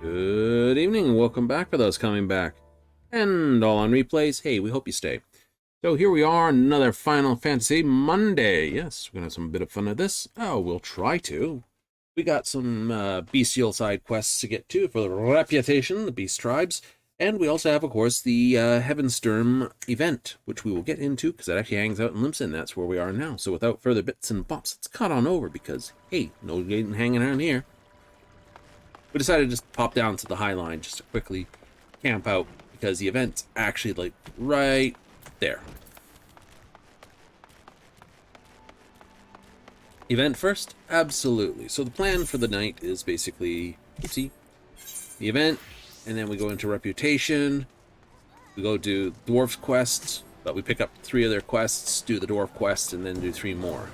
Good evening, welcome back for those coming back. And all on replays, hey, we hope you stay. So here we are, another Final Fantasy Monday. Yes, we're going to have some bit of fun with this. Oh, we'll try to. We got some bestial side quests to get to for the reputation, the beast tribes. And we also have, of course, the Heavensturm event, which we will get into, because that actually hangs out in Limson. That's where we are now. So without further bits and bops, let's cut on over, because, hey, no getting hanging around here. We decided to just pop down to the High Line just to quickly camp out, because the event's actually, like, right there. Event first? Absolutely. So the plan for the night is basically, oopsie, the event, and then we go into Reputation, we go do Dwarf's quests, but we pick up 3 of their quests, do the Dwarf quest, and then do 3 more.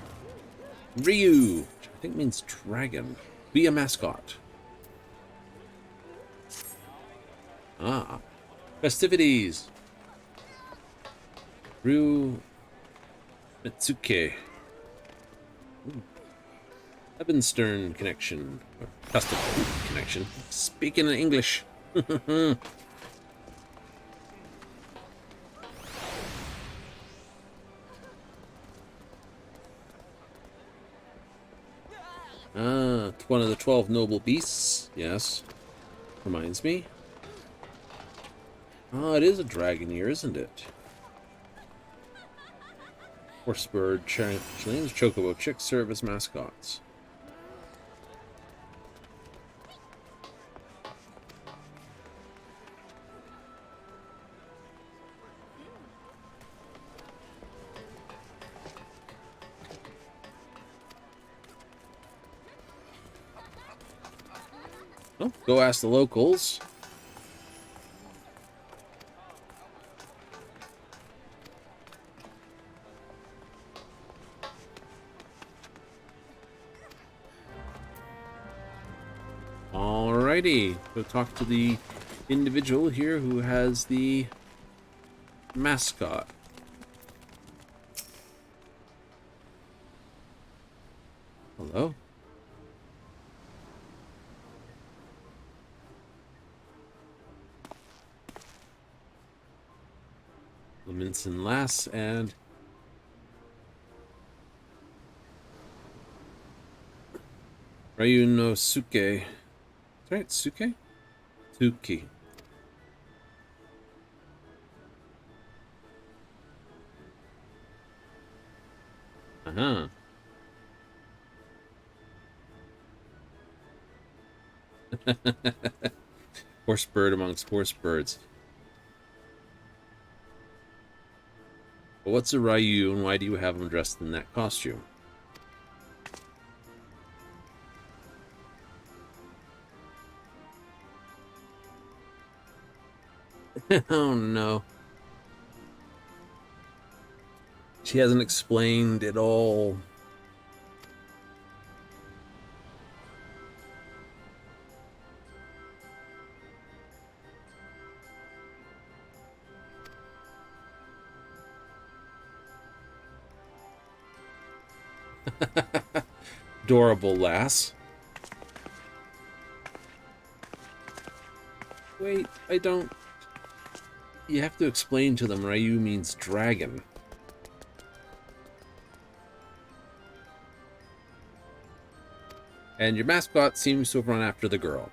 Ryu, which I think means dragon. Be a mascot. Ah, festivities. Ryu Mitsuke. Heavenstern connection. Or custom connection. Speaking in English. Ah, it's one of the 12 noble beasts. Yes. Reminds me. Ah, it is a dragon ear, isn't it? Horsebird, Chalines, Chocobo, Chick serve as mascots. Oh, go ask the locals. Alrighty, go talk to the individual here who has the mascot. Hello? Leminson Lass and Ryunosuke. right, Suke? Suki. Uh-huh. Horse bird amongst horse birds. But what's a Ryu, and why do you have him dressed in that costume? Oh no. She hasn't explained it all. Adorable lass. Wait, I don't... You have to explain to them Ryu means dragon. And your mascot seems to have run after the girl.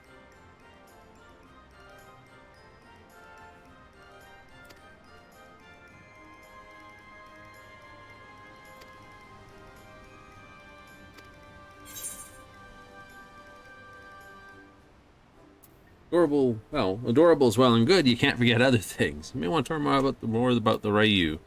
Adorable, well, adorable is well and good. You can't forget other things. You may want to talk more about the Ryu.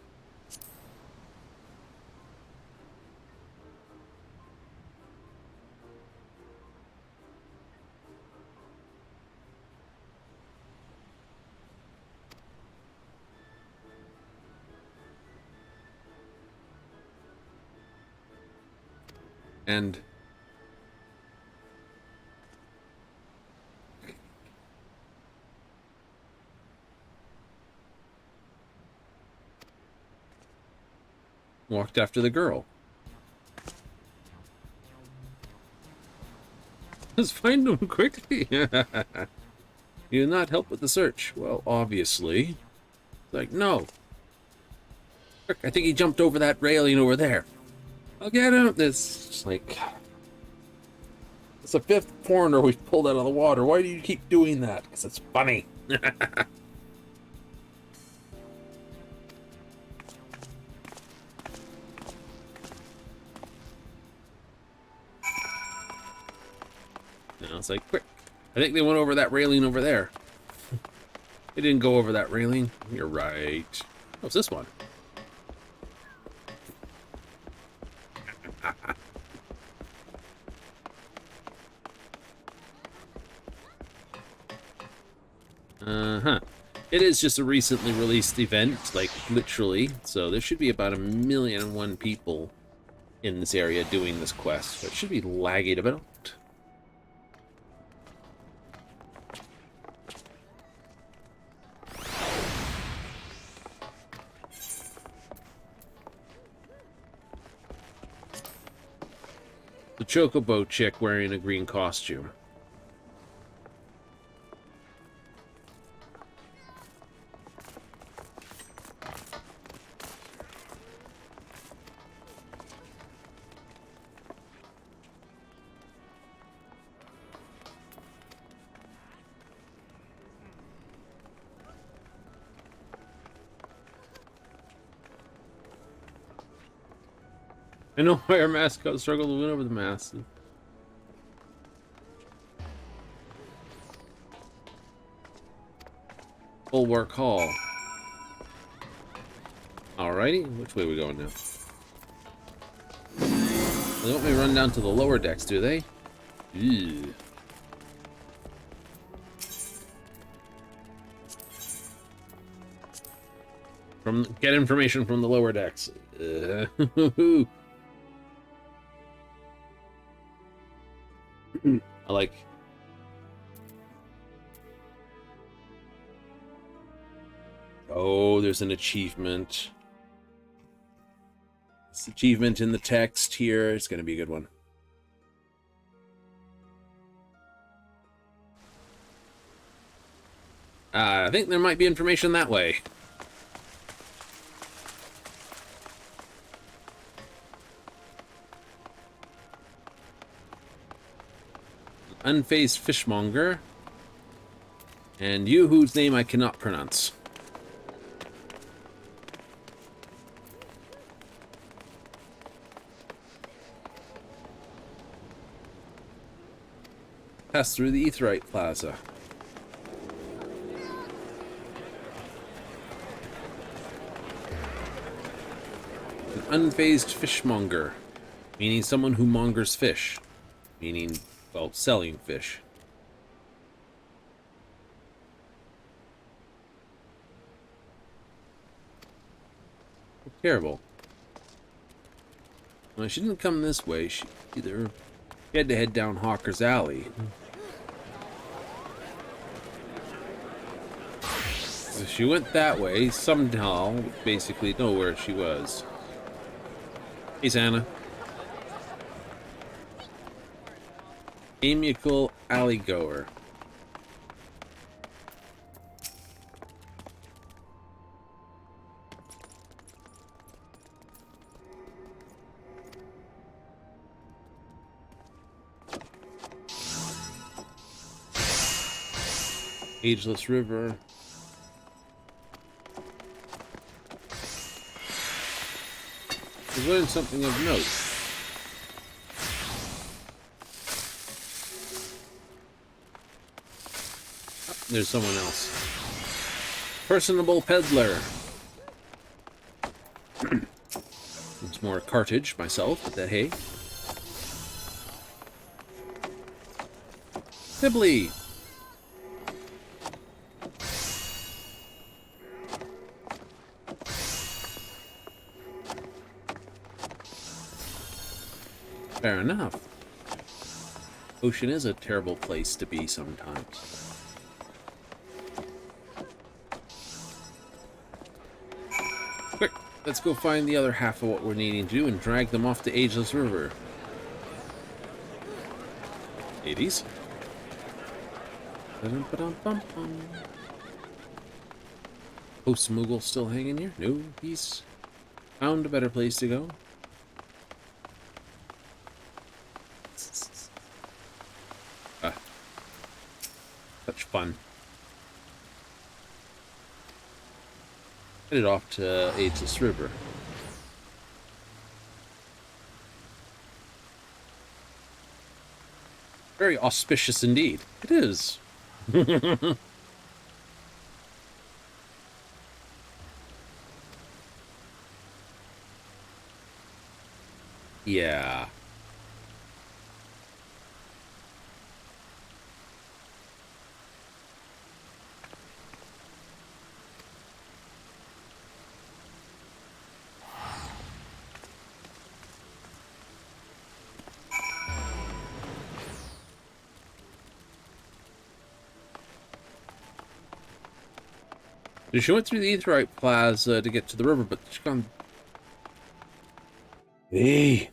And walked after the girl. Let's find him quickly. You did not help with the search. Well, obviously. It's like, no. I think he jumped over that railing over there. I'll get him. It's just like... It's the fifth foreigner we've pulled out of the water. Why do you keep doing that? Because it's funny. It's like, quick. I think they went over that railing over there. They didn't go over that railing. You're right. What's this one? Uh-huh. It is just a recently released event, like, literally. So there should be about 1,000,001 people in this area doing this quest. So it should be lagging about. The chocobo chick wearing a green costume. I know why our mascot struggled to win over the masses. Bulwark Hall. Alrighty, which way are we going now? They don't want me to run down to the lower decks, do they? Ew. Get information from the lower decks. I like. Oh, there's an achievement. This achievement in the text here. It's going to be a good one. I think there might be information that way. unfazed fishmonger, and you whose name I cannot pronounce. Pass through the Aetheryte Plaza. An unfazed fishmonger, meaning someone who mongers fish, meaning, well, selling fish. Terrible. Well, she didn't come this way. She had to head down Hawker's Alley. So she went that way, somehow, basically know where she was. Hey, Santa. Amical alley goer. Ageless River. We learned something of note. Oh, there's someone else. Personable peddler. It's more cartage myself, but that hey. Sibley. Fair enough. Ocean is a terrible place to be sometimes. Quick, let's go find the other half of what we're needing to do and drag them off the Ageless River. 80s. Post Moogle still hanging here? No, he's found a better place to go. Such fun. Headed off to Ageless River. Very auspicious indeed. It is. Yeah. She went through the Aetheryte Plaza to get to the river, but she's gone. Hey.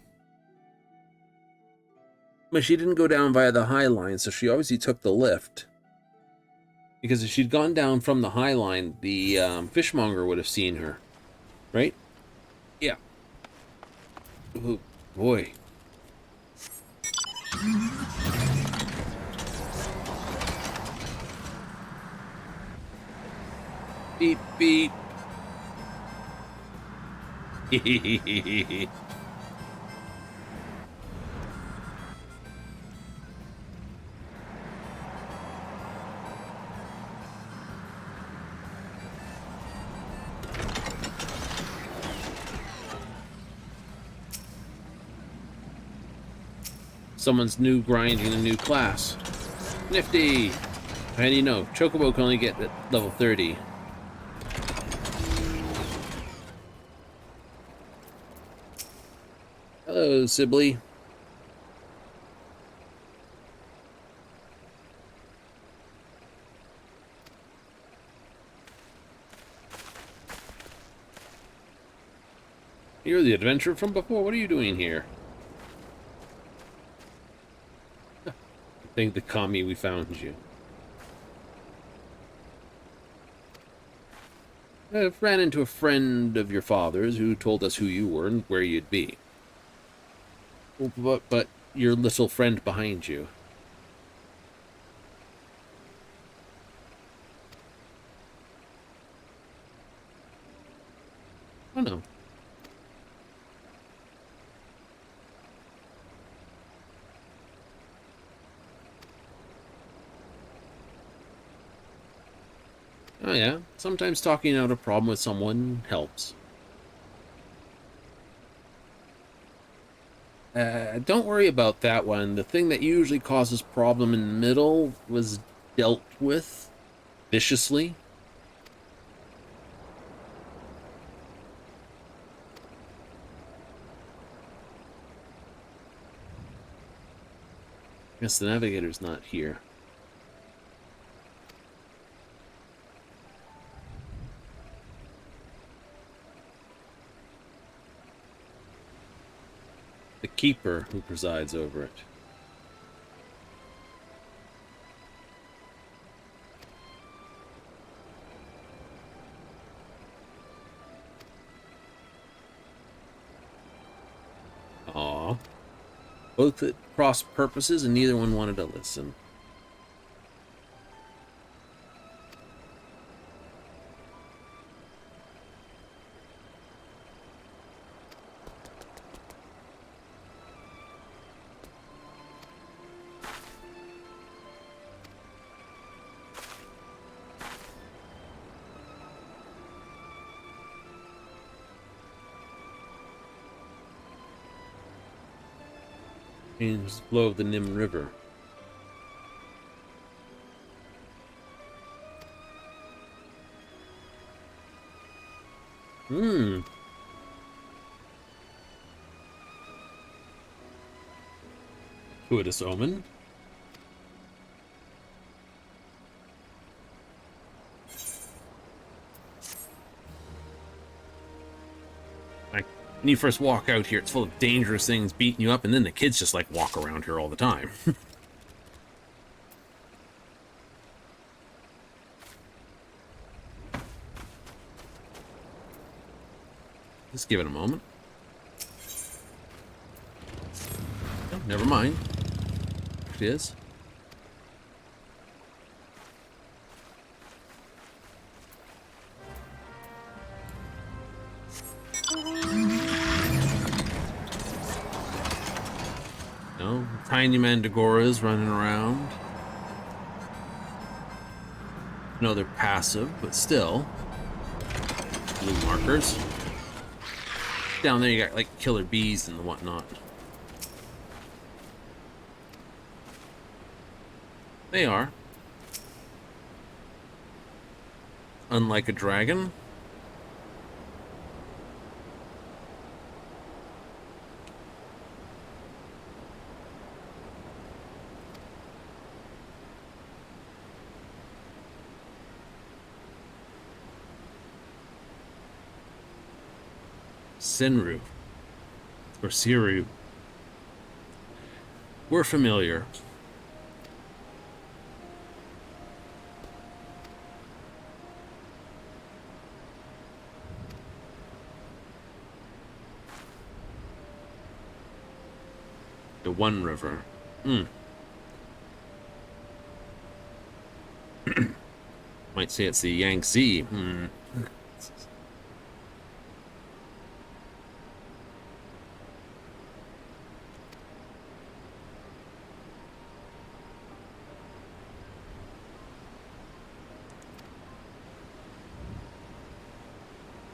But she didn't go down via the High Line, so she obviously took the lift. Because if she'd gone down from the High Line, the fishmonger would have seen her. Right? Yeah. Oh, boy. Beep, beep. Someone's new grinding a new class. Nifty! How do you know? Chocobo can only get at level 30. Hello, Sibley. You're the adventurer from before. What are you doing here? Thank the commie we found you. I ran into a friend of your father's who told us who you were and where you'd be. But your little friend behind you. Oh no. Oh yeah, sometimes talking out a problem with someone helps. Don't worry about that one. The thing that usually causes problem in the middle was dealt with viciously. Guess the navigator's not here. The keeper who presides over it. Aw. Both at cross purposes and neither one wanted to listen. Change the flow of the Nim River. Gratuitous omen. Like, when you first walk out here, it's full of dangerous things beating you up, and then the kids just, like, walk around here all the time. Just give it a moment. Oh, never mind. It is. No, tiny mandragoras running around. No, they're passive, but still. Blue markers. Down there you got like killer bees and whatnot. They are. Unlike a dragon. Senru. Or Siru. We're familiar. The One River. Might say it's the Yangtze.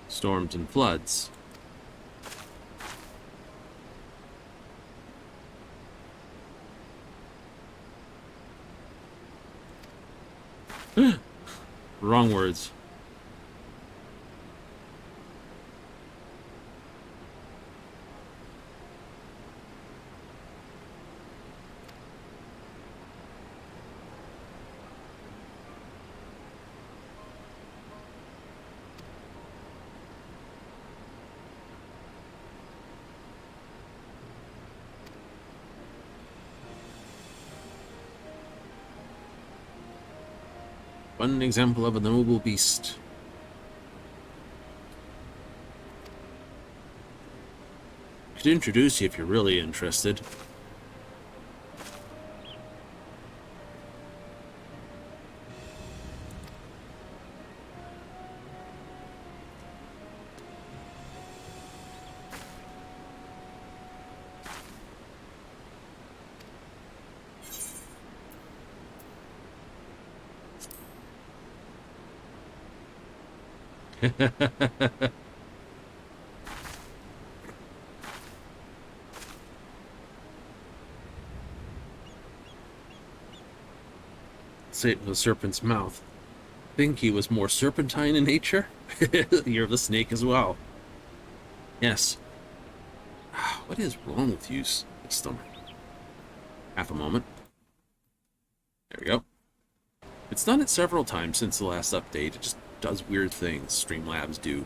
Storms and floods. Wrong words. One example of a noble beast. I could introduce you if you're really interested. Say it in the serpent's mouth. Think he was more serpentine in nature? You're the snake as well. Yes. What is wrong with you, system? Half a moment. There we go. It's done it several times since the last update. It just does weird things Streamlabs do.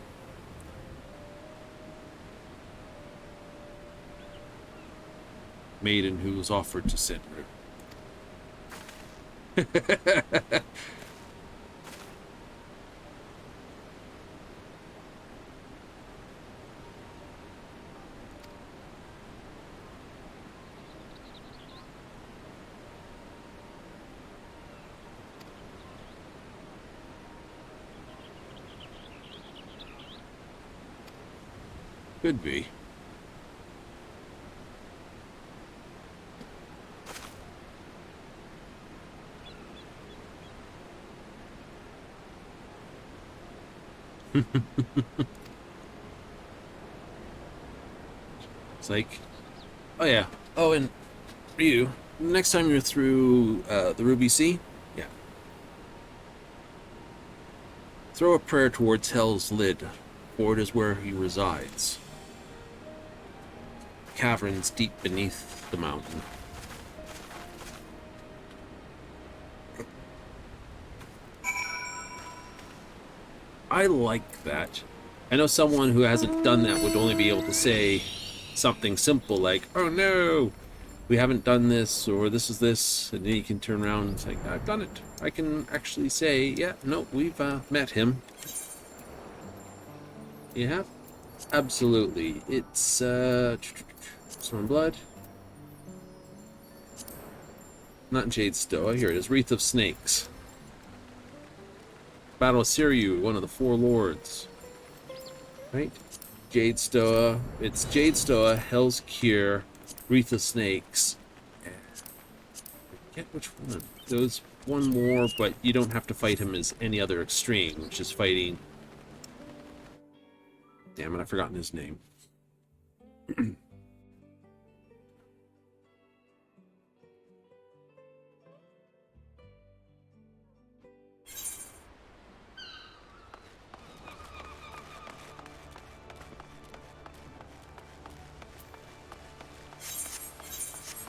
Maiden who was offered to send her. Could be. It's like, oh yeah. Oh, and Ryu, next time you're through the Ruby Sea, yeah, throw a prayer towards Hell's lid, for it is where he resides. Caverns deep beneath the mountain. I like that. I know someone who hasn't done that would only be able to say something simple like, oh no, we haven't done this, or this is this, and then you can turn around and say, I've done it. I can actually say, yeah, no, we've met him. You have? Absolutely. It's, Storm Blood. Not Jade Stoa. Here it is. Wreath of Snakes. Battle of Siryu, one of the four lords. Right? Jade Stoa. It's Jade Stoa, Hell's Cure, Wreath of Snakes. I forget which one. There was one more, but you don't have to fight him as any other extreme, which is fighting... Damn it, I've forgotten his name.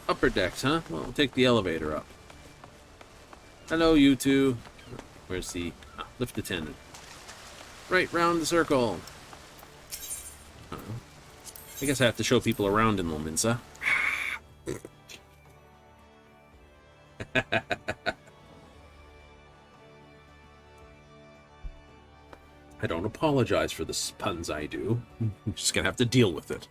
Upper decks, huh? Well, we'll take the elevator up. Hello, you two. Where's the... Ah, lift attendant. Right round the circle. I guess I have to show people around in Lominsa. I don't apologize for the puns I do. I'm just gonna have to deal with it.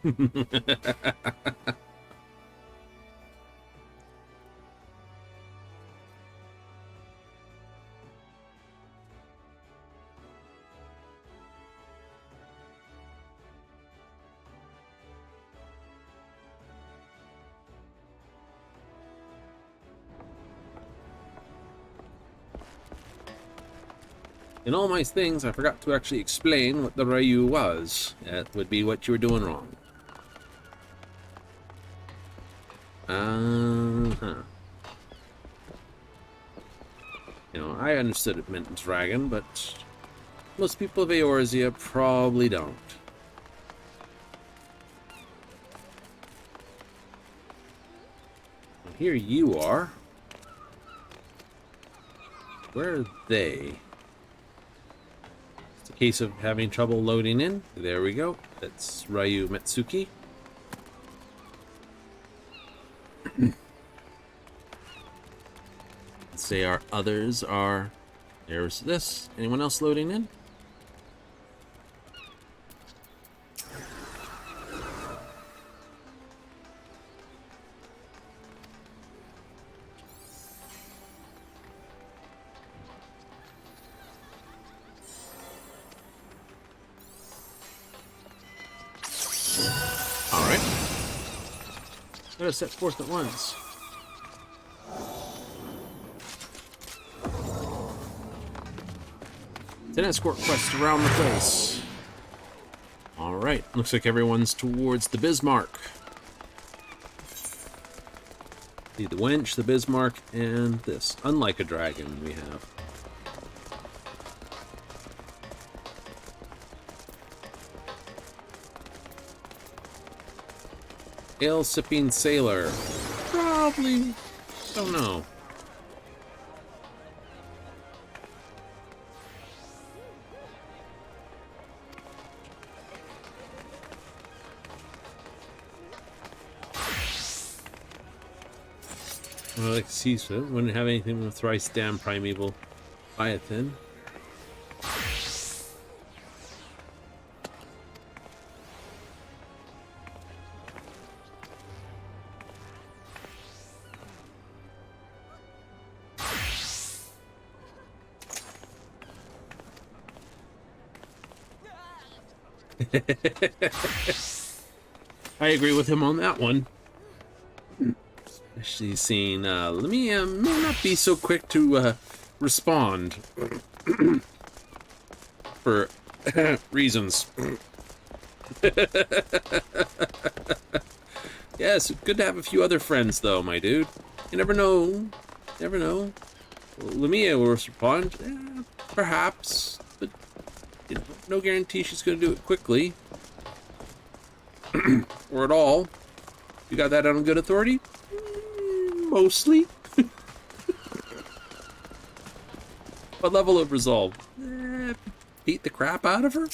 In all my things, I forgot to actually explain what the Ryu was. That would be what you were doing wrong. You know, I understood it meant dragon, but most people of Eorzea probably don't. Well, here you are. Where are they? It's a case of having trouble loading in. There we go. That's Ryu Metsuki. Let's say our others are... There's this. Anyone else loading in? Let us set forth at once. 10 escort quests around the place. Alright, looks like everyone's towards the Bismarck. See the wench, the Bismarck, and this. Unlike a dragon, we have. Ale-sipping sailor. Probably. Don't know. I like to see so. Wouldn't have anything with thrice damn primeval Leviathan. I agree with him on that one. She's seen, let me may not be so quick to respond for reasons. Yes, good to have a few other friends though, my dude. You never know. Never know. Lamia will respond, perhaps, but you know, no guarantee she's going to do it quickly. Or at all. You got that on good authority? Mostly. What level of resolve? Beat the crap out of her?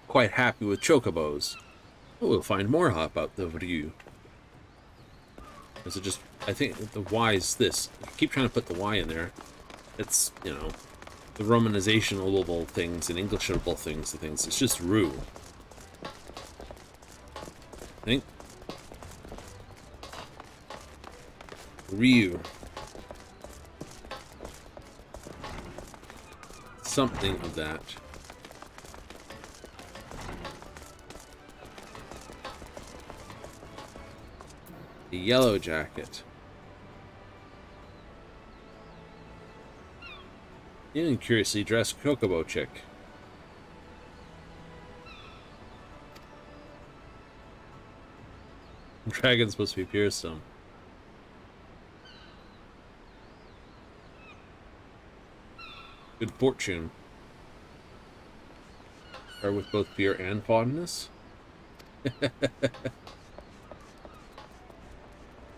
Quite happy with chocobos. Oh, we'll find more hop out over to you. Is it just, I think the Y is this. I keep trying to put the Y in there. It's, you know, the romanization-able things and Englishable things and things. It's just Rue. I think. Ryu. Something of that. The yellow jacket. Even curiously dressed chocobo chick. Dragon's supposed to be fearsome. Good fortune. Or with both fear and fondness.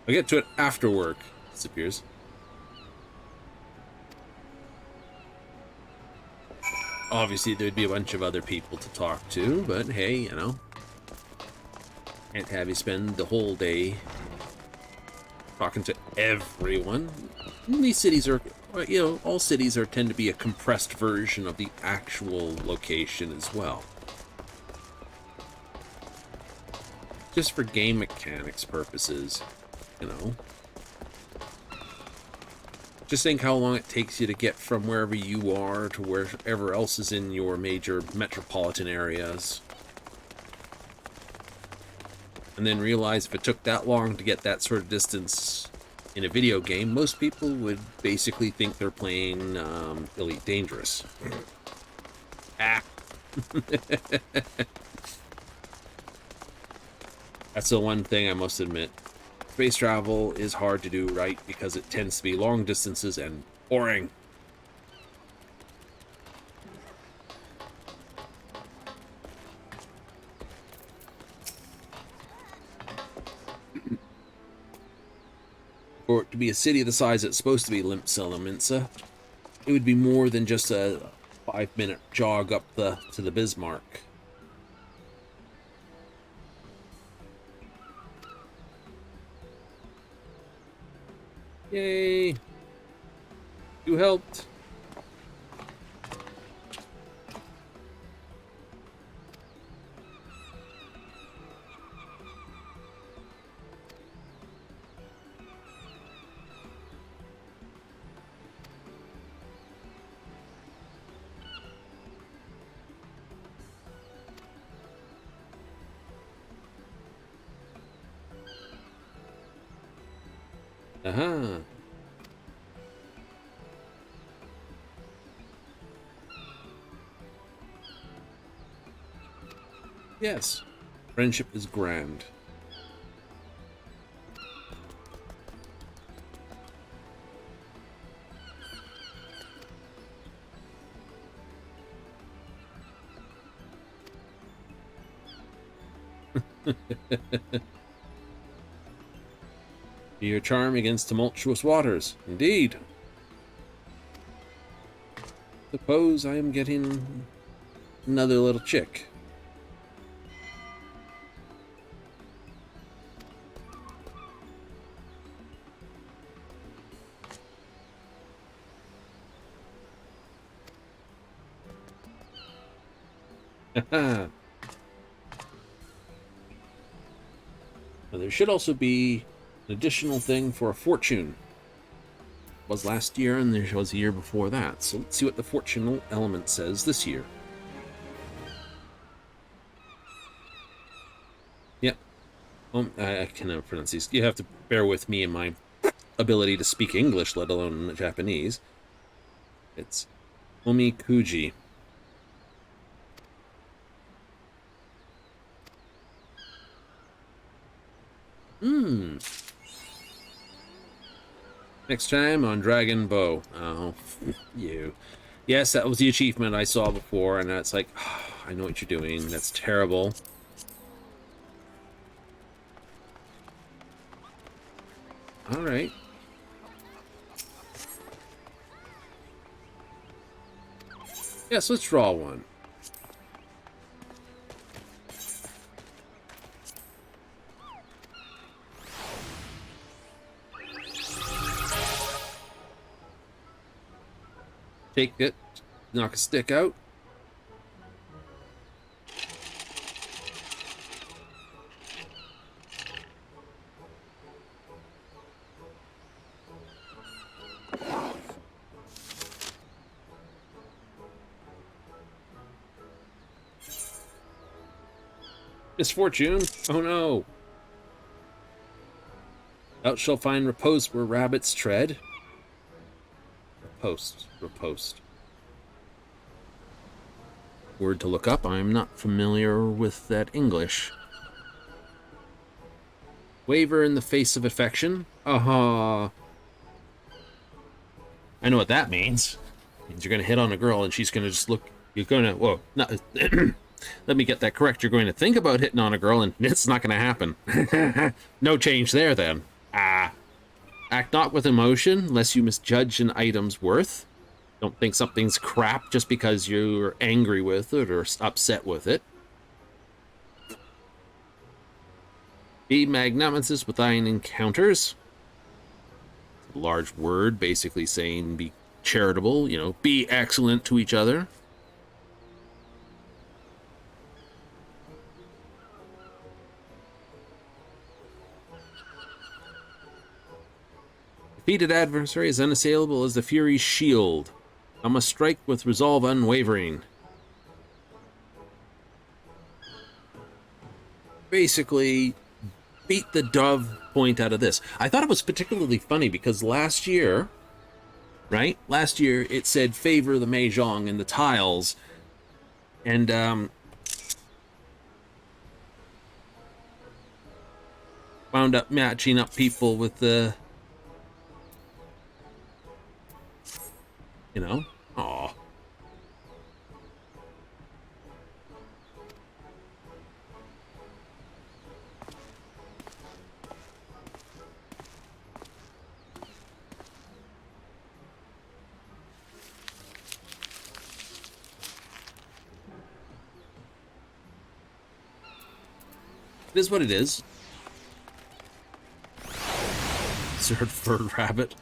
I'll get to it after work. Disappears. Obviously, there'd be a bunch of other people to talk to, but hey, you know. Can't have you spend the whole day talking to everyone. These cities are, you know, all cities are tend to be a compressed version of the actual location as well. Just for game mechanics purposes. You know, just think how long it takes you to get from wherever you are to wherever else is in your major metropolitan areas. And then realize if it took that long to get that sort of distance in a video game, most people would basically think they're playing Elite Dangerous. Ah. That's the one thing I must admit. Space travel is hard to do right because it tends to be long distances and boring. For it to be a city the size it's supposed to be, Limpsela, it would be more than just a 5-minute jog up to the Bismarck. Yay! You helped. Aha. Yes. Friendship is grand. Be your charm against tumultuous waters. Indeed. Suppose I am getting another little chick. Well, there should also be an additional thing for a fortune. It was last year, and there was a year before that. So let's see what the fortune element says this year. Yep. I cannot pronounce these. You have to bear with me and my ability to speak English, let alone Japanese. It's omikuji. Next time on Dragon Bow. Oh, you. Yes, that was the achievement I saw before, and it's like, oh, I know what you're doing. That's terrible. All right. Yes, let's draw one. Take it, knock a stick out. Misfortune? Oh no. Thou shalt find repose where rabbits tread. Riposte. Word to look up. I'm not familiar with that English. Waver in the face of affection. I know what that means. It means you're gonna hit on a girl and she's gonna just look. You're gonna. Whoa. No, let me get that correct. You're going to think about hitting on a girl and it's not gonna happen. No change there then. Act not with emotion, lest you misjudge an item's worth. Don't think something's crap just because you're angry with it or upset with it. Be magnanimous with thine encounters. It's a large word, basically saying be charitable, you know, be excellent to each other. Defeated adversary is unassailable as the Fury's shield. I must strike with resolve unwavering. Basically, beat the dove point out of this. I thought it was particularly funny because last year, right? Last year it said favor the Mahjong and the tiles. And, wound up matching up people with the... You know? Aw. It is what it is. Absurd Furred Rabbit.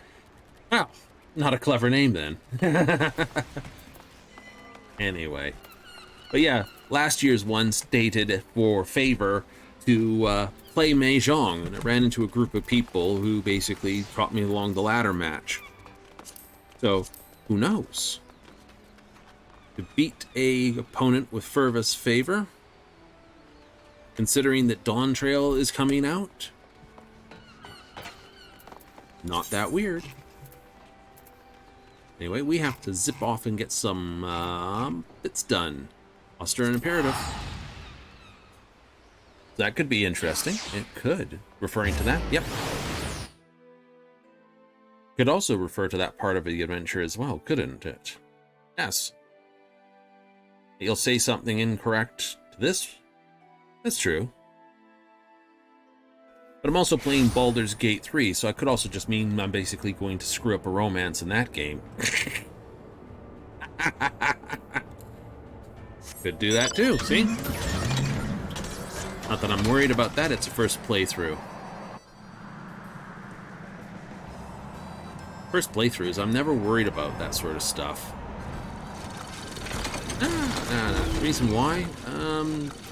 Well, not a clever name then. Anyway. But yeah, last year's one stated for favor to play Mahjong, and I ran into a group of people who basically brought me along the ladder match. So, who knows? To beat a opponent with Fervous favor, considering that Dawn Trail is coming out, not that weird. Anyway, we have to zip off and get some bits done. Muster and Imperative. That could be interesting. It could. Referring to that, yep. Could also refer to that part of the adventure as well, couldn't it? Yes. You'll say something incorrect to this? That's true. But I'm also playing Baldur's Gate 3, so I could also just mean I'm basically going to screw up a romance in that game. Could do that too, see? Not that I'm worried about that, it's a first playthrough. First playthroughs, I'm never worried about that sort of stuff. The reason why?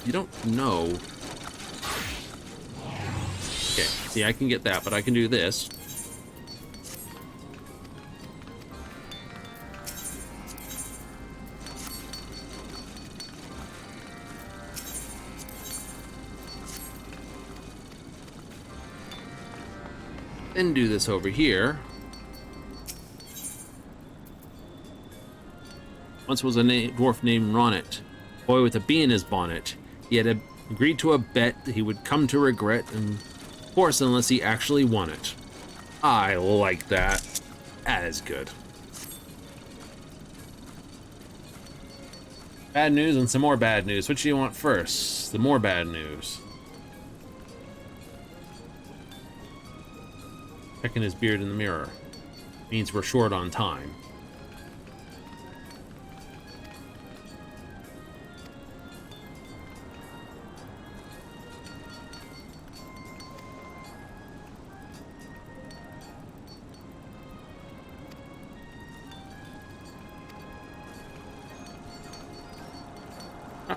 You don't know. Okay, see, I can get that, but I can do this. Then do this over here. Once was a dwarf named Ronnet, boy with a bee in his bonnet. He had agreed to a bet that he would come to regret, and of course, unless he actually won it. I like that. That is good. Bad news and some more bad news. Which do you want first? The more bad news. Checking his beard in the mirror. Means we're short on time.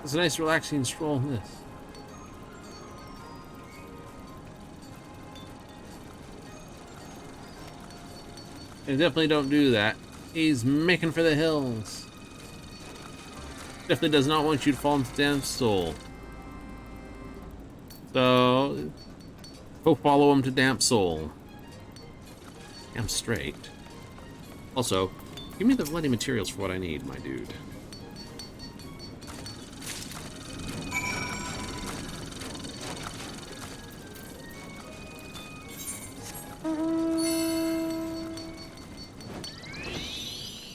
It's a nice relaxing stroll in this. They definitely don't do that. He's making for the hills. Definitely does not want you to fall into damn soul. So, go follow him to Damp Soul. Damn straight. Also, give me the bloody materials for what I need, my dude.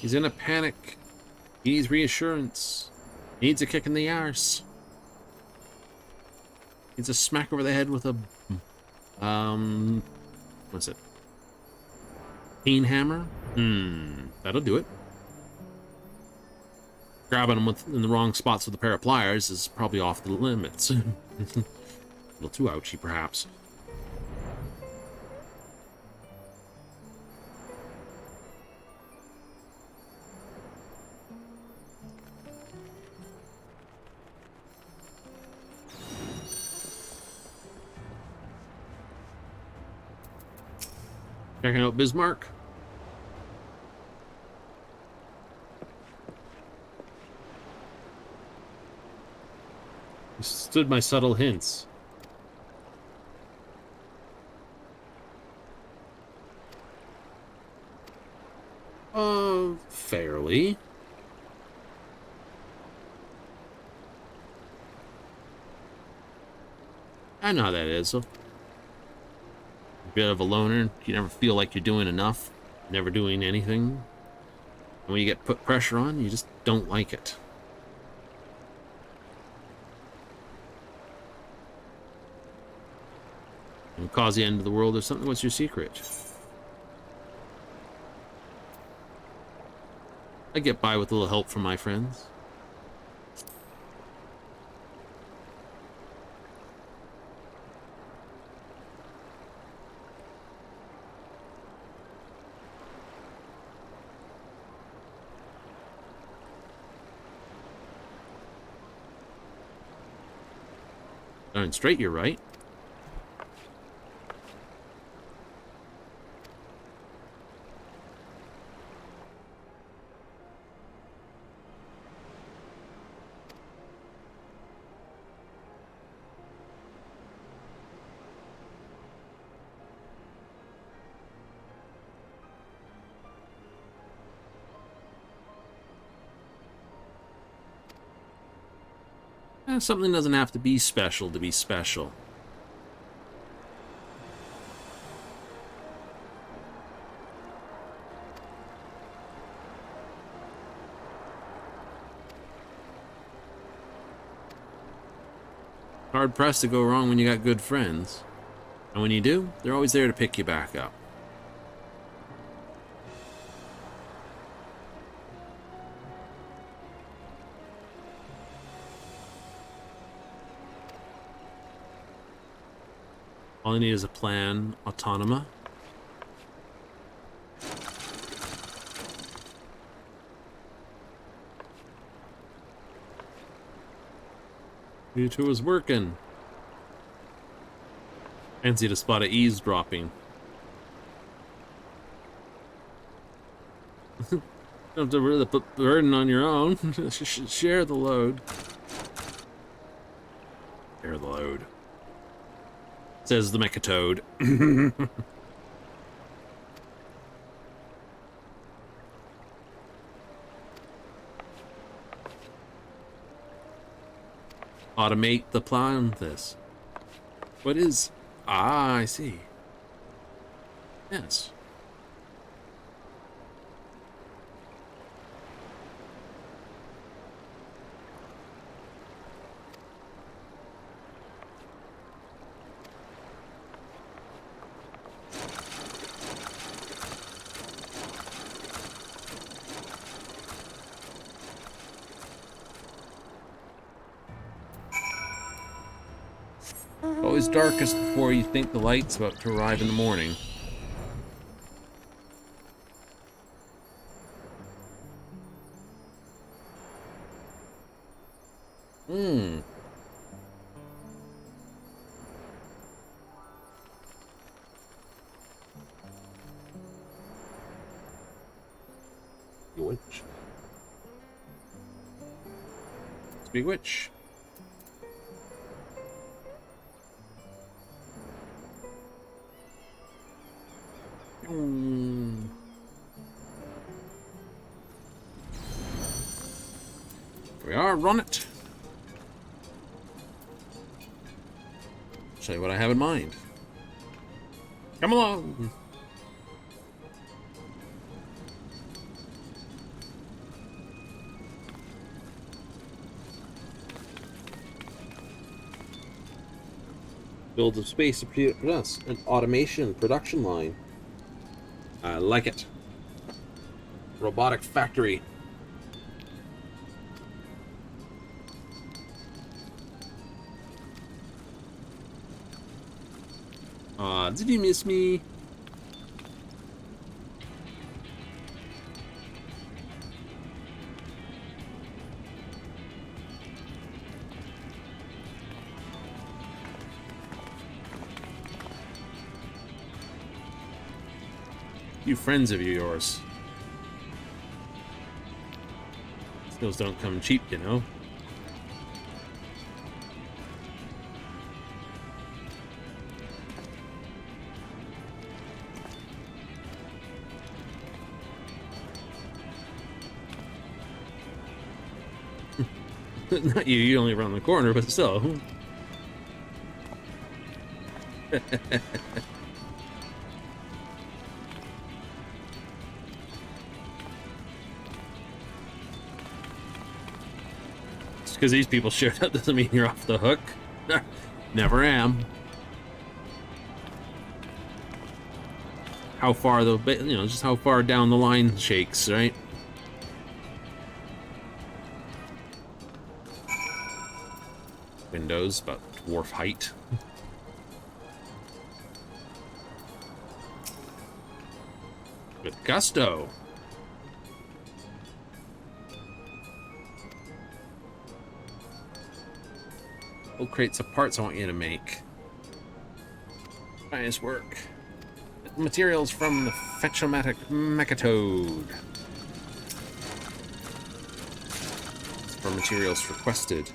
He's in a panic. He needs reassurance. He needs a kick in the arse. Needs a smack over the head with a what's it? Pain hammer? That'll do it. Grabbing him in the wrong spots with a pair of pliers is probably off the limits. A little too ouchy, perhaps. Checking out Bismarck. Stood my subtle hints. Fairly. I know how that is. So, a bit of a loner. You never feel like you're doing enough. Never doing anything. And when you get put pressure on, you just don't like it. And cause the end of the world or something? What's your secret? I get by with a little help from my friends. Darn straight, you're right. Something doesn't have to be special to be special. Hard pressed to go wrong when you got good friends. And when you do, they're always there to pick you back up. All I need is a plan, autonoma. You two is working. Fancy to spot a eavesdropping. Don't have to really put the burden on your own. Share the load. Share the load. Says the Mechatoad. Automate the plan this. What is... Ah, I see. Yes. Always darkest before you think the light's about to arrive in the morning. Witch. Speak witch. We are, run it. Show you what I have in mind. Come along. Build of space to produce an automation production line. I like it. Robotic factory. Did you miss me? You friends of yours. Skills don't come cheap, you know. Not you, you only run the corner, but still. Just because these people showed up doesn't mean you're off the hook. Never am. How far the, you know, just how far down the line shakes, right? Windows, about dwarf height. With gusto. Little crates of parts I want you to make. Nice work. Materials from the Fetchomatic Mechatoad. For materials requested.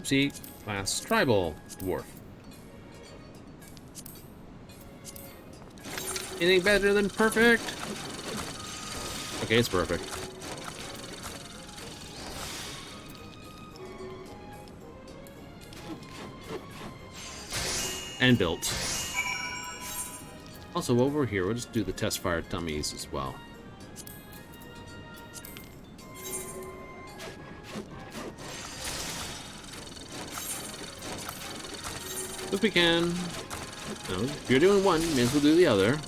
Oopsie, class tribal dwarf. Anything better than perfect? Okay, it's perfect. And built. Also, over here, we'll just do the test fire dummies as well. If we can. No, if you're doing one, you may as well do the other.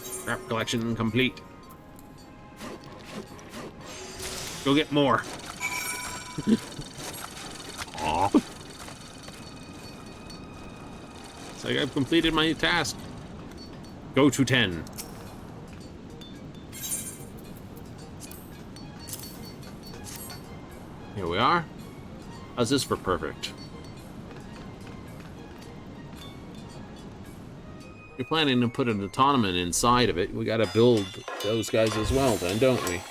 Scrap collection complete. Go get more. Aw. It's like I've completed my task. Go to 10. Here we are. How's this for perfect? You're planning to put an automaton inside of it. We gotta build those guys as well then, don't we?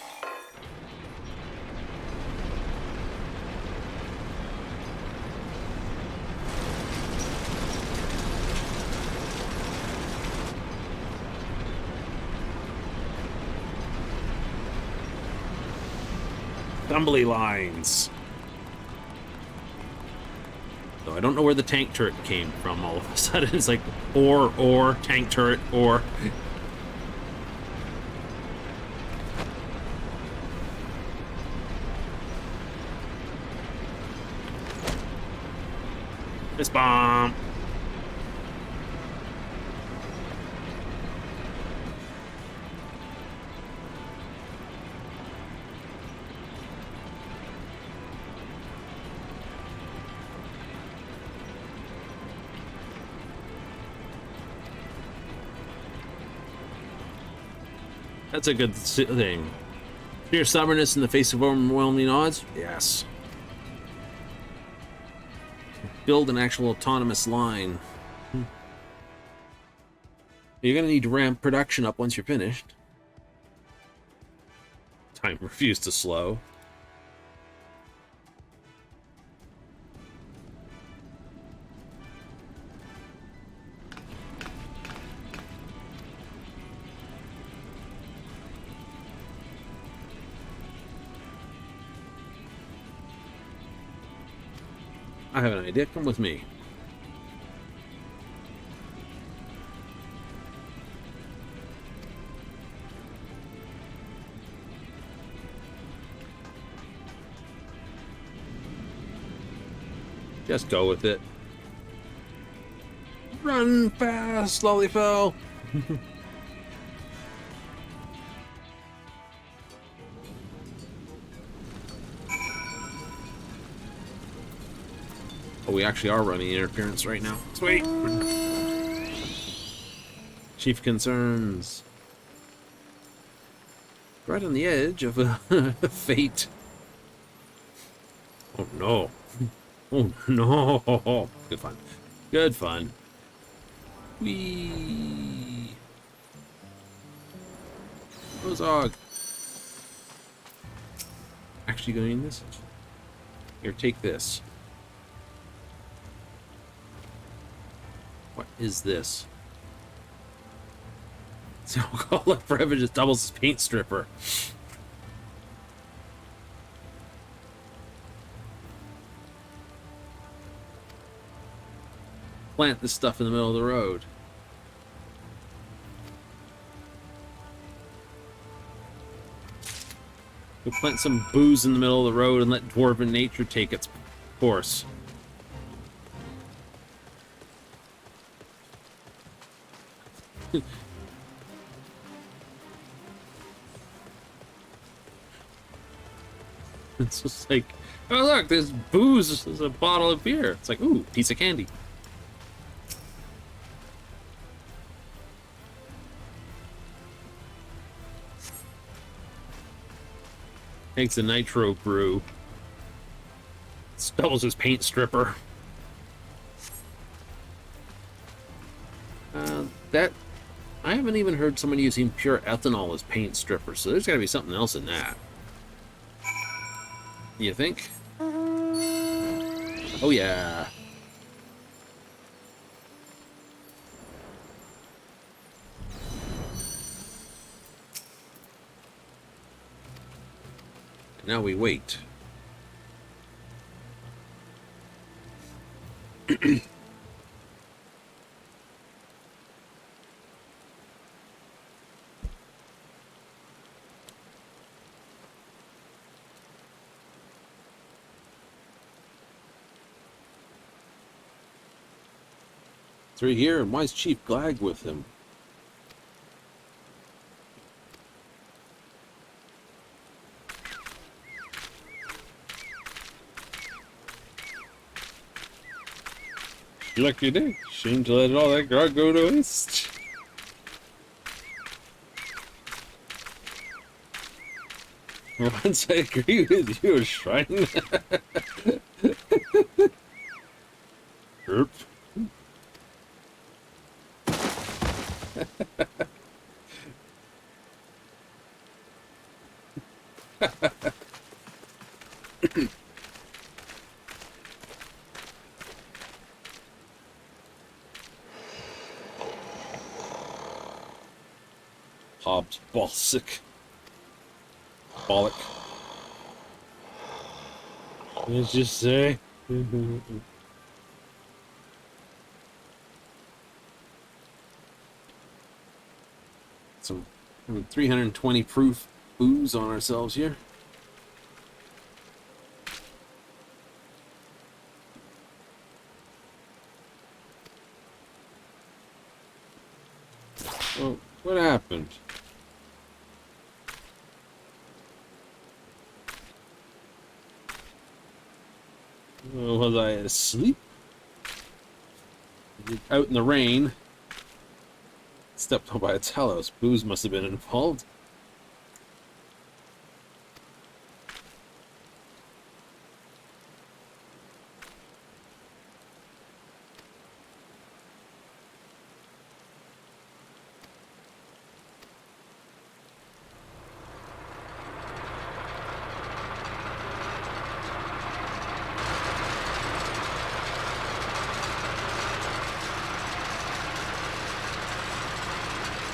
Assembly lines. So I don't know where the tank turret came from all of a sudden. It's like or tank turret or. This bomb. That's a good thing. Sheer stubbornness in the face of overwhelming odds? Yes. Build an actual autonomous line. You're going to need to ramp production up once you're finished. Time refused to slow. I have an idea. Come with me. Just go with it. Run fast, Lollyfell. Oh, we actually are running interference right now. Sweet. Chief concerns. Right on the edge of a fate. Oh no. Oh no. Good fun. Good fun. Whee. Ozog. Actually gonna need this? Here, take this. What is this? It's alcoholic forever just doubles as paint stripper. Plant this stuff in the middle of the road. We'll plant some booze in the middle of the road and let dwarven nature take its course. It's just like, oh look, there's booze, there's a bottle of beer. It's like, ooh, piece of candy. Takes a nitro brew. Spells his paint stripper. That I haven't even heard someone using pure ethanol as paint stripper, so there's got to be something else in that. You think? Oh yeah. Now we wait. Through here, and why is Chief Glag with him? Like you did. Shame to let all that grog go to waste. Once I agree with you, Shrine. Herp. Hobbs Balsic. Bollock. Let's just say. Some 320 proof booze on ourselves here. Oh, what happened? Was I asleep? Out in the rain. Stepped on by its house. Booze must have been involved.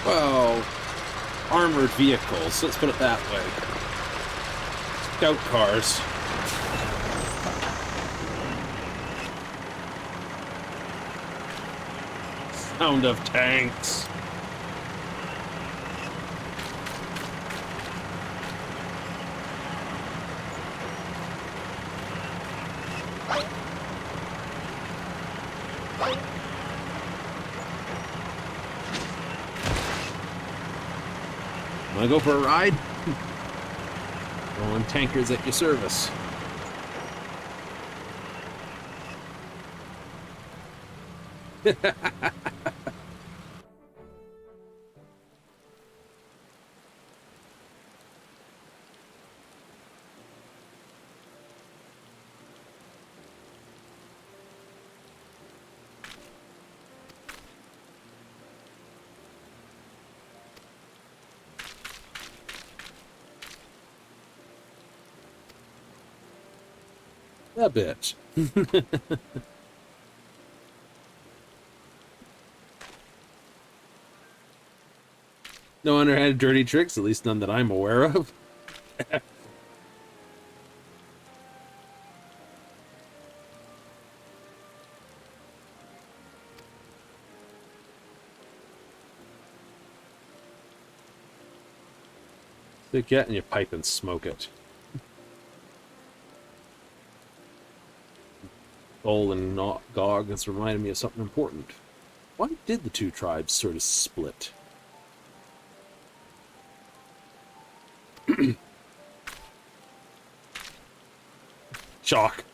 Well, armored vehicles, let's put it that way. Scout cars. Sound of tanks. Wanna go for a ride? Rolling tankers at your service. A bit. No underhanded dirty tricks, at least none that I'm aware of. Stick it in your pipe and smoke it. Gold and Gog has reminded me of something important. Why did the two tribes sort of split? Shock.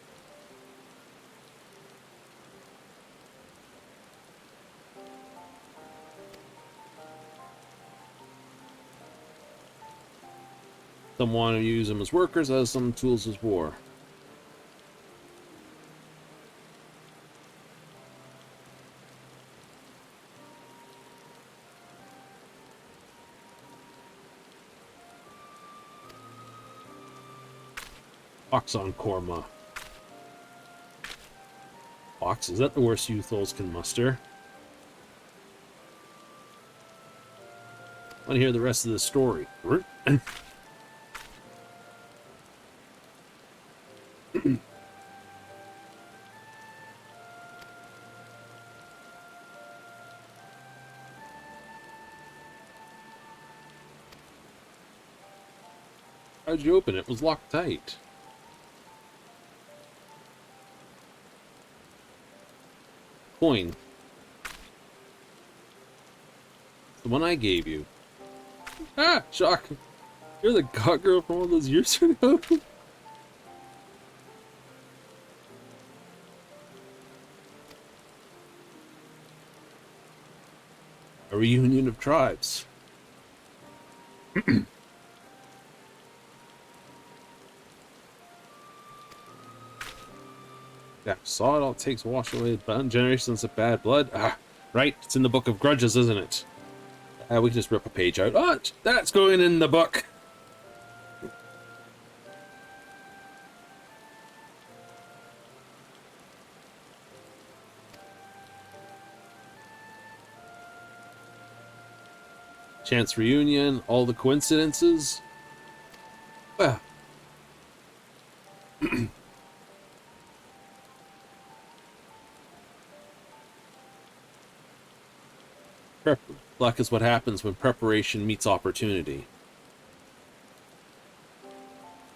Some want to use them as workers, as some tools as war. Ox on Korma. Ox, is that the worst youths can muster? I want to hear the rest of the story. How'd you open it? It was locked tight. Coin. The one I gave you. Ah! Shock! You're the god girl from all those years ago? A reunion of tribes. Yeah, saw it all it takes to wash away generations of bad blood. Ah, right, it's in the Book of Grudges, isn't it? We can just rip a page out. Oh, that's going in the book! Chance reunion, all the coincidences. Well. Luck is what happens when preparation meets opportunity.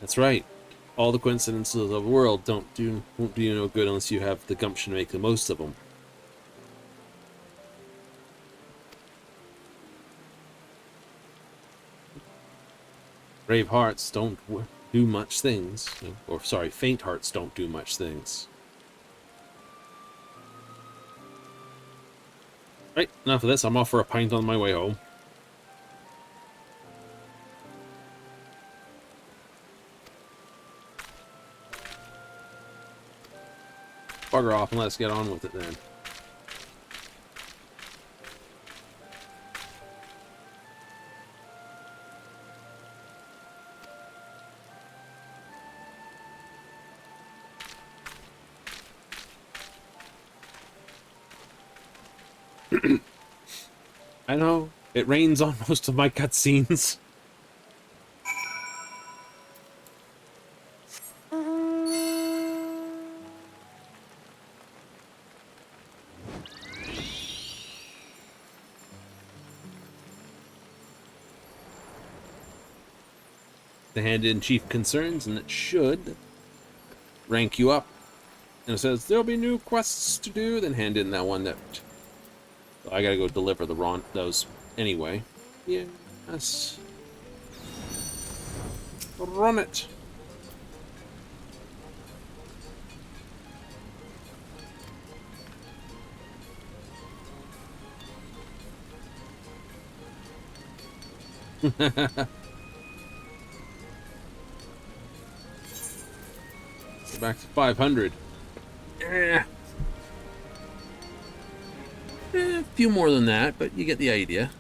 That's right. All the coincidences of the world won't do you no good unless you have the gumption to make the most of them. Brave hearts don't do much things. Or, sorry, faint hearts don't do much things. Right, enough of this. I'm off for a pint on my way home. Bugger off and let's get on with it then. I know, it rains on most of my cutscenes. The hand-in-chief concerns, and it should rank you up. And it says, there'll be new quests to do, then hand in that one that... I gotta go deliver those anyway. Yes. Run it! Go back to 500. A few more than that, but you get the idea.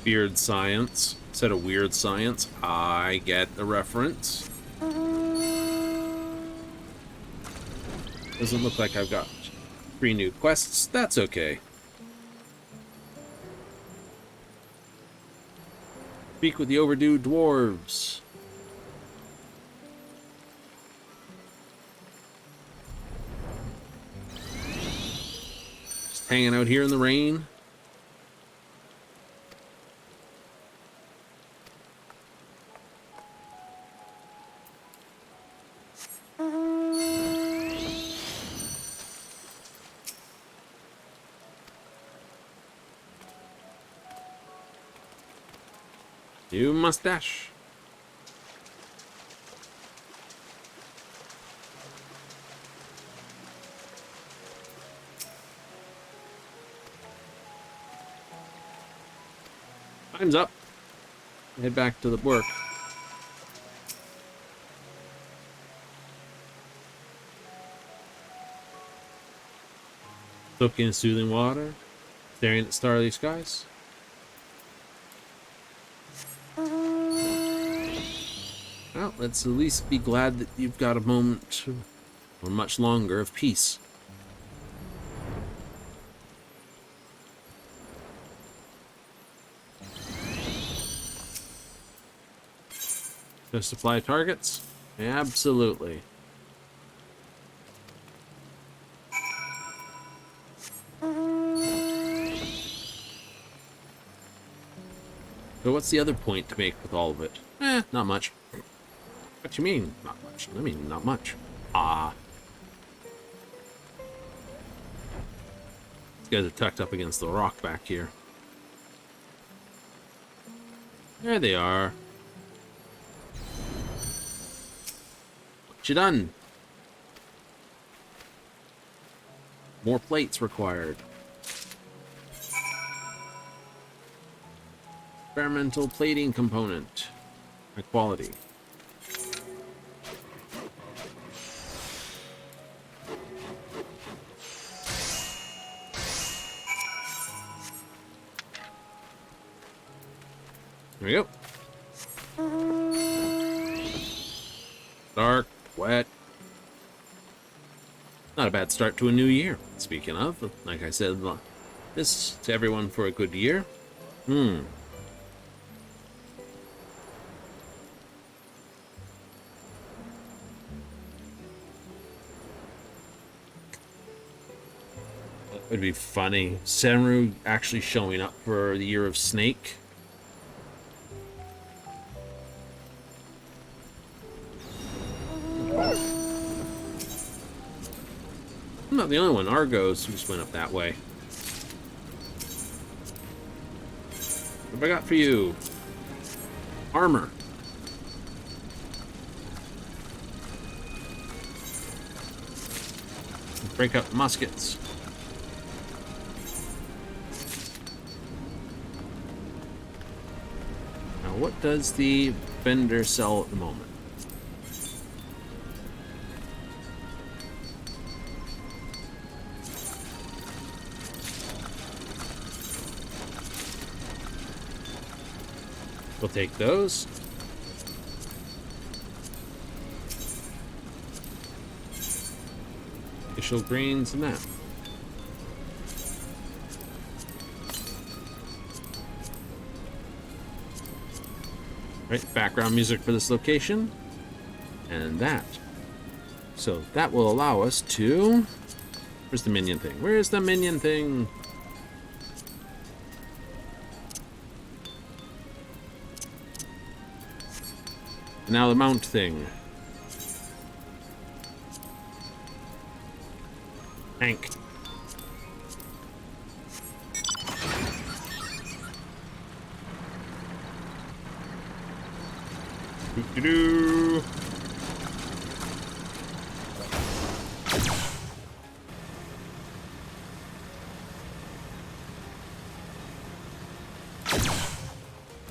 Beard science instead of weird science. I get the reference. Doesn't look like I've got 3 new quests. That's okay. Speak with the overdue dwarves. Just hanging out here in the rain. New mustache. Time's up. Head back to the work. Soaking in soothing water, staring at starry skies. Well, let's at least be glad that you've got a moment, or much longer, of peace. To supply targets? Absolutely. So what's the other point to make with all of it? Not much. What you mean, not much? I mean, not much. Ah. These guys are tucked up against the rock back here. There they are. What you done? More plates required. Experimental plating component. High quality. There we go. Dark, wet. Not a bad start to a new year. Speaking of, like I said, this to everyone for a good year. It'd be funny. Senru actually showing up for the Year of Snake. I'm not the only one. Argos just went up that way. What have I got for you? Armor. Break up muskets. Now, what does the vendor sell at the moment? We'll take those. Official greens and that. Right, background music for this location. And that. So that will allow us to... Where's the minion thing? Where's the minion thing? Now the mount thing. Tank. Doo-doo-doo.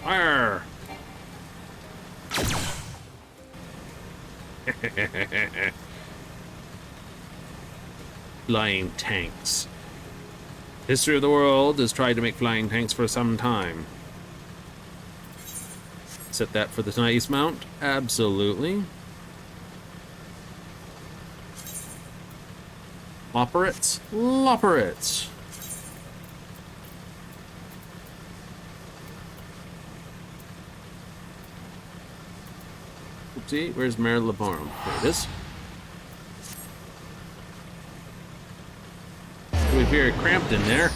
Fire! Flying tanks. History of the world has tried to make flying tanks for some time. Set that for the nice mount? Absolutely. Operates? Loperates. Oopsie, where's Mare Laborum? There it is. We hear it cramped in there.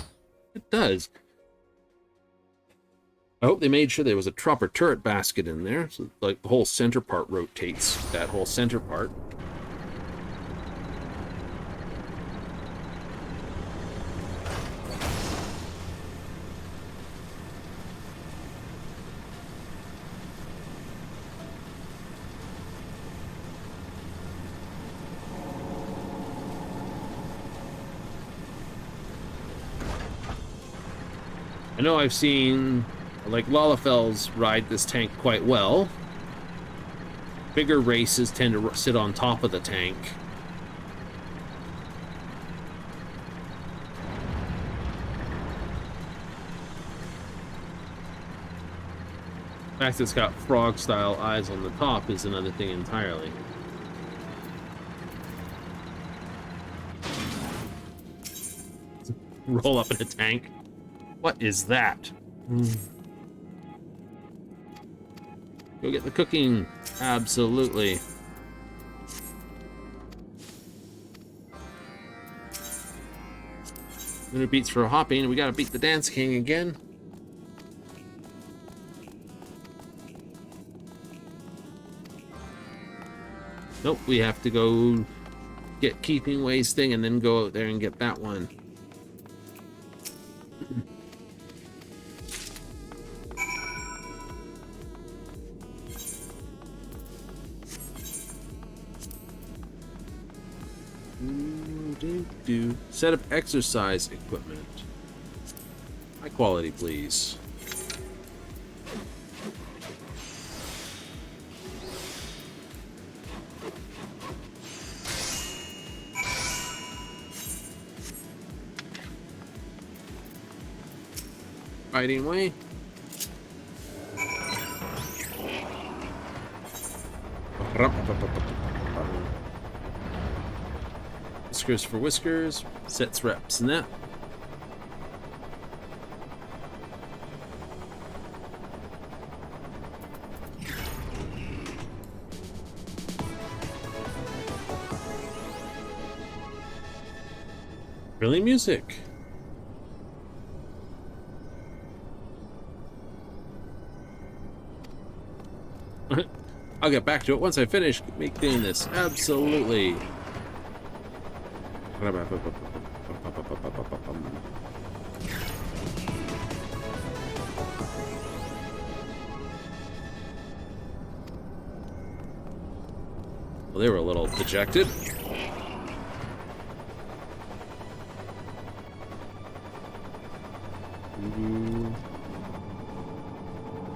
It does. I hope they made sure there was a proper turret basket in there, so like the whole center part rotates. That whole center part. I know I've seen Like Lalafels ride this tank quite well. Bigger races tend to sit on top of the tank. The fact that it's got frog-style eyes on the top is another thing entirely. Roll up in a tank. What is that? Go get the cooking. Absolutely. Winner beats for hopping. We gotta beat the Dance King again. Nope, we have to go get Keeping Ways thing and then go out there and get that one. Set of exercise equipment. High quality, please. Fighting way. Whiskers for whiskers. Sets reps net. Really music. I'll get back to it once I finish doing this. Absolutely. Well, they were a little dejected.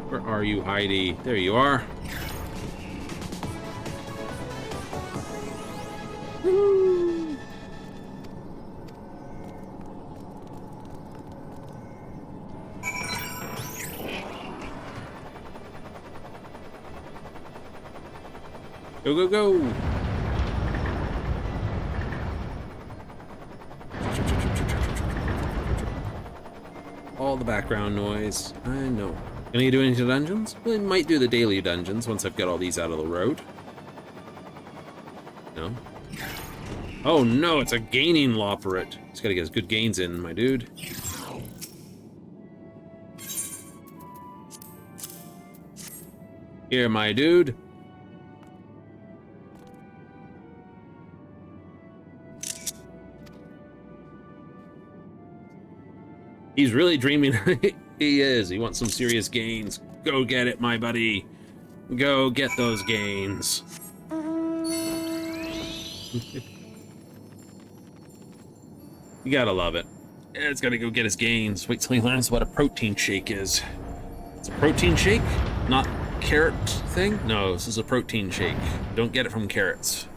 Where are you, Heidi? There you are. Woo! Go, go, go! All the background noise. I know. Gonna do any dungeons? Well, I might do the daily dungeons once I've got all these out of the road. No? Oh no, it's a gaining Loperate. He's gotta get his good gains in, my dude. Here, my dude. He's really dreaming. He is. He wants some serious gains. Go get it, my buddy. Go get those gains. You gotta love it. It's gotta go get his gains. Wait till he learns what a protein shake is. It's a protein shake? Not carrot thing? No, this is a protein shake. Don't get it from carrots.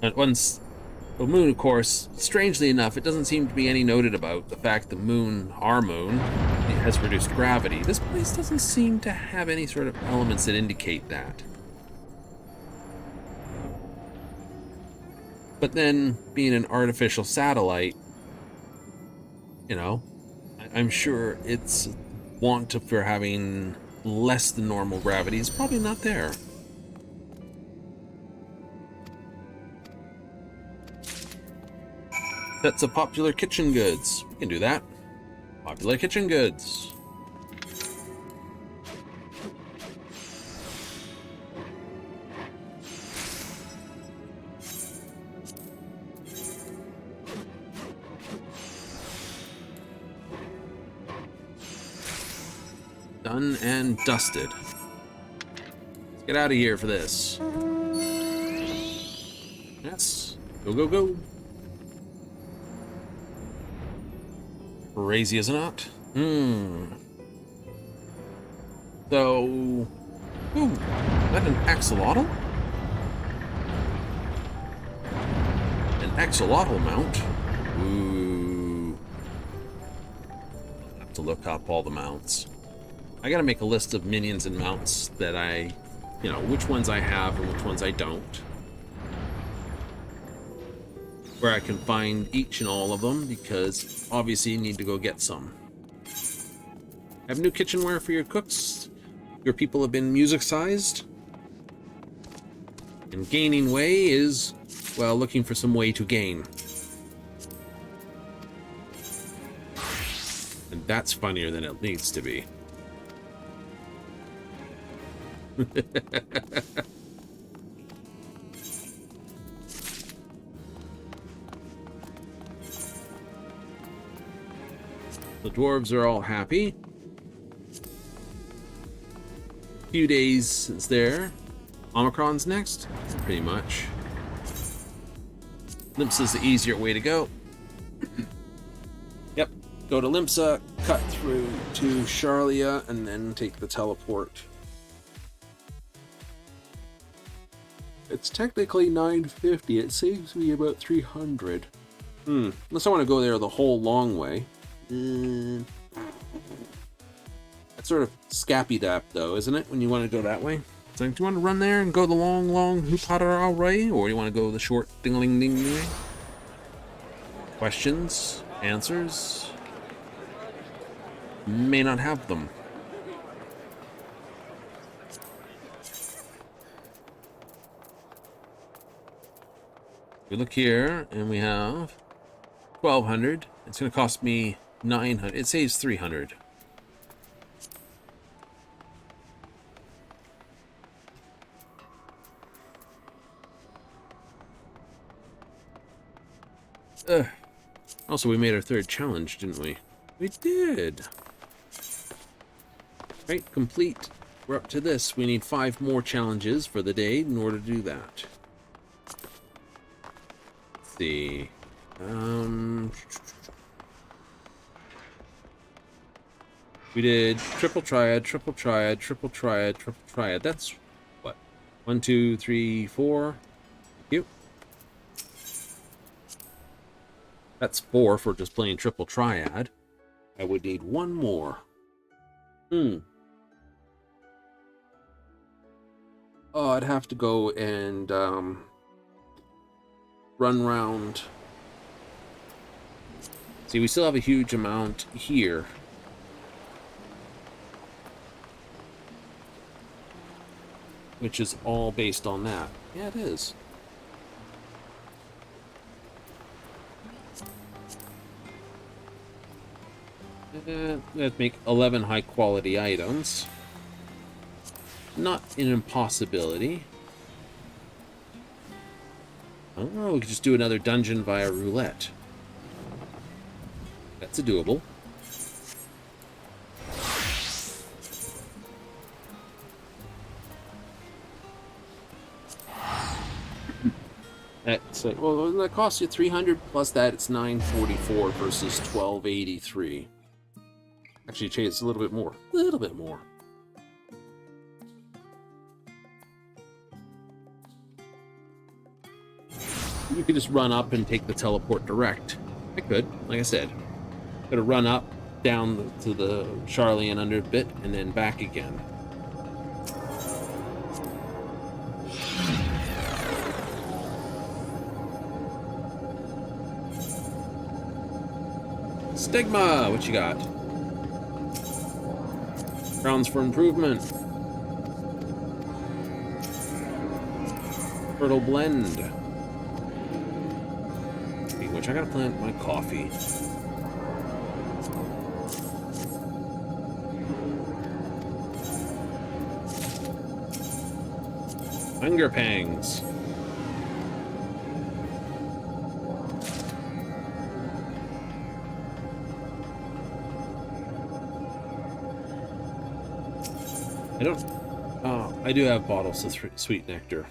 And once the moon, of course, strangely enough, it doesn't seem to be any noted about the fact the moon, our moon, it has reduced gravity. This place doesn't seem to have any sort of elements that indicate that. But then, being an artificial satellite, you know, I'm sure its want for having less than normal gravity is probably not there. That's a popular kitchen goods. We can do that. Popular kitchen goods. Done and dusted. Let's get out of here for this. Yes. Go, go, go. Crazy, isn't it? So... Ooh, is that an axolotl? An axolotl mount? Ooh. I'll have to look up all the mounts. I gotta make a list of minions and mounts that which ones I have and which ones I don't. Where I can find each and all of them, because obviously you need to go get some. Have new kitchenware for your cooks. Your people have been music-sized. And gaining way is, well, looking for some way to gain. And that's funnier than it needs to be. The dwarves are all happy. Few days since there. Omicron's next? Pretty much. Limsa's the easier way to go. Yep. Go to Limsa, cut through to Charlia, and then take the teleport. It's technically 950. It saves me about 300. Unless I want to go there the whole long way. That's sort of scappy-dap, though, isn't it? When you want to go that way. It's like, do you want to run there and go the long hoop-hotter way, or do you want to go the short ding-a-ling-ding way? Questions, answers. May not have them. We look here, and we have 1,200. It's going to cost me 900. It saves 300. Also, we made our third challenge, didn't we? We did. Right, complete. We're up to this. We need 5 more challenges for the day in order to do that. Let's see. We did triple triad, triple triad, triple triad, triple triad. That's what? 1, 2, 3, 4. Thank you. That's 4 for just plain triple triad. I would need 1 more. Oh, I'd have to go and run round. See, we still have a huge amount here. Which is all based on that. Yeah, it is. That'd make 11 high-quality items. Not an impossibility. Oh, we could just do another dungeon via roulette. That's a doable. That's like, well, that costs you 300 plus that. It's 944 versus 1283. Actually, it's a little bit more. A little bit more. You could just run up and take the teleport direct. I could, like I said. Gotta run up, down to the Charlian under a bit, and then back again. Stigma, what you got? Grounds for improvement. Fertile blend. Which I gotta plant my coffee. Hunger pangs. I do have bottles of sweet nectar.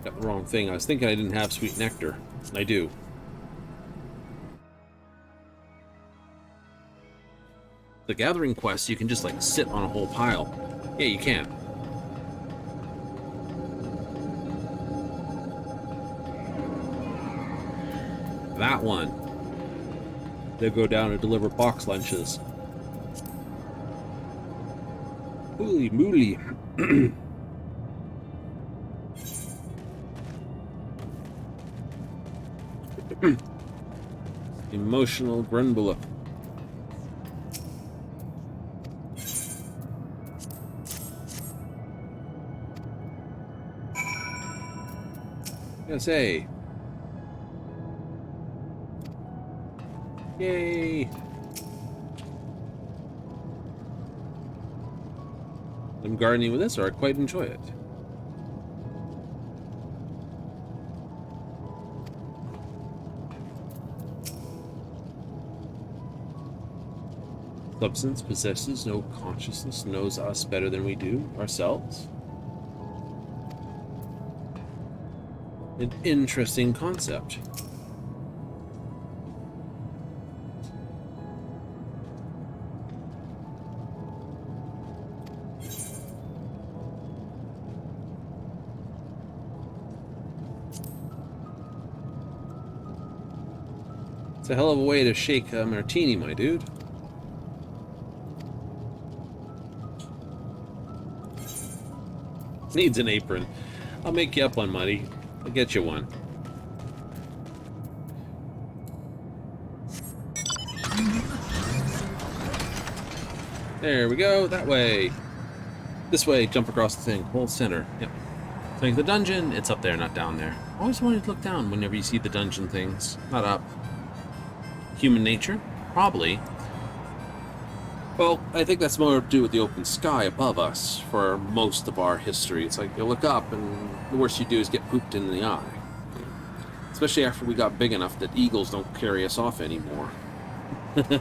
Got the wrong thing. I was thinking I didn't have sweet nectar. I do. The gathering quest, you can just like sit on a whole pile. Yeah, you can. That one. They'll go down and deliver box lunches. Holy moly. Emotional Grunbula. Gotta say. Yay! I'm gardening with this, or I quite enjoy it. Substance possesses no consciousness, knows us better than we do ourselves. An interesting concept. It's a hell of a way to shake a martini, my dude. Needs an apron. I'll make you up one, Muddy. I'll get you one. There we go. That way. This way. Jump across the thing. Hold center. Yep. So the dungeon, it's up there, not down there. Always wanted to look down whenever you see the dungeon things. Not up. Human nature? Probably. Well, I think that's more to do with the open sky above us for most of our history. It's like you look up and the worst you do is get pooped in the eye. Especially after we got big enough that eagles don't carry us off anymore. It's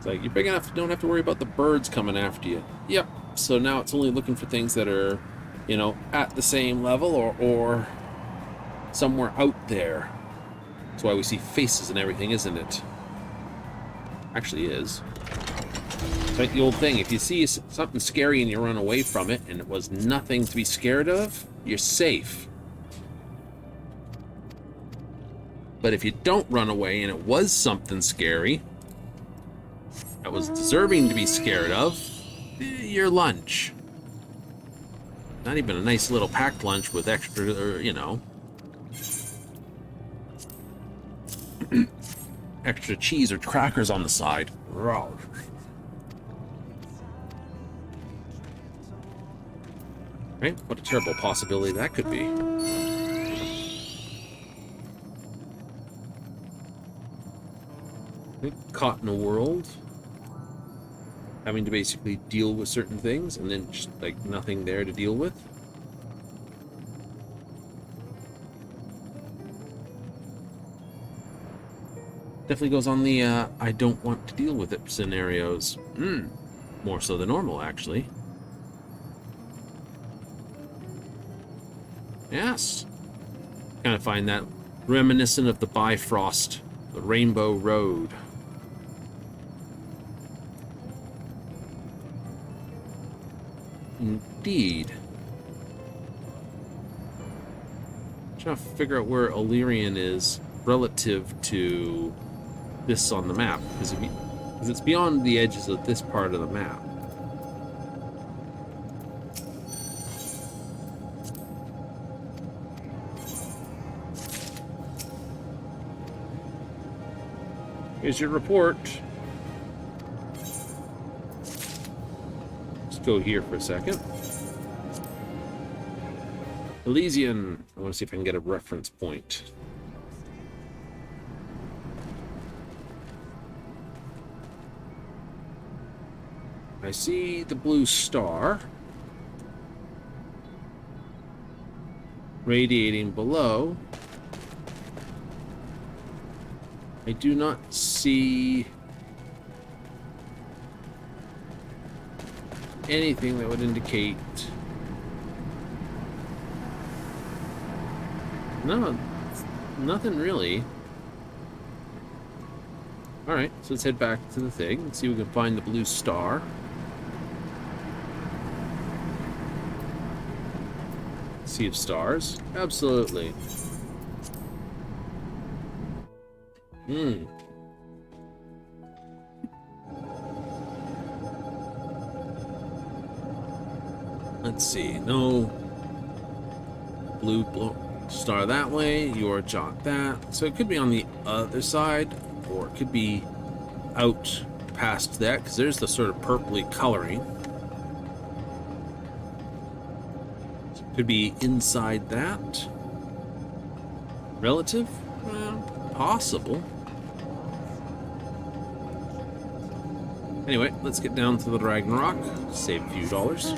like, you're big enough, you don't have to worry about the birds coming after you. Yep, so now it's only looking for things that are, you know, at the same level or somewhere out there. That's why we see faces and everything, isn't it? Actually is. It's like the old thing, if you see something scary and you run away from it and it was nothing to be scared of, you're safe. But if you don't run away and it was something scary that was deserving to be scared of, your lunch. Not even a nice little packed lunch with extra, you know, extra cheese or crackers on the side. Right? What a terrible possibility that could be. Caught in a world, having to basically deal with certain things, and then just like nothing there to deal with. Definitely goes on the I don't want to deal with it scenarios. More so than normal, actually. Yes. Kind of find that reminiscent of the Bifrost, the Rainbow Road. Indeed. Trying to figure out where Illyrian is relative to this on the map, because it's beyond the edges of this part of the map. Here's your report. Let's go here for a second. Elysian. I want to see if I can get a reference point. I see the blue star radiating below. I do not see anything that would indicate No, nothing really. Alright, so let's head back to the thing and see if we can find the blue star. Sea of stars? Absolutely. Let's see. No blue star that way. Your jot that. So it could be on the other side, or it could be out past that, because there's the sort of purpley coloring. So it could be inside that. Relative? Well, possible. Anyway, let's get down to the Ragnarok. Save a few dollars.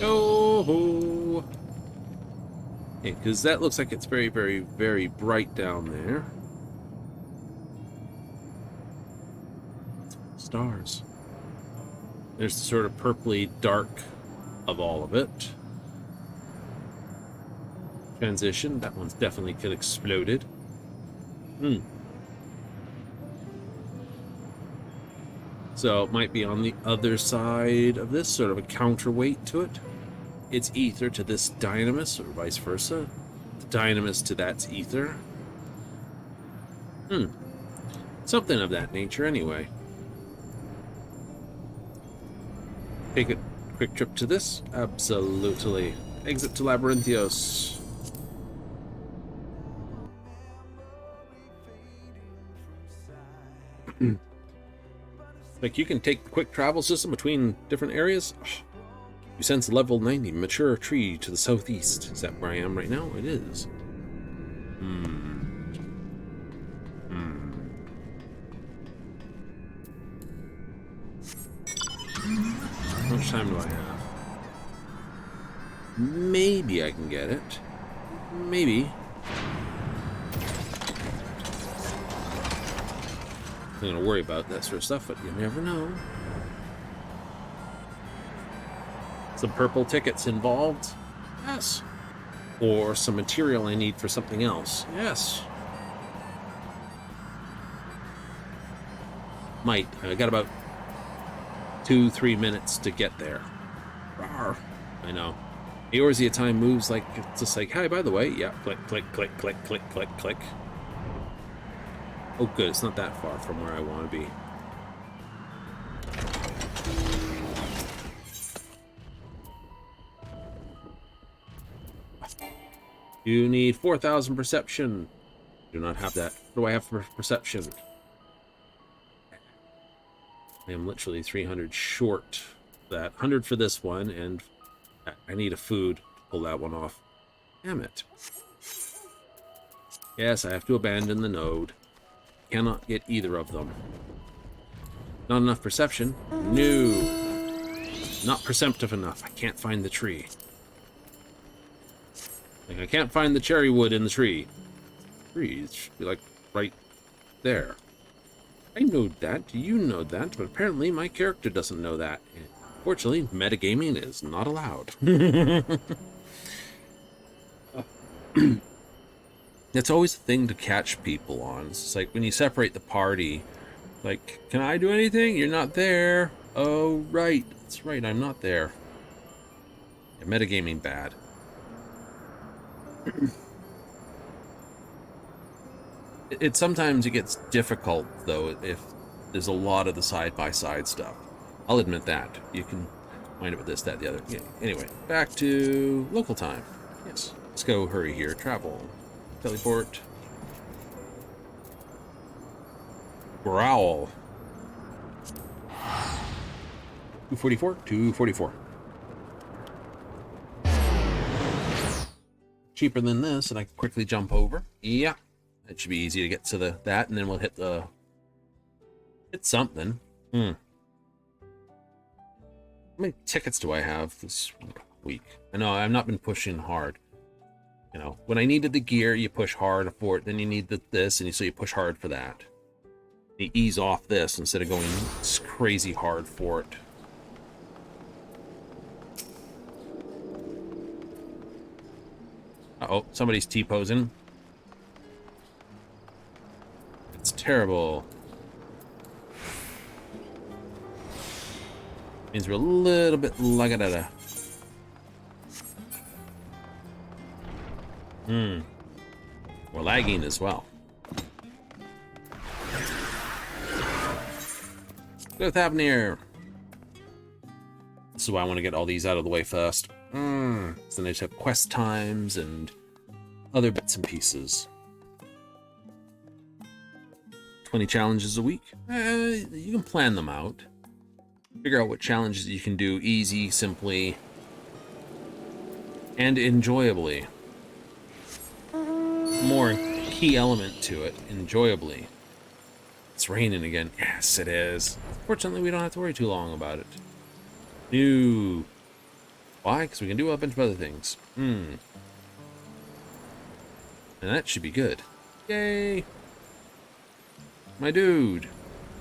Go! Okay, because that looks like it's very, very, very bright down there. Stars. There's the sort of purpley dark of all of it. Transition. That one's definitely could exploded. So it might be on the other side of this, sort of a counterweight to it. It's ether to this dynamis, or vice versa. The dynamis to that's ether. Something of that nature, anyway. Take a quick trip to this. Absolutely. Exit to Labyrinthios. Like, you can take the quick travel system between different areas. You sense a level 90 mature tree to the southeast. Is that where I am right now? It is. How much time do I have? Maybe I can get it. Maybe. I'm not gonna worry about that sort of stuff, but you never know. Some purple tickets involved? Yes. Or some material I need for something else? Yes. Might. I got about 2-3 minutes to get there. Rawr. I know. Eorzea time moves like, it's just like, hi, by the way. Yeah, click, click, click, click, click, click, click. Oh, good. It's not that far from where I want to be. You need 4,000 perception. Do not have that. What do I have for perception? I am literally 300 short that. 100 for this one, and I need a food to pull that one off. Damn it. Yes, I have to abandon the node. Cannot get either of them. Not enough perception? No. Not perceptive enough. I can't find the tree. Like, I can't find the cherry wood in the tree. Trees should be like right there. I know that. You know that. But apparently my character doesn't know that. And unfortunately, metagaming is not allowed. It's always a thing to catch people on. It's like when you separate the party, like, can I do anything? You're not there. Oh, right. That's right, I'm not there. Yeah, metagaming bad. Sometimes it gets difficult, though, if there's a lot of the side-by-side stuff. I'll admit that. You can wind up with this, that, the other. Yeah. Anyway, back to local time. Yes. Let's go hurry here. Travel. Teleport. Growl. 244? 244. Cheaper than this, and I can quickly jump over. Yeah. It should be easy to get to that, and then we'll hit something. How many tickets do I have this week? I know I've not been pushing hard. You know, when I needed the gear, you push hard for it. Then you need this, and so you push hard for that. You ease off this instead of going crazy hard for it. Oh, somebody's T-posing. It's terrible. Means we're a little bit lagged. We're lagging as well. What's happening? This is why I want to get all these out of the way first. So then I just have quest times and other bits and pieces. 20 challenges a week. You can plan them out. Figure out what challenges you can do easy, simply, and enjoyably. More key element to it, enjoyably. It's raining again. Yes, it is. Fortunately, we don't have to worry too long about it. No. Why? Because we can do a bunch of other things. And that should be good. Yay! My dude.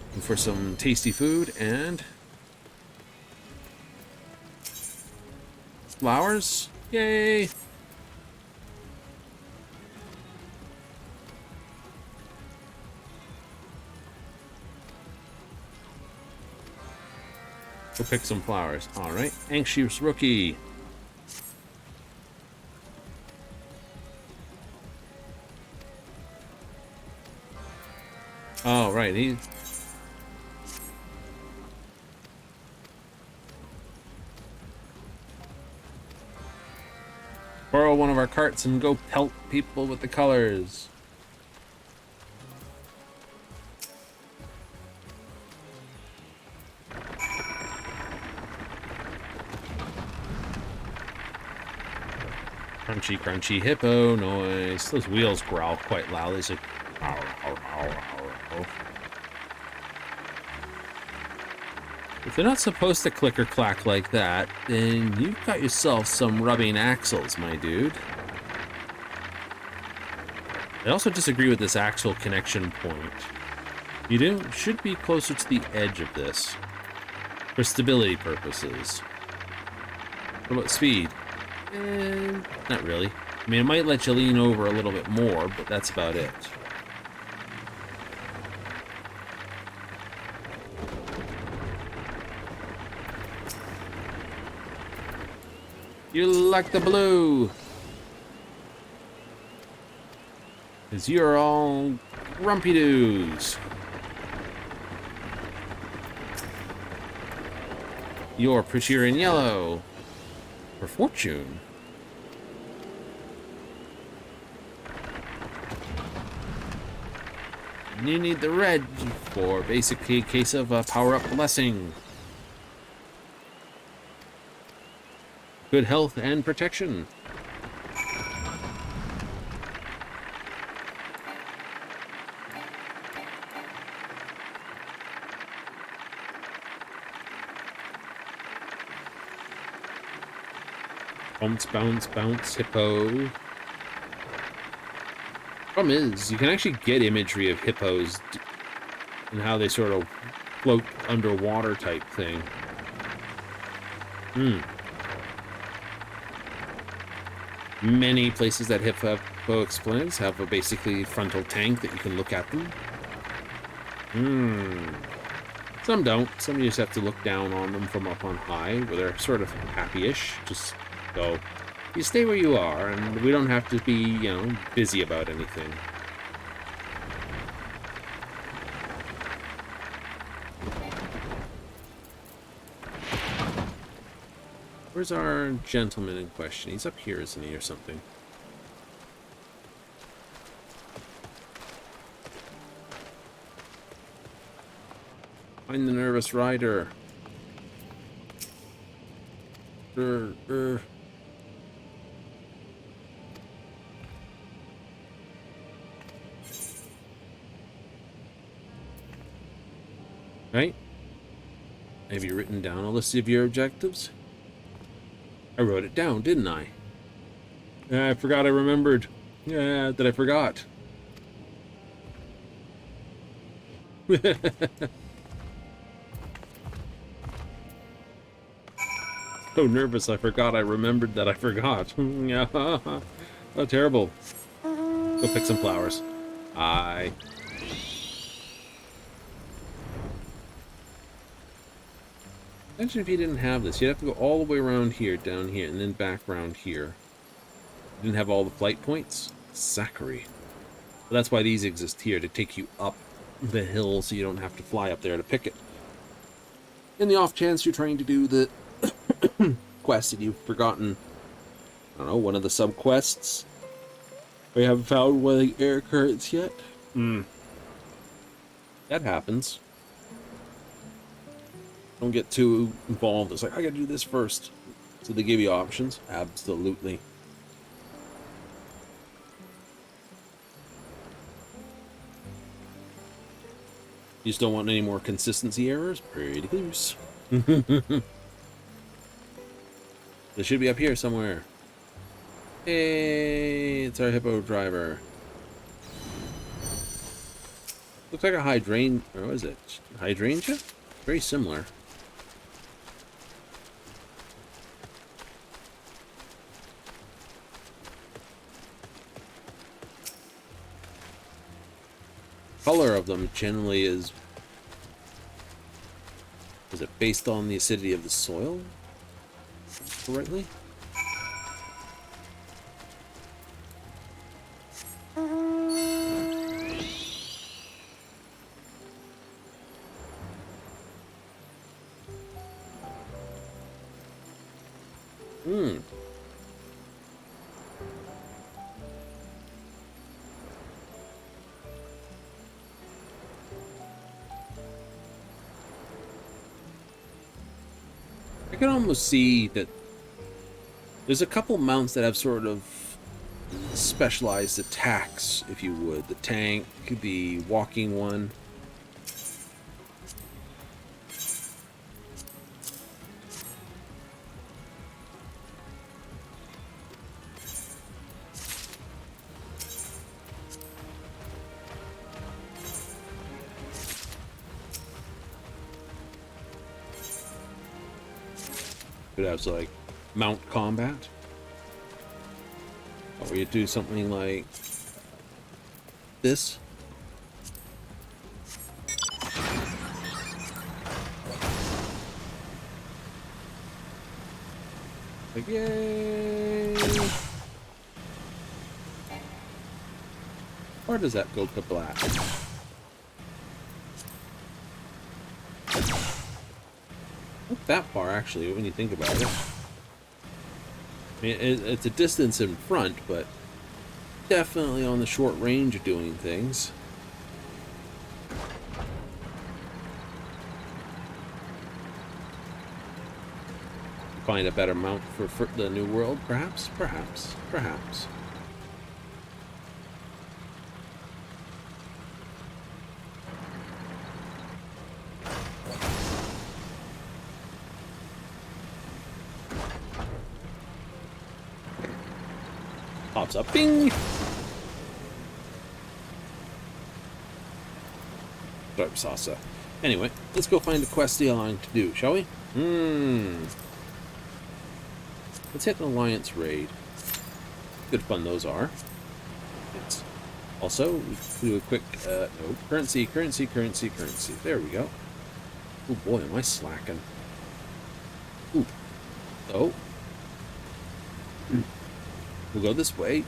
Looking for some tasty food and flowers. Yay! Go pick some flowers. All right. Anxious rookie. Oh, right. He. Borrow one of our carts and go pelt people with the colors. Crunchy, crunchy hippo noise. Those wheels growl quite loudly. It's like, ow, ow, ow, ow, ow. If they're not supposed to click or clack like that, then you've got yourself some rubbing axles, my dude. I also disagree with this axle connection point. You should be closer to the edge of this for stability purposes. What about speed? Not really. I mean, it might let you lean over a little bit more, but that's about it. You like the blue. 'Cause you're all grumpy doos. You're prettier in yellow. For fortune. And you need the red for basically a case of a power-up blessing. Good health and protection. Bounce, bounce, bounce, hippo. Problem is, you can actually get imagery of hippos and how they sort of float underwater type thing. Many places that hippo explains have a basically frontal tank that you can look at them. Some don't. Some you just have to look down on them from up on high, where they're sort of happy-ish. Just go, you stay where you are, and we don't have to be, you know, busy about anything. Where's our gentleman in question? He's up here, isn't he, or something? Find the nervous rider. Right? Have you written down a list of your objectives? I wrote it down, didn't I? I forgot I remembered. Yeah, that I forgot. So nervous I forgot I remembered that I forgot. Oh, terrible. Go pick some flowers. Imagine if you didn't have this. You'd have to go all the way around here, down here, and then back around here. You didn't have all the flight points? Zachary. Well, that's why these exist here, to take you up the hill so you don't have to fly up there to pick it. In the off chance you're trying to do the quest and you've forgotten, I don't know, one of the sub-quests, or you haven't found one of the air currents yet. That happens. Don't get too involved. It's like, I gotta do this first. So they give you options. Absolutely. You just don't want any more consistency errors? Pretty loose. They should be up here somewhere. Hey, it's our hippo driver. Looks like a hydrangea. Or what is it? Hydrangea? Very similar. Color of them generally is it based on the acidity of the soil correctly? I can almost see that there's a couple mounts that have sort of specialized attacks, if you would. The tank, the walking one. Could have like mount combat, or you do something like this. Like, yay! Or does that go kablat? Not that far, actually, when you think about it. I mean, it's a distance in front, but definitely on the short range of doing things. Find a better mount for the new world, perhaps? Perhaps. Perhaps. Pops up, bing! Sorry, salsa. Anyway, let's go find a quest the line to do, shall we? Let's hit an alliance raid. Good fun those are. It's also, we can do a quick, no, currency. There we go. Oh boy, am I slacking. Ooh. So, we'll go this way.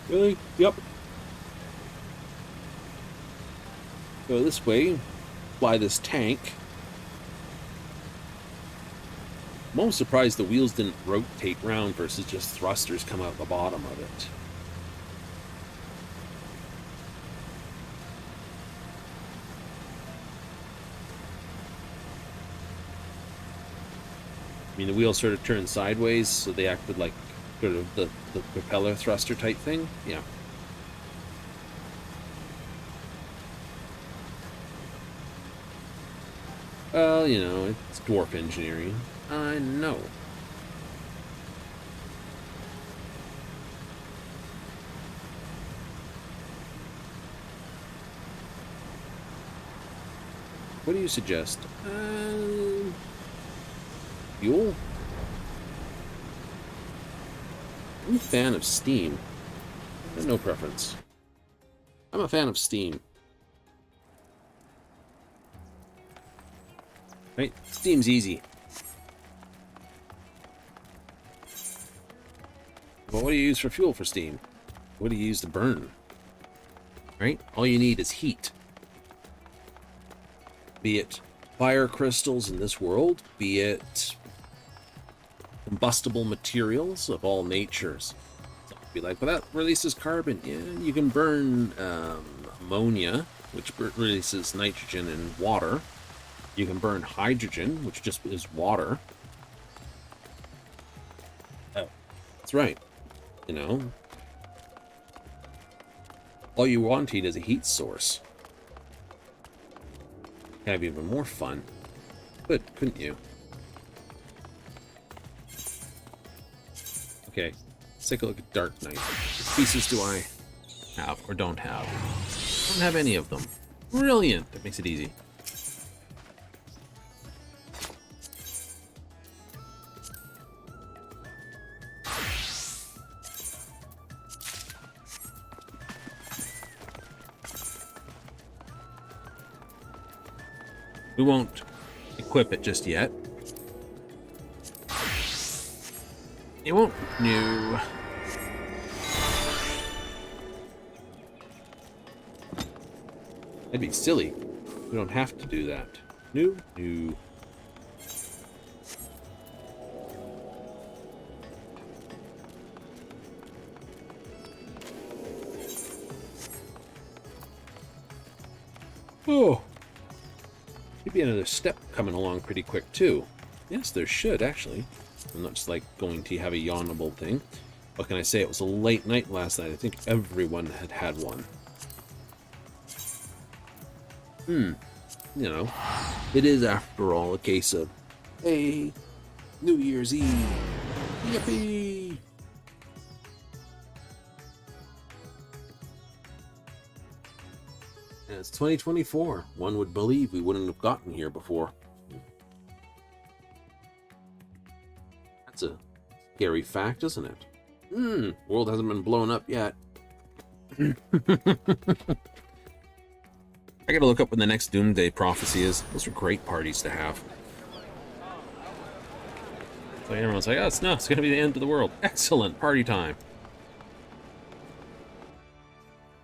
Really? Yep. Go this way. Fly this tank. I'm almost surprised the wheels didn't rotate round versus just thrusters come out the bottom of it. I mean, the wheels sort of turned sideways, so they acted like sort of the propeller thruster type thing. Yeah. Well, you know, it's dwarf engineering. I know. what do you suggest? Fuel? I'm a fan of steam. No preference. I'm a fan of steam. Right? Steam's easy. Well, what do you use for fuel for steam? What do you use to burn? Right? All you need is heat. Be it fire crystals in this world, be it combustible materials of all natures. So be like, well, that releases carbon. Yeah, you can burn ammonia, which releases nitrogen and water. You can burn hydrogen, which just is water. Oh, that's right. You know, all you wanted is a heat source. Have even more fun. Couldn't you? Okay, let's take a look at Dark Knight. What pieces do I have or don't have? I don't have any of them. Brilliant! That makes it easy. We won't equip it just yet. It won't. No. That'd be silly. We don't have to do that. No. No. Oh. Should be another step coming along pretty quick, too. Yes, there should, actually. I'm not just, like, going to have a yawnable thing. What can I say? It was a late night last night. I think everyone had one. You know, it is, after all, a case of, hey, New Year's Eve. Yippee! And it's 2024. One would believe we wouldn't have gotten here before. That's a scary fact, isn't it? World hasn't been blown up yet. I gotta look up when the next Doomsday Prophecy is. Those are great parties to have. So everyone's like, oh, it's gonna be the end of the world. Excellent party time.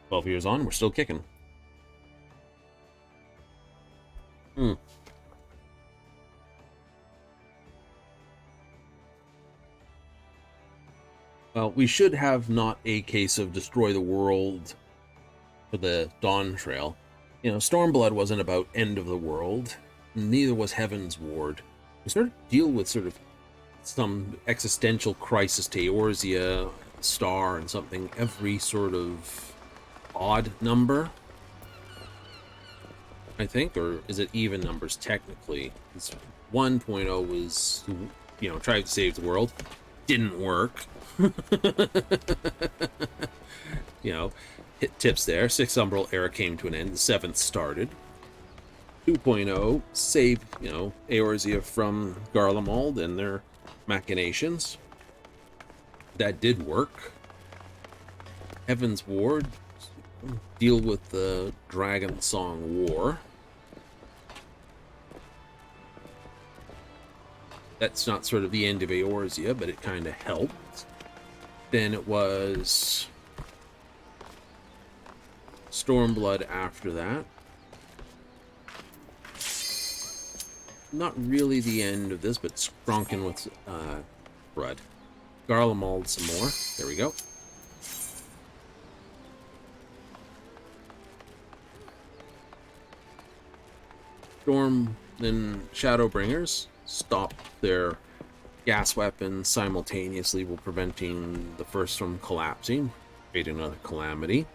12 years on, we're still kicking. Well, we should have not a case of destroy the world for the Dawn Trail. You know, Stormblood wasn't about end of the world. Neither was Heaven's Ward. We sort of deal with sort of some existential crisis to Eorzea, Star, and something every sort of odd number, I think, or is it even numbers technically? 1.0 was, you know, tried to save the world. Didn't work. You know, hit tips there. 6th Umbral era came to an end. The 7th started. 2.0 saved, you know, Eorzea from Garlemald and their machinations. That did work. Heaven's Ward, deal with the Dragon Song War. That's not sort of the end of Eorzea, but it kind of helped. Then it was Stormblood after that. Not really the end of this, but Skronkin with Brud. Garlemald some more. There we go. Storm, then Shadowbringers stopped their gas weapons simultaneously while preventing the first from collapsing, creating another calamity.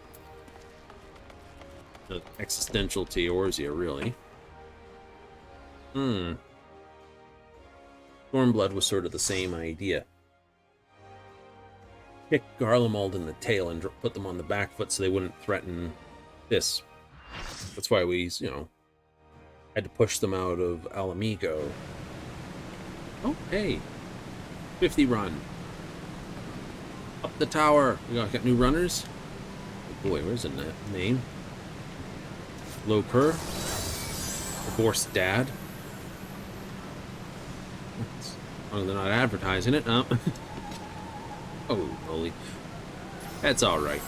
Existential to Eorzea, really. Stormblood was sort of the same idea. Kick Garlemald in the tail and put them on the back foot so they wouldn't threaten this. That's why we, you know, Had to push them out of Alamigo. Oh, hey. 50 run. Up the tower. We got new runners. Oh boy, where's the name? Loper. Divorced dad. Oh, they're not advertising it. Oh, holy. That's alright.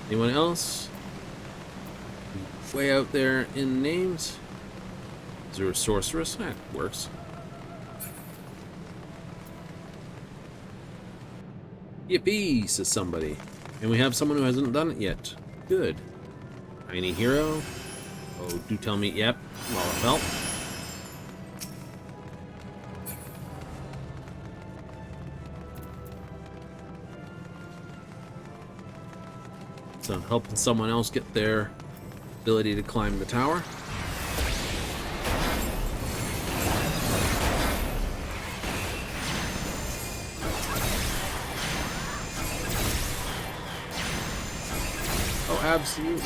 Anyone else? Way out there in names? Is there a sorceress? That works. Yippee, says somebody. And we have someone who hasn't done it yet. Good. Tiny hero. Oh, do tell me. Yep. Lollapelt. So helping someone else get their ability to climb the tower. Oh, absolutely.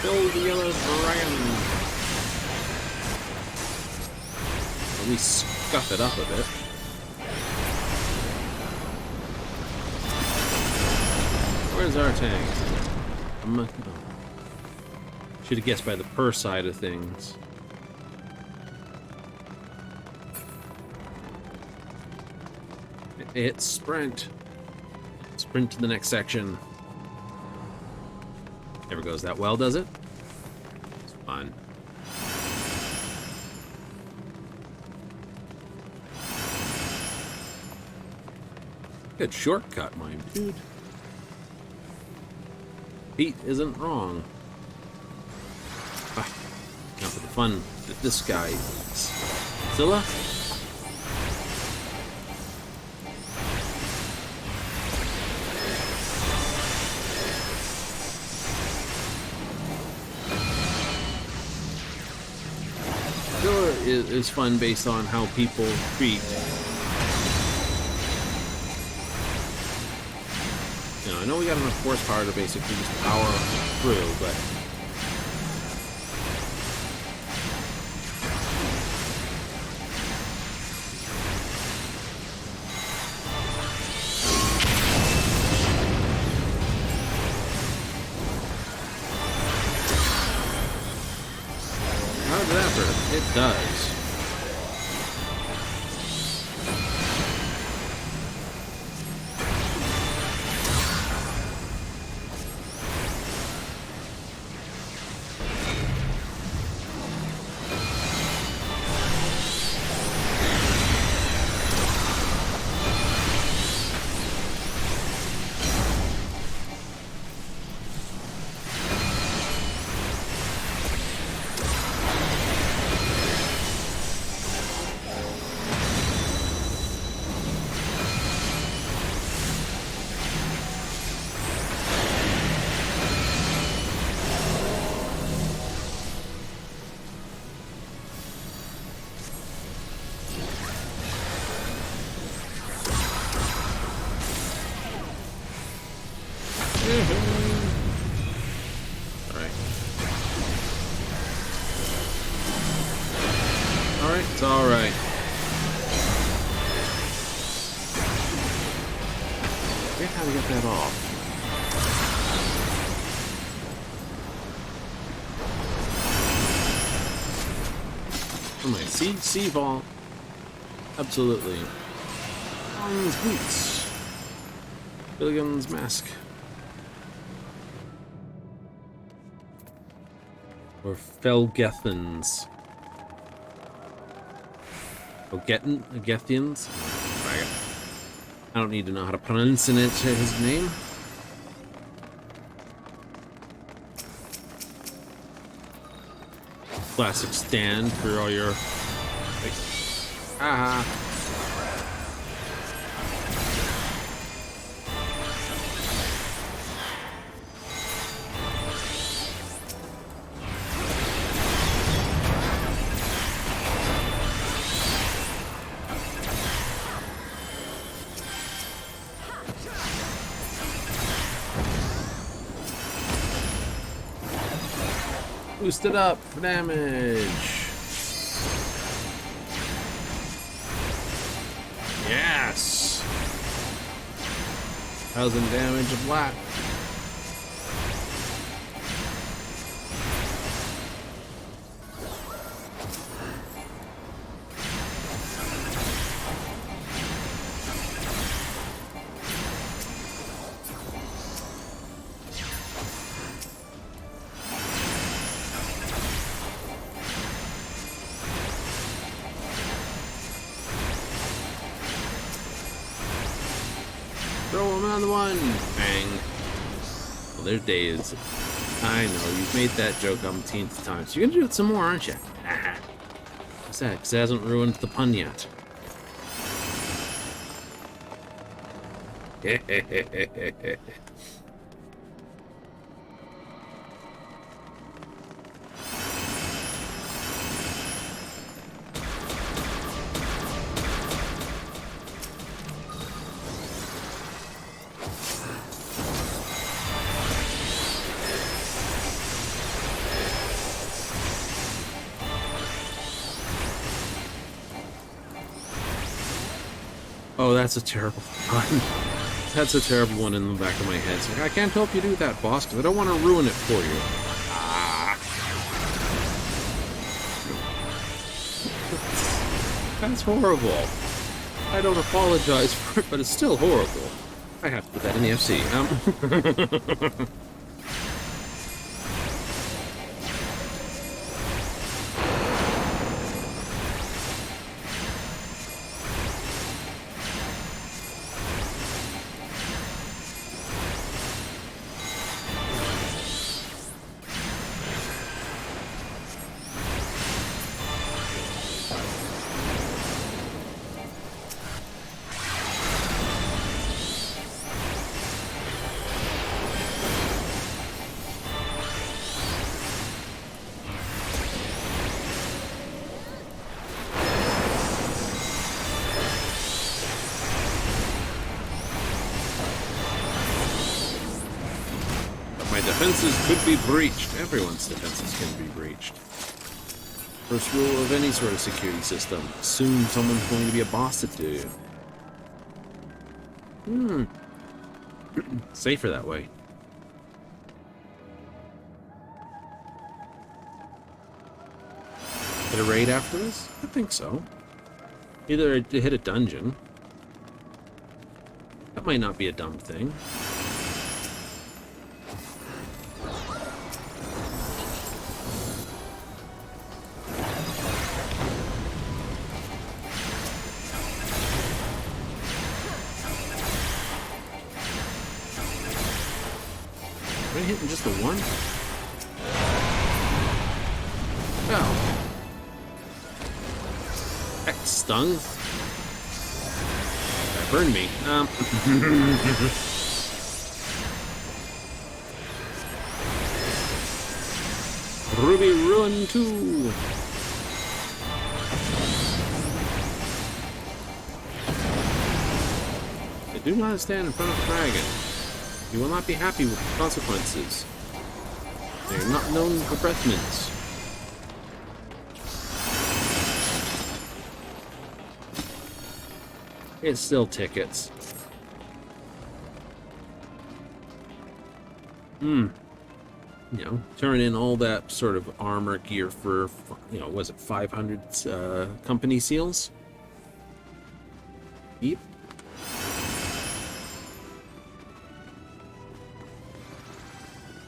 Kill the yellow dragon. We scuff it up a bit. Where's our tank? Should have guessed by the per side of things. It's sprint. Sprint to the next section. Never goes that well, does it? It's fun. Good shortcut, my dude. Pete isn't wrong. Ah, now for the fun that this guy is. Zilla? Zilla is fun based on how people treat. I know we got enough horsepower to basically just power through, but how does that hurt? It does. It's alright. Forget how to get that off. Oh my, sea vault. Absolutely. On's boots. Billigan's mask. Or Felgethan's. Gethians? I don't need to know how to pronounce his name. Classic stand for all your... Haha. Boost it up for damage. Yes! 1,000 damage flat. Throw another one! Bang. Well, there's days. I know, you've made that joke umpteenth times. You're gonna do it some more, aren't you? What's that? Because it hasn't ruined the pun yet. Oh, that's a terrible pun. That's a terrible one in the back of my head. It's like, I can't help you do that, boss, because I don't want to ruin it for you. Ah. That's horrible. I don't apologize for it, but it's still horrible. I have to put that in the FC. My defenses could be breached. Everyone's defenses can be breached. First rule of any sort of security system. Assume someone's going to be a boss to you. Safer that way. Hit a raid after this? I think so. Either to hit a dungeon. That might not be a dumb thing. Am I hitting just the one? Oh. Heck, stung. That burned me. Ruby Ruin 2. I do not stand in front of a dragon. You will not be happy with the consequences. They are not known for breath mints. It's still tickets. You know, turn in all that sort of armor gear for, you know, was it 500 company seals? Yep.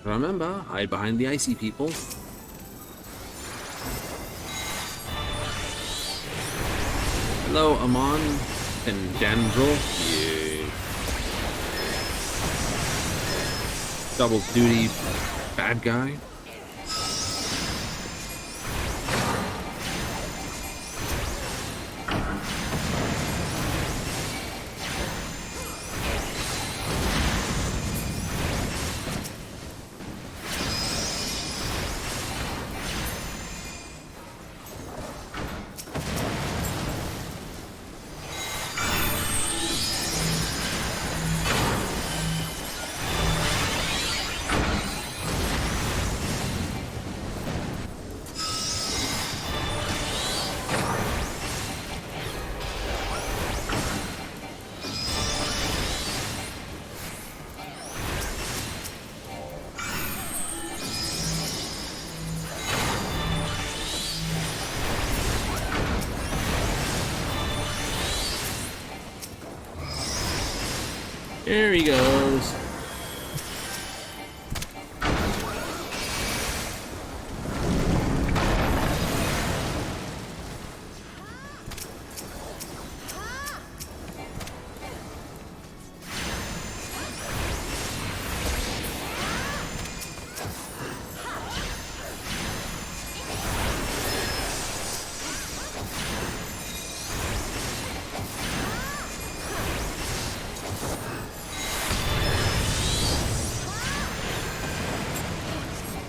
Remember, hide behind the icy people. Hello, Amon and Dandrel. Yeah. Double duty bad guy. There he goes.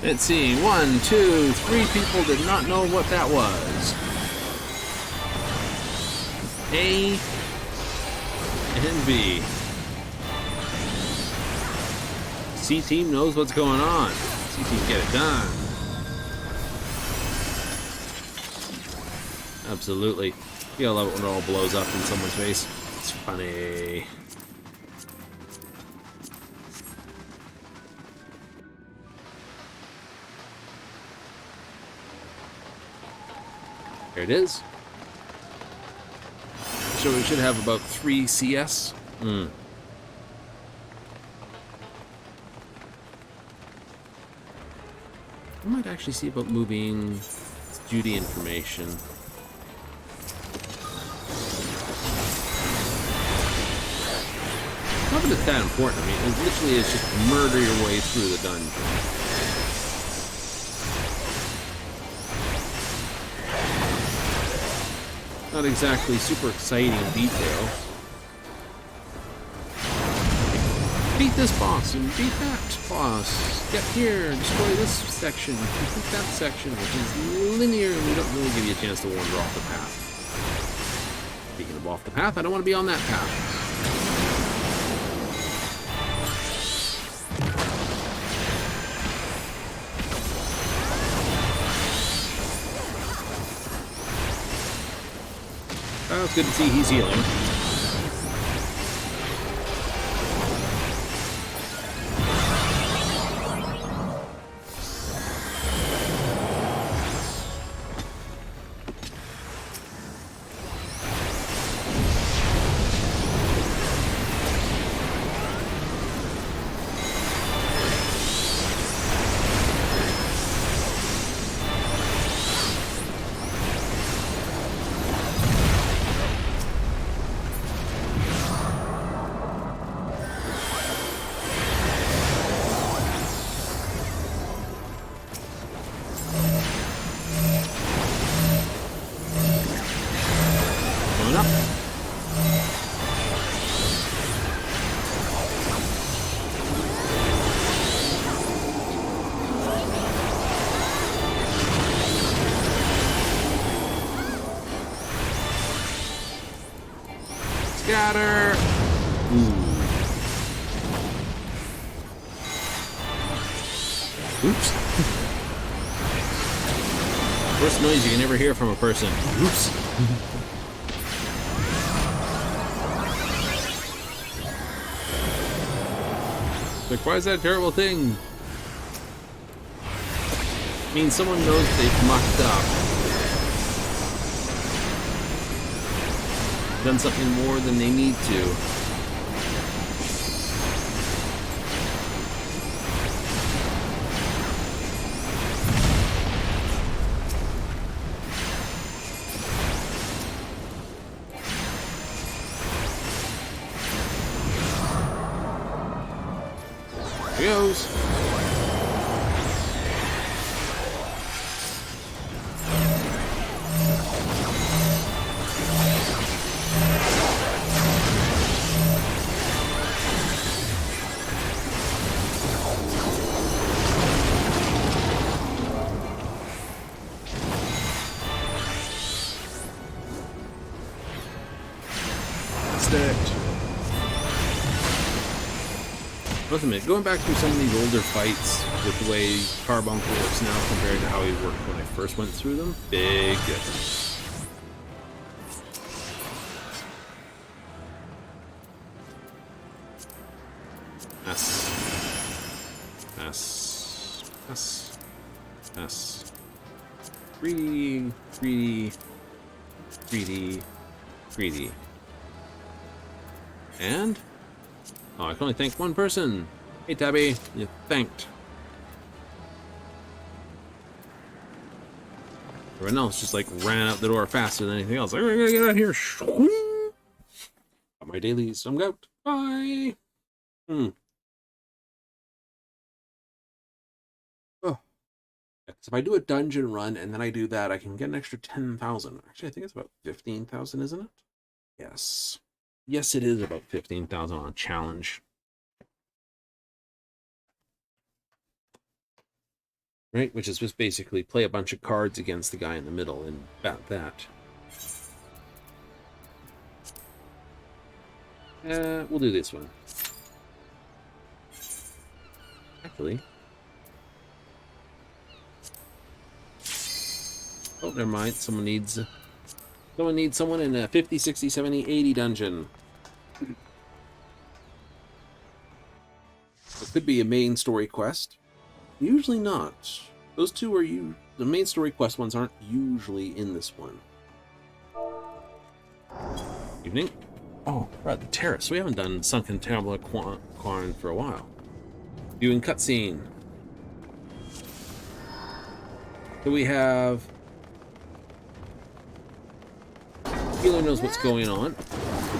Let's see, 1, 2, 3 people did not know what that was. A and B. C team knows what's going on. C team get it done. Absolutely. You gotta love it when it all blows up in someone's face. It's funny. There it is. So we should have about 3 CS. I might actually see about moving duty information. Not that it's that important. I mean, it literally is just murder your way through the dungeon. Not exactly super exciting detail. Beat this boss and beat that boss. Get here, destroy this section, complete that section, which is linear and we don't really give you a chance to wander off the path. Speaking of off the path, I don't want to be on that path. Oh, it's good to see he's healing. Scatter! Oops. Worst noise you can ever hear from a person. Oops. Like, why is that a terrible thing? It means someone knows they've mucked up. Done something more than they need to. Here goes. Let's admit, going back through some of these older fights with the way Carbuncle works now compared to how he worked when I first went through them, big difference. S. Greedy. And Oh, I can only thank one person. Hey, Tabby, you're thanked. Everyone else just like ran out the door faster than anything else. Like, we're gonna get out of here. Got my dailies. I'm out. Bye. Oh. If I do a dungeon run and then I do that, I can get an extra 10,000. Actually, I think it's about 15,000, isn't it? Yes. Yes, it is about 15,000 on a challenge. Right? Which is just basically play a bunch of cards against the guy in the middle and bat that. We'll do this one. Actually. Oh, never mind. Someone needs someone in a 50, 60, 70, 80 dungeon. It could be a main story quest. Usually not. Those two are the main story quest ones aren't usually in this one. Evening. Oh, right, the terrace. We haven't done Sunken Tabla Quarn for a while. Viewing cutscene. So we have healer knows what's going on.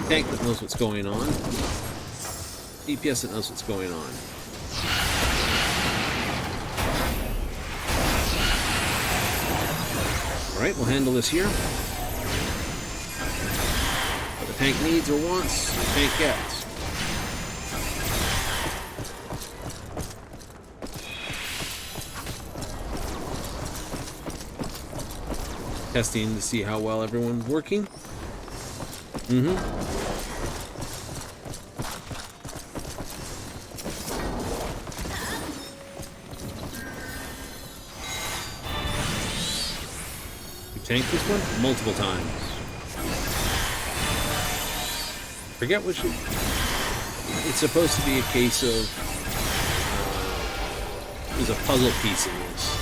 Tank that knows what's going on. DPS that knows what's going on. Alright, we'll handle this here. What the tank needs or wants, the tank gets. Testing to see how well everyone's working. Tank this one multiple times. Forget which. It's supposed to be a case of there's a puzzle piece in this.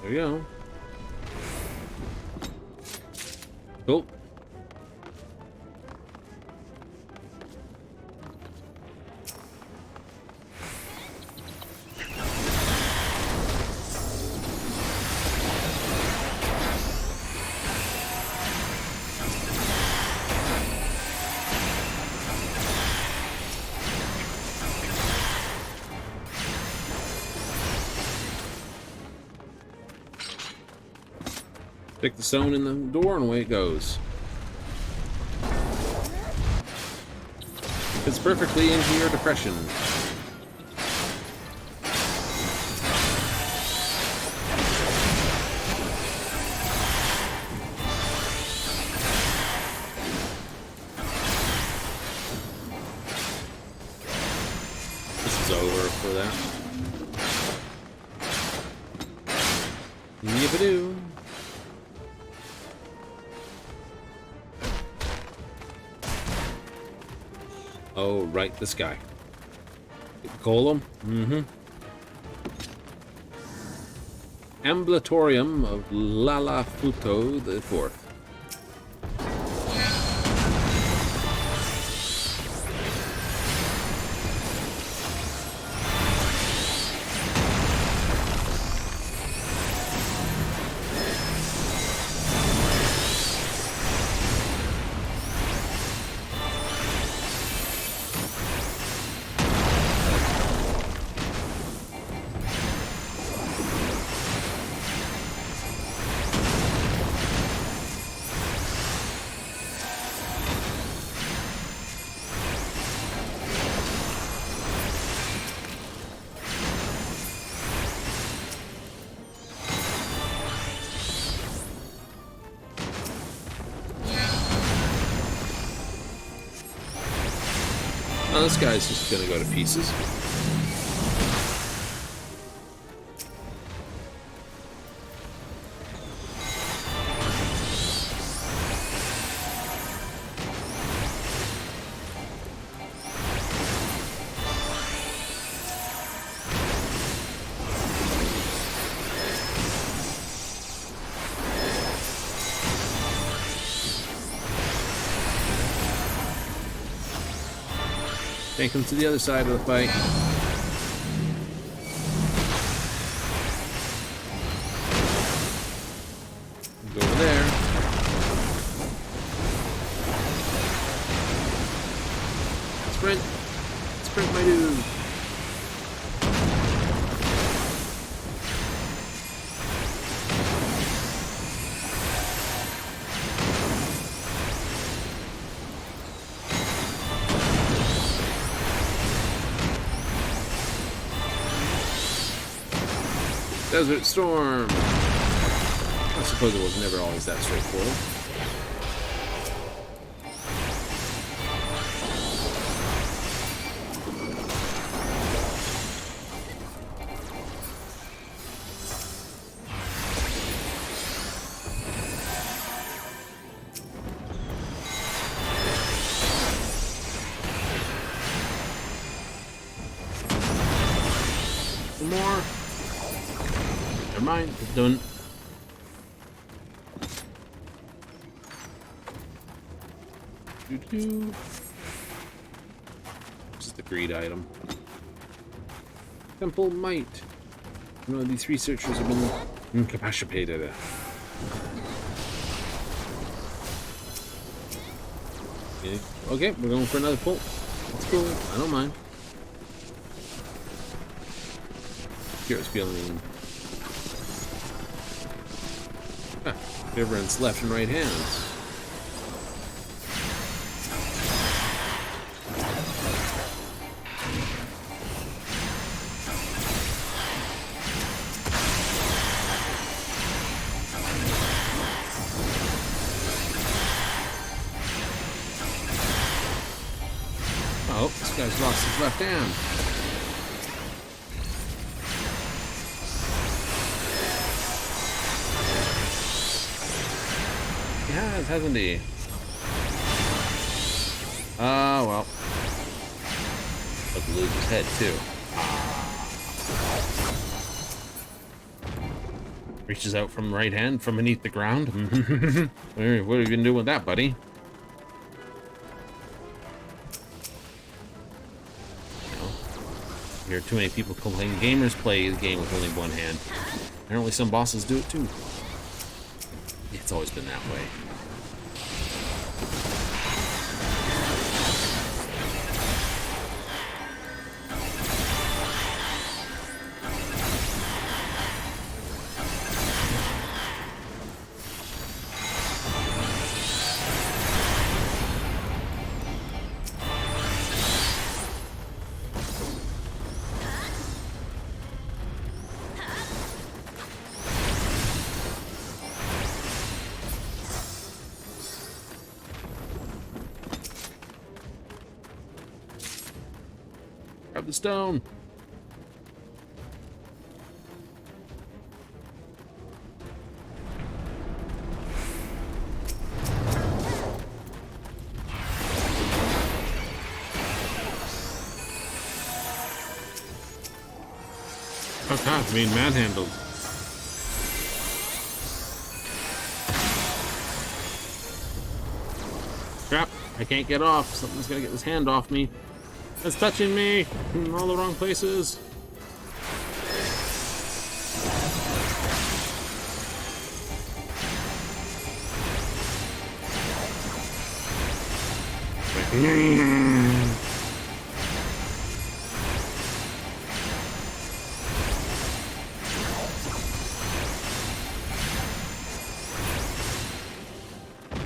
There you go. Cool. Stick the stone in the door and away it goes. Fits perfectly into your depression. This is over for that. Yip-a-doo. Oh, right, this guy. Golem? Ambulatorium of Lalafuto the Fourth. Oh, this guy's just gonna go to pieces. Take him to the other side of the fight. Go over there. Sprint! Sprint, my dude! Desert Storm! I suppose it was never always that straightforward. Some more. Never mind, it's done. Just the greed item. Temple Might. You know, these researchers have been incapacitated. Okay, we're going for another pull. That's cool. I don't mind. Here's feeling. Everyone's left and right hands. Oh, this guy's lost his left hand. He has, hasn't he? Oh, well. But to lose his head, too. Reaches out from right hand from beneath the ground. What have you been doing with that, buddy? I hear too many people complain gamers play the game with only one hand. Apparently some bosses do it too. It's always been that way. Grab the stone. Oh god, being manhandled. Crap, I can't get off. Something's gonna get this hand off me. It's touching me in all the wrong places.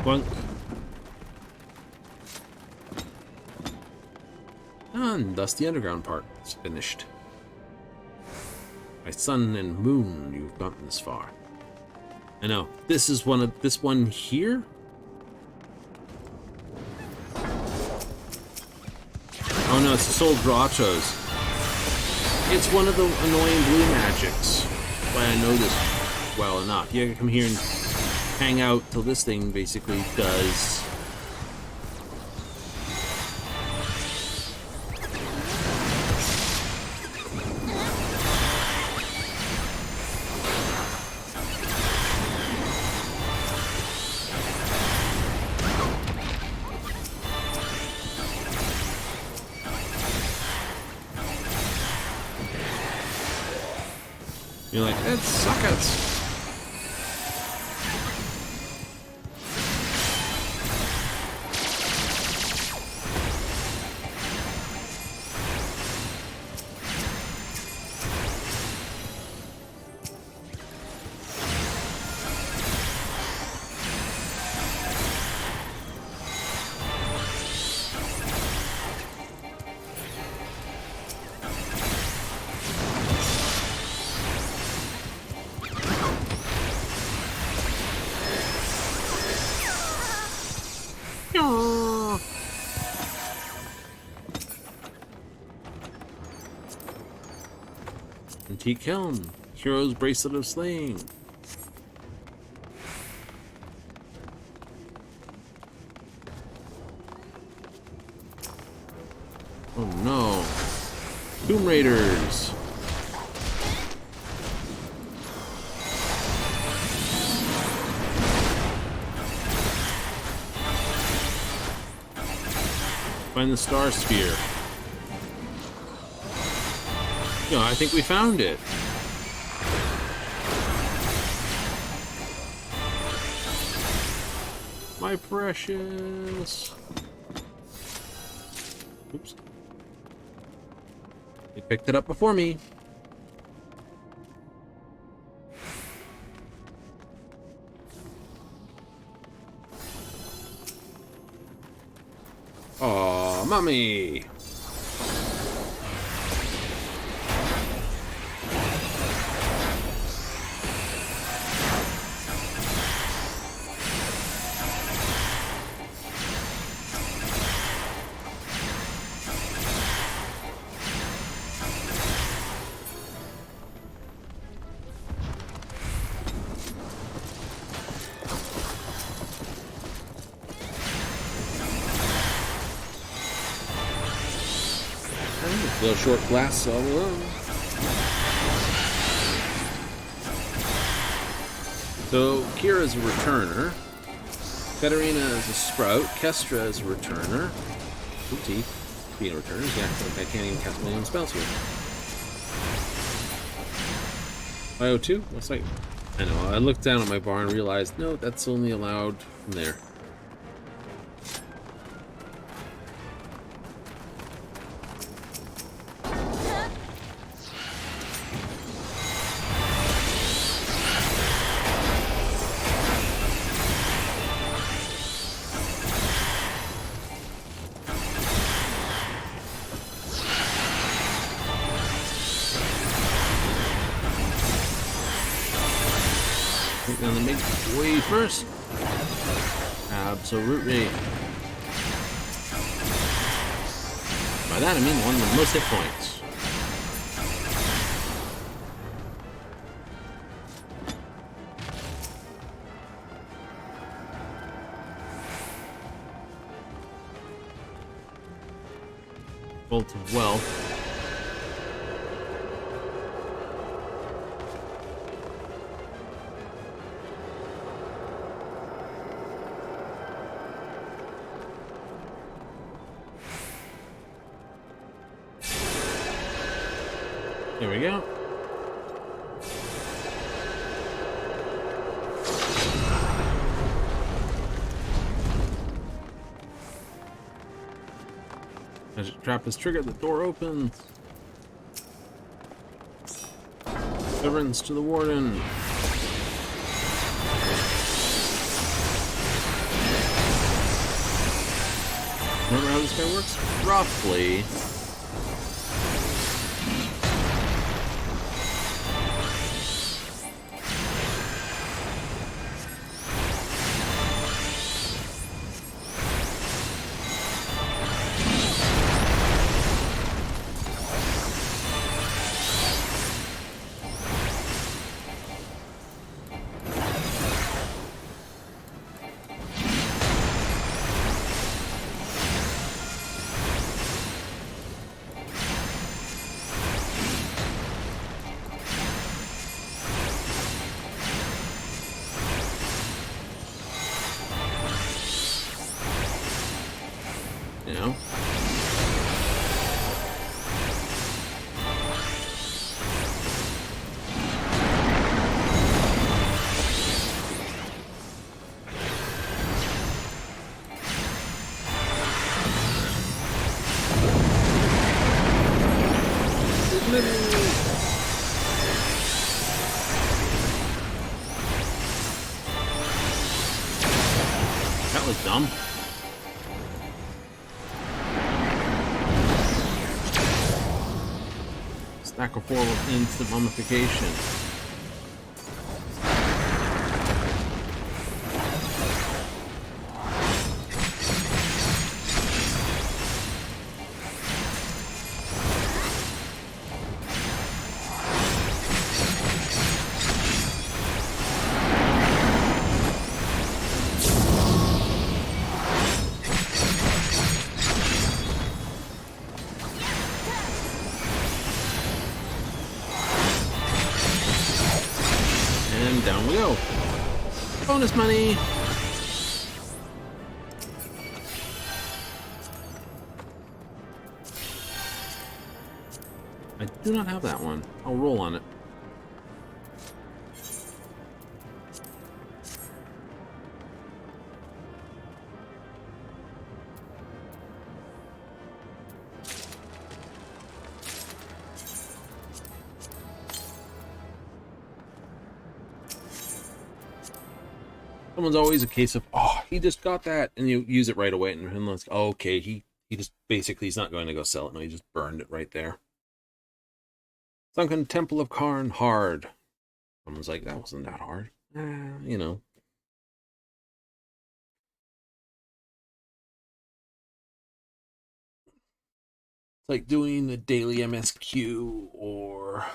One. And thus the underground part is finished. My sun and moon, you've gotten this far. I know. This is this one here? Oh no, it's the Soul Grottos. It's one of the annoying blue magics. Why I know this well enough. You gotta come here and hang out till this thing basically does. You're like, it suckets. Antique helm. Hero's bracelet of slaying. Oh no. Tomb Raiders. Find the star sphere. No, I think we found it. My precious. Oops. He picked it up before me. Aw, mommy. A little short glass all alone. So Kira's a returner. Katarina is a sprout. Kestra is a returner. Oopsie. Being returners, yeah, I can't even cast a million spells here. IO2? Looks like. I know, I looked down at my bar and realized, no, that's only allowed from there. Gonna make way first. Absolutely. By that I mean the one with the most hit points. Bolt of Wealth. There we go. Magic trap is triggered, the door opens. Deliverance to the warden. Remember how this guy works? Roughly. that was dumb. Stack of 4 with instant mummification. Down we go. Bonus money. I do not have that one. I'll roll on it. Someone's always a case of, oh, he just got that, and you use it right away, and like, oh, okay, he just basically, he's not going to go sell it. No, he just burned it right there. Sunken Temple of Karn, hard. Someone's like, that wasn't that hard. You know. It's like doing a daily MSQ or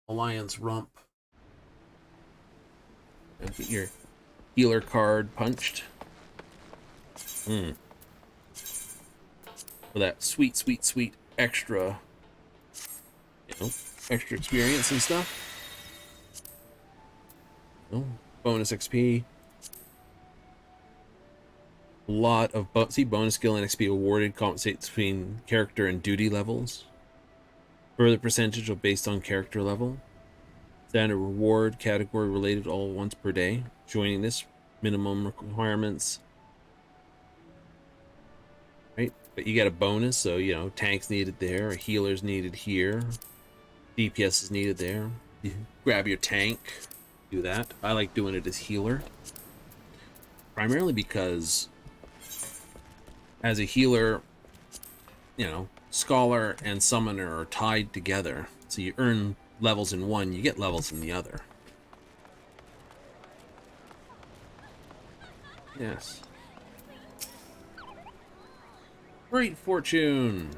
Alliance Rump. And get your healer card punched. For that sweet, sweet, sweet extra, you know, extra experience and stuff. Oh, bonus XP. A lot of bonus skill and XP awarded compensates between character and duty levels. Further percentage of based on character level. Standard reward category related all once per day. Joining this minimum requirements. Right, but you get a bonus, so you know tanks needed there, or healers needed here, DPS is needed there. You grab your tank, do that. I like doing it as healer, primarily because as a healer, you know, scholar and summoner are tied together, so you earn levels in one, you get levels in the other. Yes. Great fortune.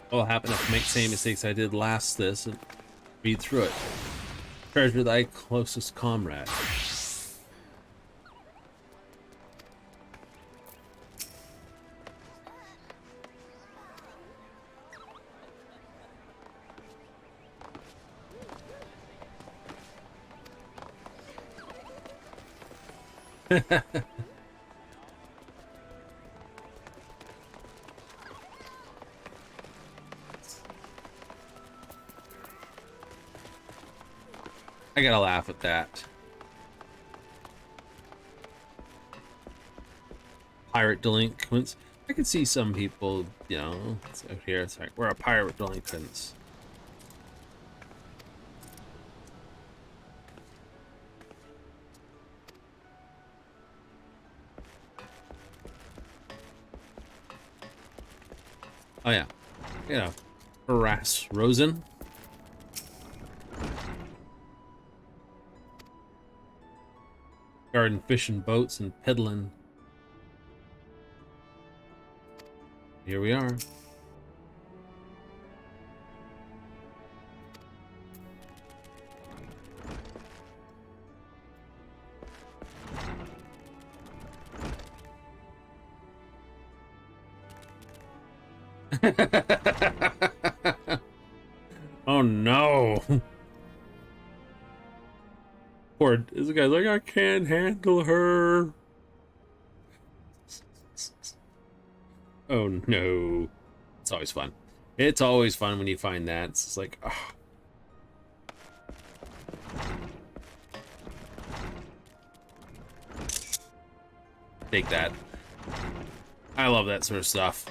What'll happen if I make the same mistakes I did last this and read through it? Treasure thy closest comrade. I gotta laugh at that. Pirate delinquents. I could see some people, you know, it's out here, it's like, we're a pirate delinquents. Oh yeah, you know, harass Rosen. Garden fishing boats and peddling. Here we are. Oh no. Poor this guy's like, I can't handle her. Oh no. It's always fun. It's always fun when you find that. It's just like, oh. Take that. I love that sort of stuff.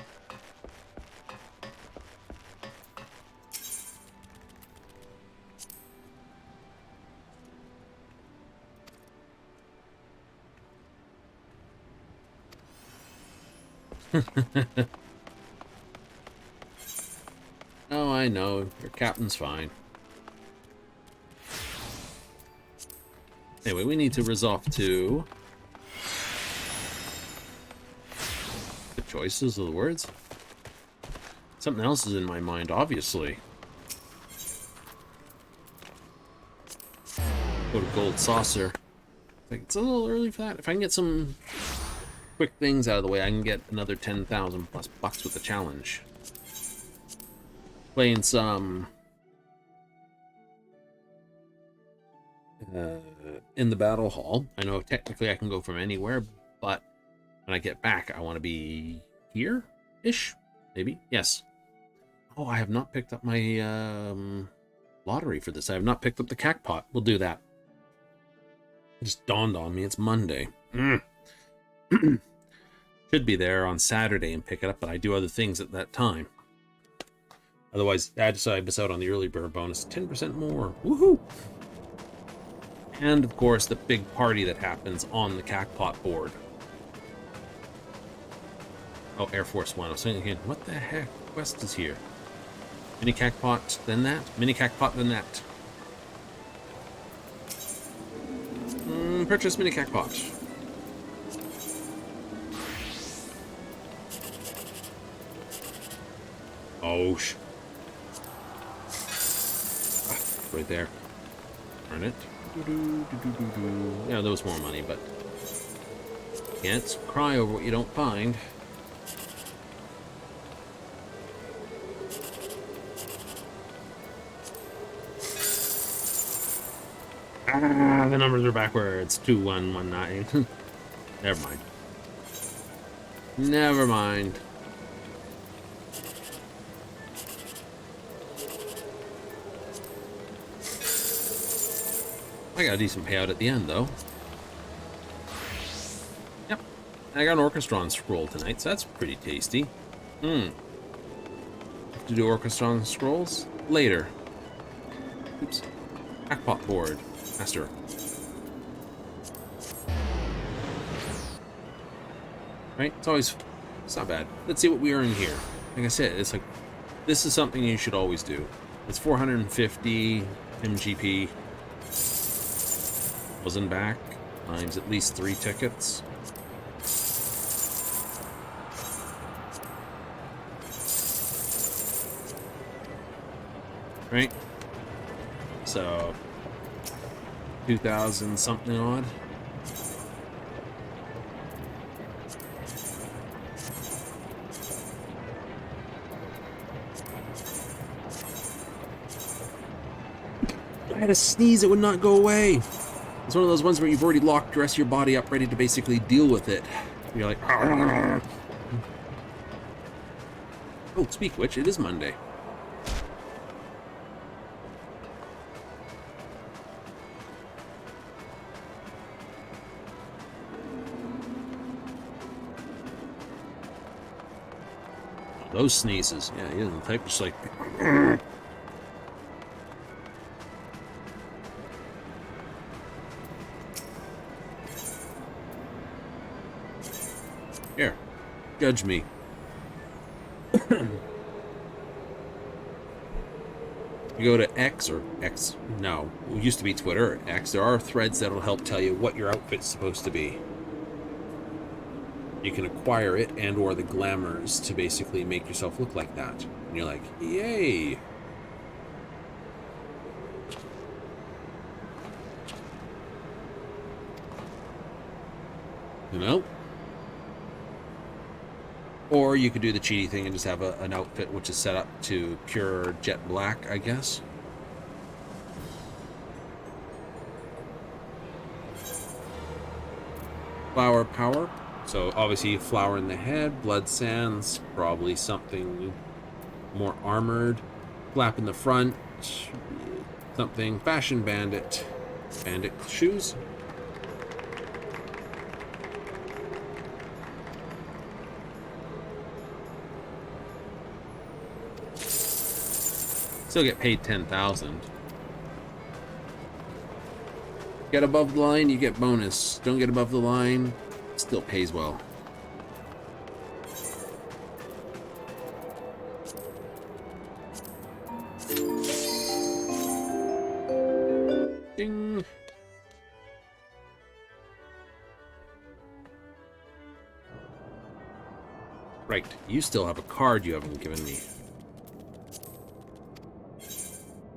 Oh, I know. Your captain's fine. Anyway, we need to resolve to... The choices of the words? Something else is in my mind, obviously. Go to Gold Saucer. It's a little early for that. If I can get some quick things out of the way, I can get another 10,000 plus bucks with the challenge. Playing some in the battle hall. I know technically I can go from anywhere, but when I get back, I want to be here-ish, maybe. Yes. Oh, I have not picked up my lottery for this. I have not picked up the cackpot. We'll do that. It just dawned on me. It's Monday. Should be there on Saturday and pick it up, but I do other things at that time. Otherwise, I miss out on the early bird bonus. 10% more. Woohoo! And, of course, the big party that happens on the cackpot board. Oh, Air Force One. I was thinking, what the heck? Quest is here. Mini cackpot, then that. Mini cackpot, then that. Purchase mini cackpot. Oh, right there. Earn it. Yeah, there was more money, but can't cry over what you don't find. Ah, the numbers are backwards. 2119. Never mind. Never mind. I got a decent payout at the end, though. Yep. I got an Orchestron scroll tonight, so that's pretty tasty. Have to do Orchestron scrolls later. Oops. Jackpot board. Master. Right? It's not bad. Let's see what we earn here. Like I said, it's like, this is something you should always do. It's 450 MGP. And back times at least 3 tickets. Right? So 2,000 something odd. I had a sneeze, it would not go away. It's one of those ones where you've already locked the rest of your body up, ready to basically deal with it. You're like, argh. Oh, speak of which, it is Monday. Those sneezes, yeah, he doesn't type, just like. Argh. Here, judge me. You go to X or X, no, it used to be Twitter, X. There are threads that'll help tell you what your outfit's supposed to be. You can acquire it and or the glamours to basically make yourself look like that. And you're like, yay! You know? Or you could do the cheaty thing and just have an outfit which is set up to pure jet black, I guess. Flower power. So obviously flower in the head, blood sands, probably something more armored. Flap in the front, something fashion bandit. Bandit shoes. Still get paid 10,000. Get above the line, you get bonus. Don't get above the line, still pays well. Ding. Right, you still have a card you haven't given me.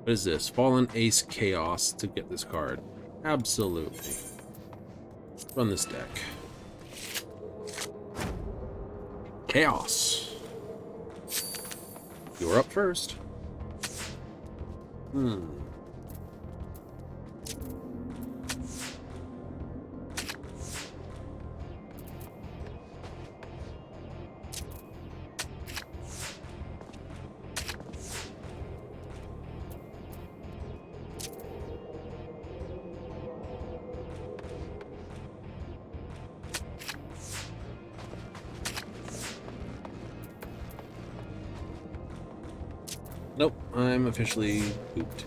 What is this? Fallen Ace Chaos to get this card. Absolutely. Run this deck. Chaos. You're up first. Nope, I'm officially pooped.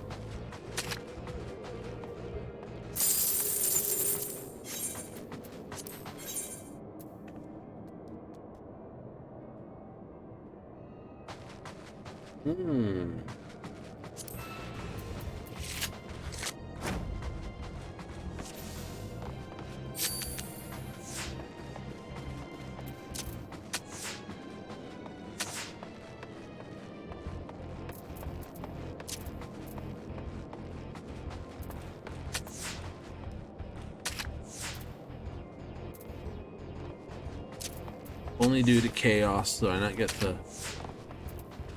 Only due to chaos, so I not get to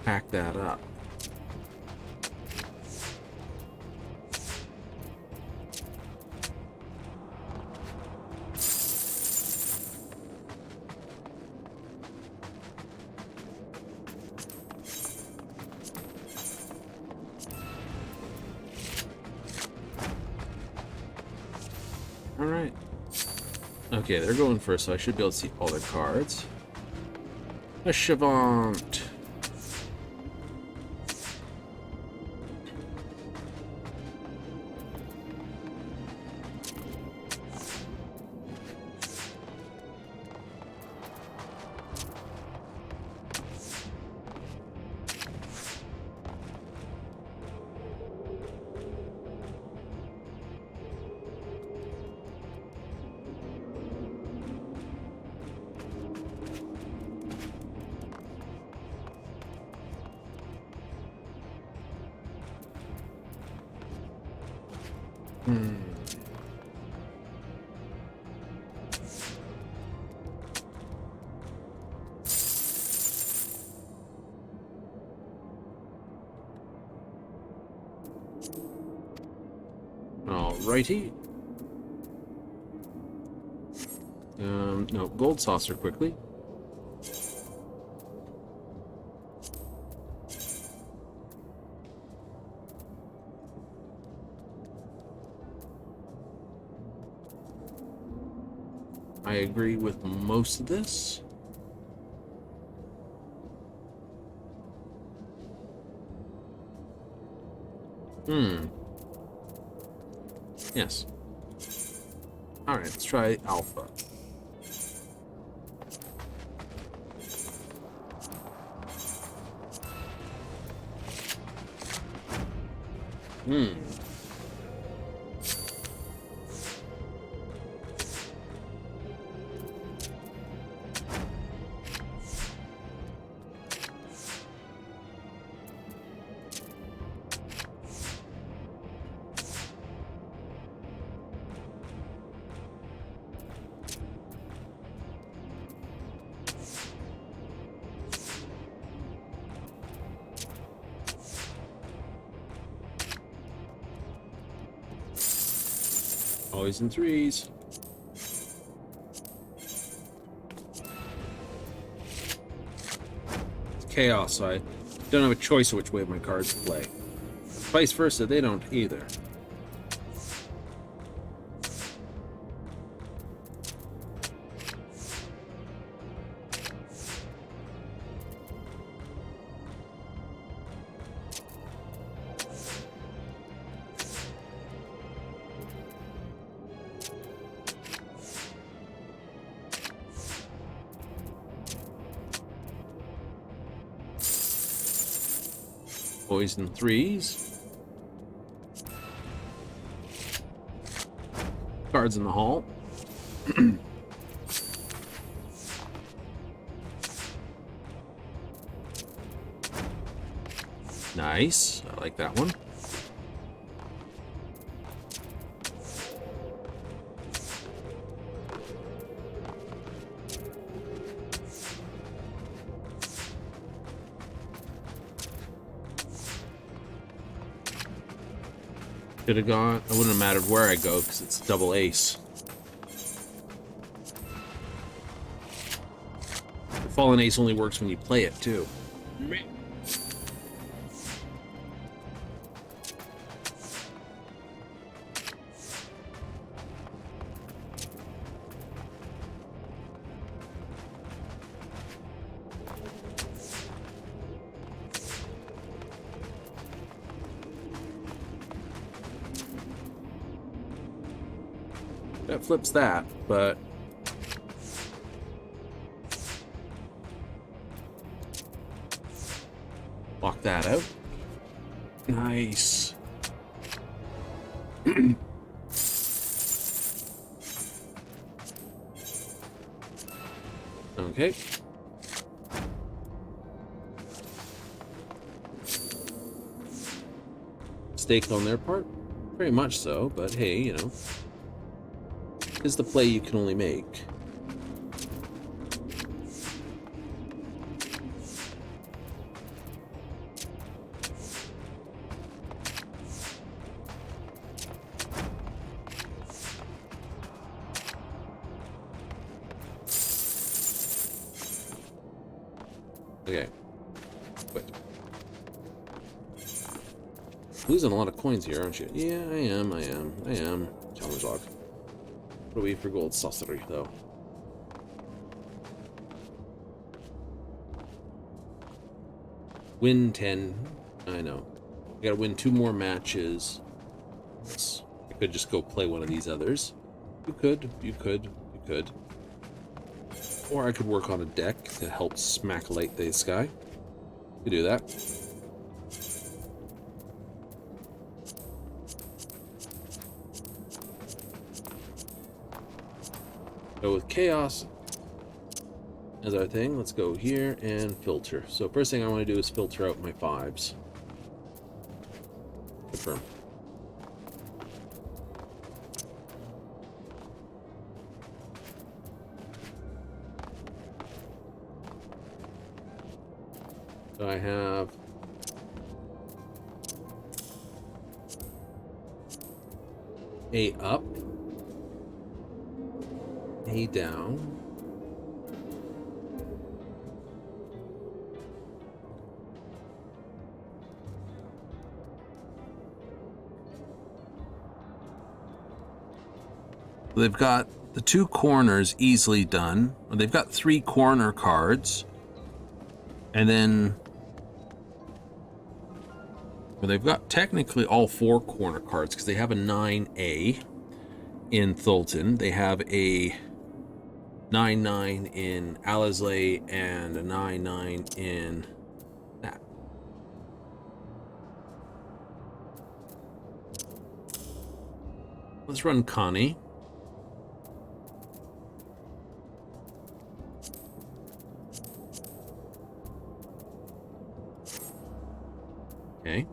pack that up. All right. Okay, they're going first, so I should be able to see all their cards. A Chevant. Alrighty. No, Gold Saucer quickly. I agree with most of this. Yes. Alright, let's try Alpha. Always in threes. It's chaos, so I don't have a choice of which way my cards play. Vice versa, they don't either. Poison threes. Cards in the hall. Nice. I like that one. Could have gone. It wouldn't have mattered where I go because it's double ace. The fallen ace only works when you play it too. That flips that, but lock that out. Nice. Okay. Mistake on their part? Very much so, but hey, you know. Is the play you can only make. Okay. Quit. Losing a lot of coins here, aren't you? Yeah, I am. Challenge log. What do we for gold sorcery, though? Win 10. I know. I gotta win 2 more matches. I could just go play one of these others. You could. Or I could work on a deck to help smack-light this guy. You do that. So with chaos as our thing, let's go here and filter. So first thing I want to do is filter out my 5s. Confirm. So I have A up, A down, they've got the 2 corners easily done. They've got 3 corner cards, and then well, they've got technically all 4 corner cards because they have a 9A in Thulton. They have a 9-9 in Alisley and a 9-9 in that. Let's run Connie. Okay.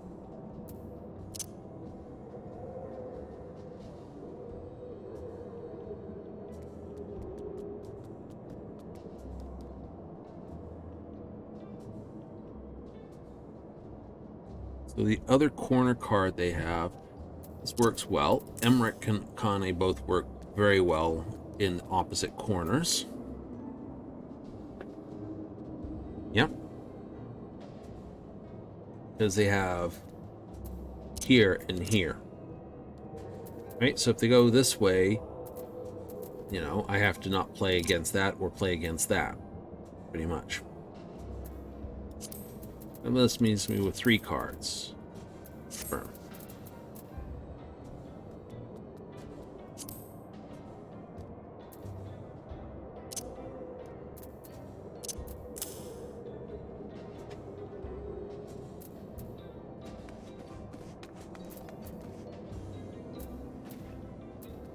So the other corner card they have, this works well. Emmerich and Kane both work very well in opposite corners. Yep. Because they have here and here. Right? So if they go this way, you know, I have to not play against that or play against that. Pretty much. And this means me with 3 cards. Confirm.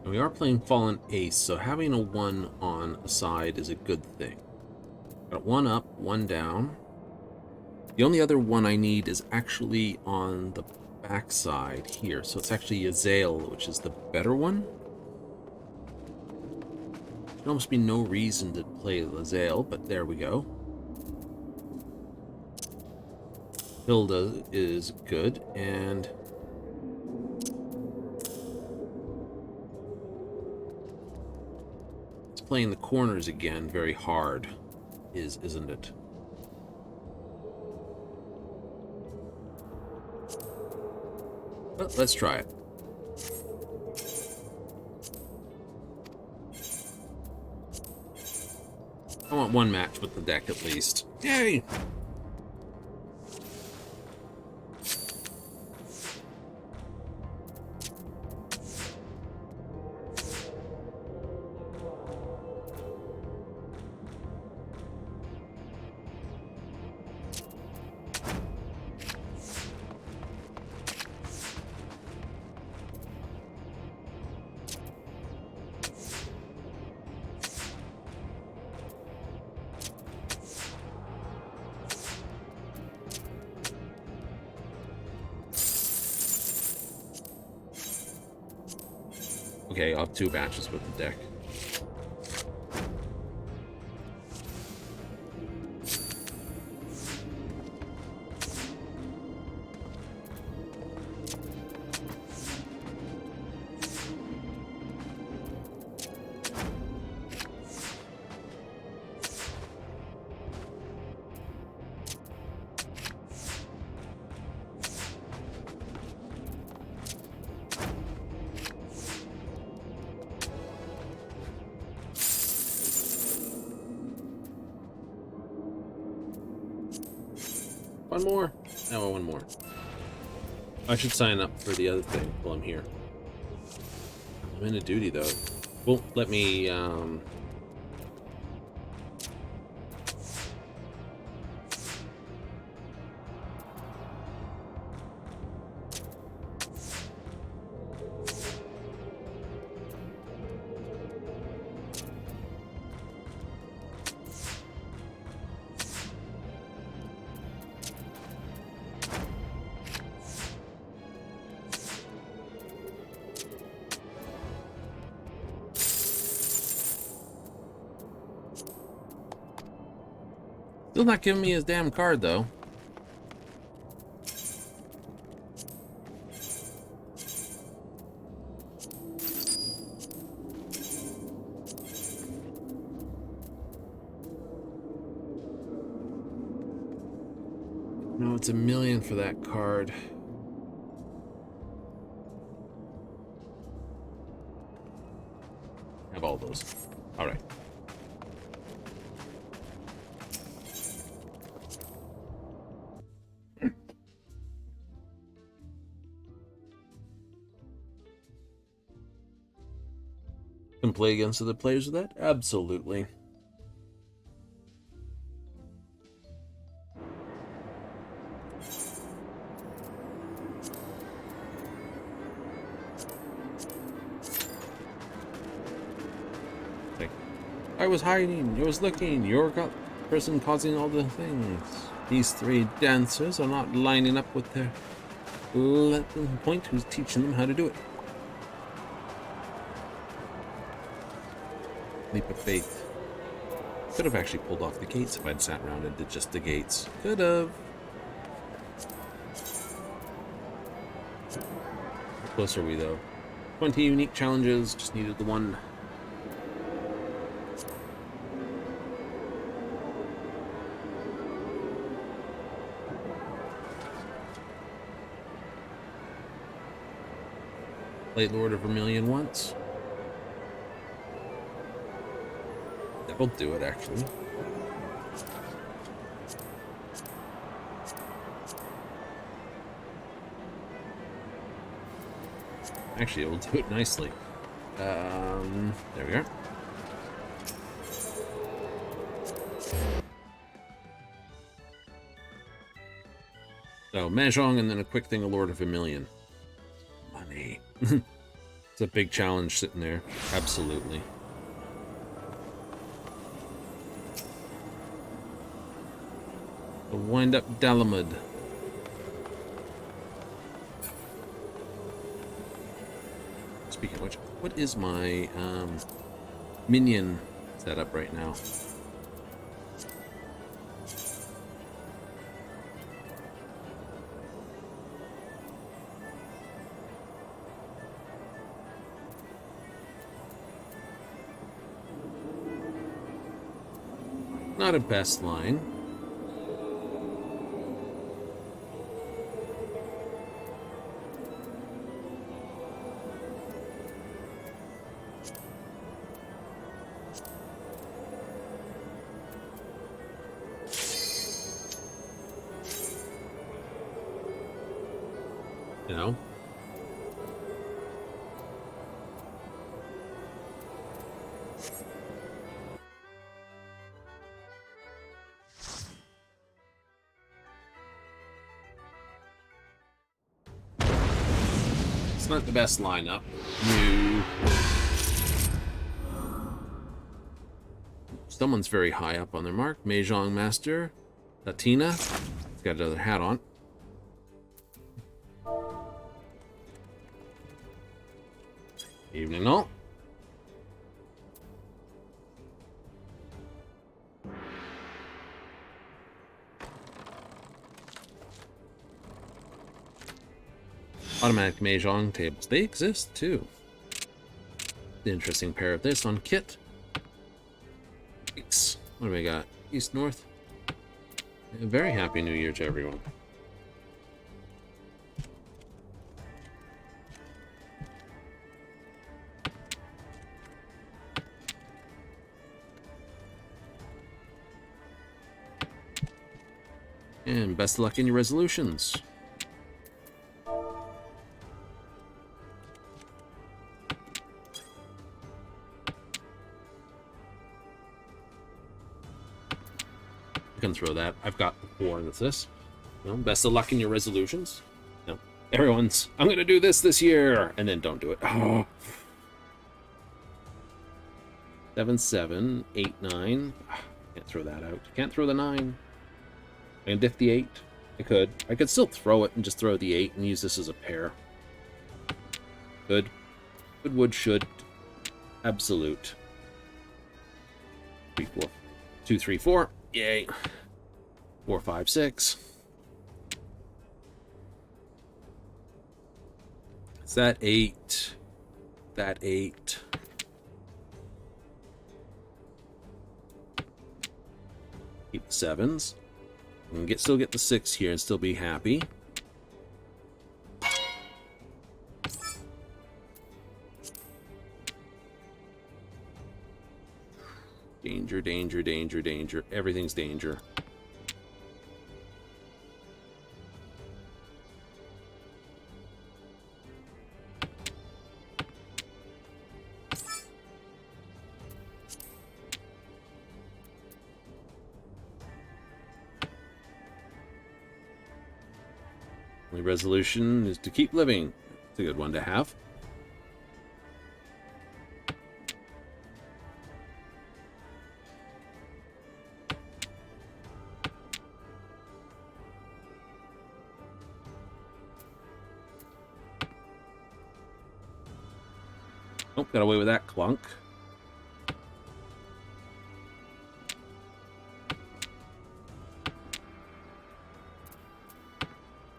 And we are playing Fallen Ace, so having a 1 on a side is a good thing. Got 1 up, 1 down. The only other one I need is actually on the back side here. So it's actually Azael, which is the better one. There'd almost be no reason to play Azael, but there we go. Hilda is good, and it's playing the corners again very hard, isn't it? But let's try it. I want 1 match with the deck at least. Yay! Okay, I'll have 2 matches with the deck. One more? No, 1 more. I should sign up for the other thing while I'm here. I'm in a duty, though. Won't let me, Still not giving me his damn card, though. No, it's $1 million for that card. Have all those. All right. Can play against other players with that? Absolutely. Like, I was hiding, I was looking, you're the person causing all the things. These 3 dancers are not lining up with their... Let them point who's teaching them how to do it. Leap of faith. Could have actually pulled off the gates if I'd sat around and did just the gates. Could have. How close are we, though? 20 unique challenges. Just needed the 1. Played Lord of Vermilion once. That'll do it, actually. Actually, it will do it nicely. There we are. So, Mahjong and then a quick thing of Lord of Vermilion. Money. It's a big challenge sitting there. Absolutely. The wind-up Dalamud. Speaking of which, what is my minion setup right now? Not a best line. You know? It's not the best lineup. No. Someone's very high up on their mark. Mahjong Master. Latina. He's got another hat on. Evening all. Automatic Mahjong tables. They exist too. The interesting pair of this on kit. Thanks. What do we got? East, North. A very happy New Year to everyone. And best of luck in your resolutions. I can throw that. I've got 4 of this. You know, best of luck in your resolutions. You know, everyone's, I'm going to do this year, and then don't do it. Oh. 7, 7, 8, 9. Can't throw that out. Can't throw the 9. I can diff the 8. I could. I could still throw it and just throw the 8 and use this as a pair. Good. Good wood should. Absolute. 3, 4. 2, 3, 4. Yay. 4, 5, 6. Is that 8? That 8. Keep the 7s. We can still get the 6 here and still be happy. Danger, danger, danger, danger. Everything's danger. The resolution is to keep living. It's a good one to have. Oh, got away with that clunk.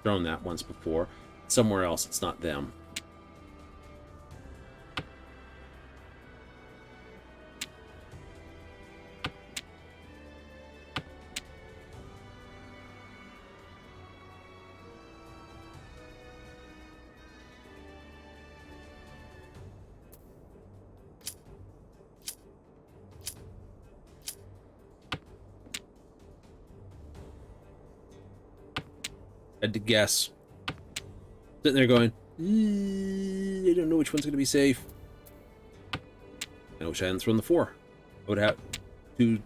Thrown that once before. Somewhere else, it's not them. Had to guess. Sitting there going, I don't know which one's going to be safe. I wish I hadn't thrown the 4. I would have 2,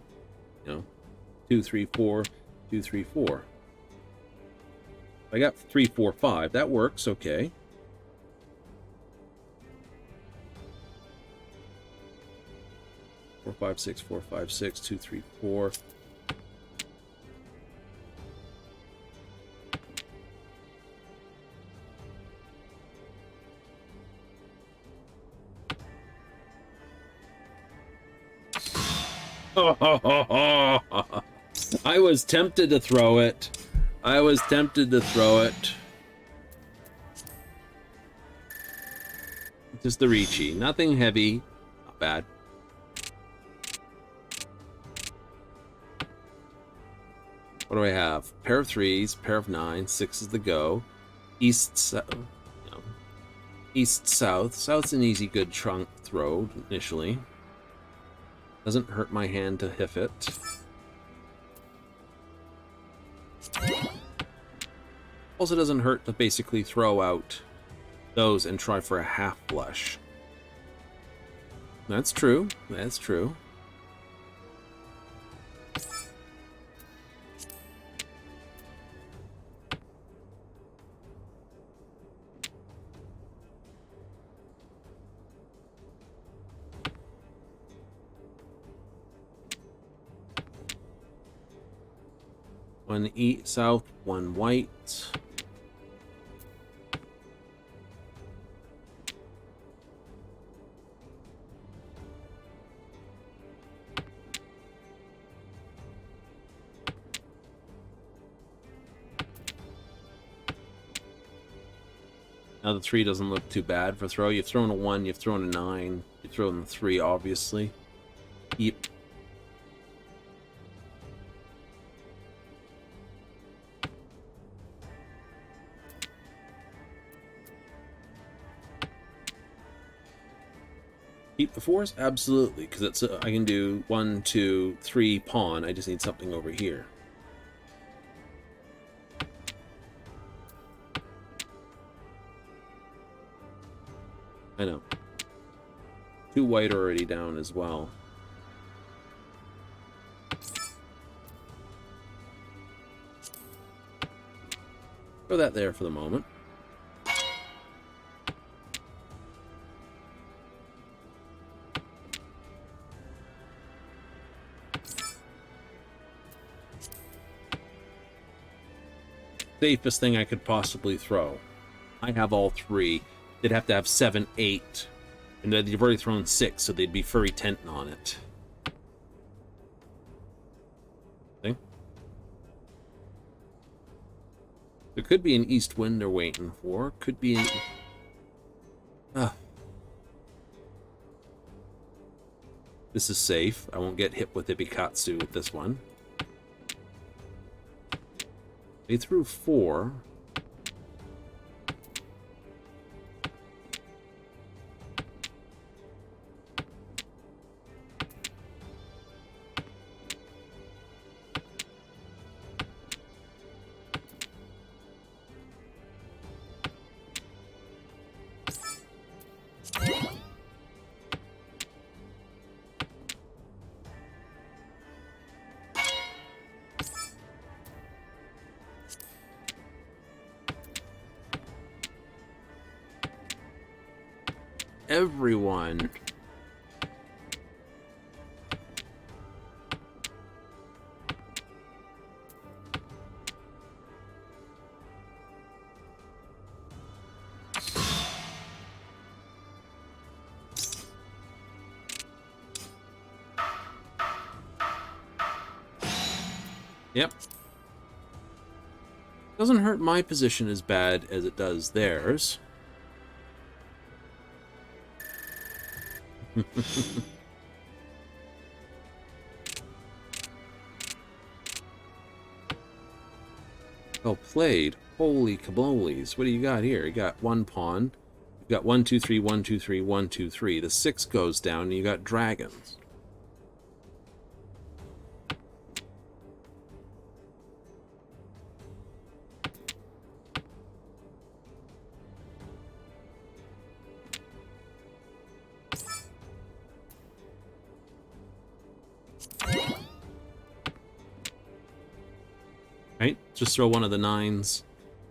2, 3, 4, 2, 3, 4. I got 3, 4, 5. That works, okay. 5, 6, 4, 5, 6, 2, 3, 4. I was tempted to throw it. I was tempted to throw it. Just the Ricci. Nothing heavy. Not bad. What do I have? Pair of 3s, pair of 9s, 6 is the go. East, south. No. East, south. South's an easy, good trunk throw initially. Doesn't hurt my hand to hit it. Also doesn't hurt to basically throw out those and try for a half flush. That's true. That's true. One south, one white. Now the 3 doesn't look too bad for throw. You've thrown a 1, you've thrown a 9, you've thrown a 3, obviously. Keep. Keep the 4s? Absolutely, because it's I can do 1, 2, 3 pawn. I just need something over here. I know. 2 white are already down as well. Throw that there for the moment. Safest thing I could possibly throw. I have all 3. They'd have to have 7, 8. And they've already thrown 6, so they'd be furry tenting on it. See? There could be an east wind they're waiting for. Could be an... This is safe. I won't get hit with Ibikatsu with this one. They threw 4. Everyone. Yep. Doesn't hurt my position as bad as it does theirs. Well played. Holy kabolies. What do you got here? You got 1 pawn. You've got 1, 2, 3, 1, 2, 3, 1, 2, 3. The 6 goes down and you got dragons. Right? Just throw one of the 9s,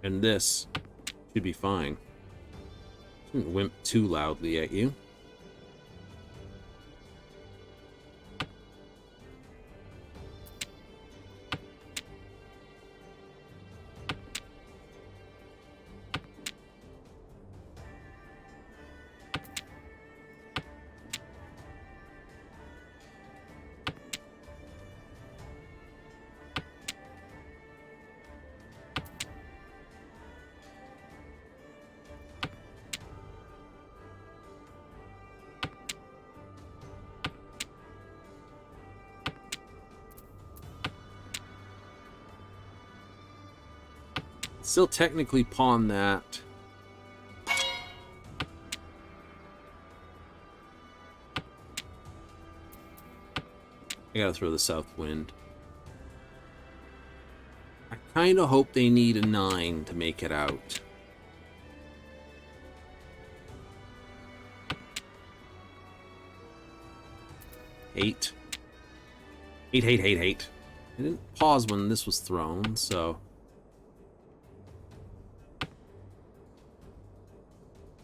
and this should be fine. Shouldn't wimp too loudly at you. Still technically pawn that. I gotta throw the south wind. I kind of hope they need a 9 to make it out. Hate. Hate. I didn't pause when this was thrown, so...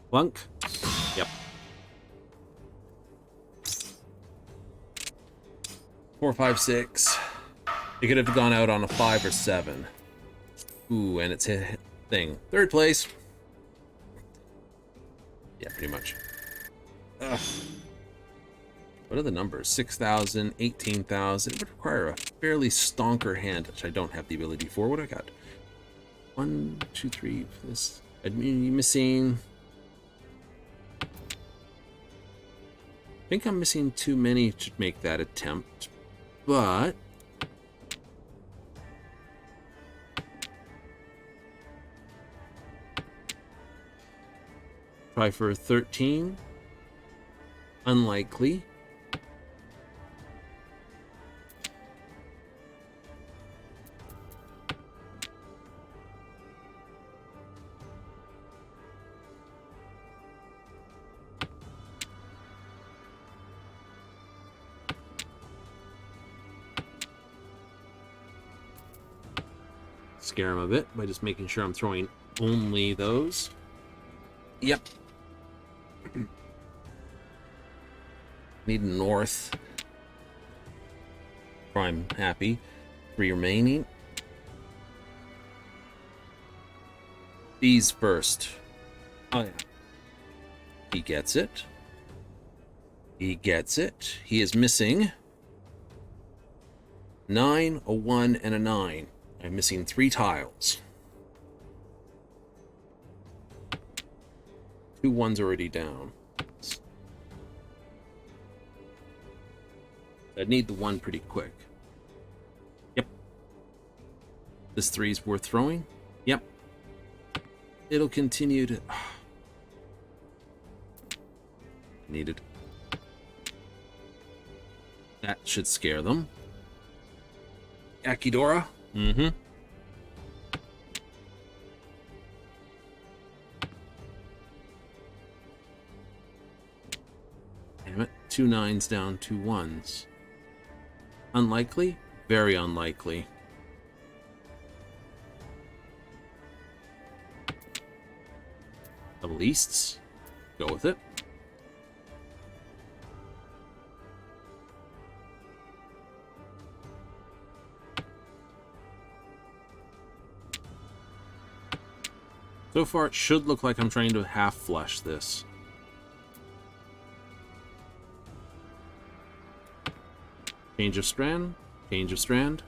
Plunk. Yep. 4, 5, 6. It could have gone out on a 5 or 7. Ooh, and it's a thing. Third place. Yeah, pretty much. Ugh. What are the numbers? 6,000, 18,000. It would require a fairly stonker hand, which I don't have the ability for. What do I got? 1, 2, 3 for this. I'm missing... I think I'm missing too many to make that attempt, but... Try for 13. Unlikely. Scare him a bit by just making sure I'm throwing only those. Yep. Need north. I'm happy. 3 remaining. These first. Oh yeah. He gets it. He gets it. He is missing 9, a 1, and a 9. I'm missing 3 tiles. 2 1s already down. I need the 1 pretty quick. Yep. This 3's worth throwing. Yep. It'll continue to... Needed. That should scare them. Akidora. Mm-hmm. Damn it. 2 9s down, 2 1s. Unlikely? Very unlikely. Double easts. Go with it. So far, it should look like I'm trying to half flush this. Change of strand. Change of strand.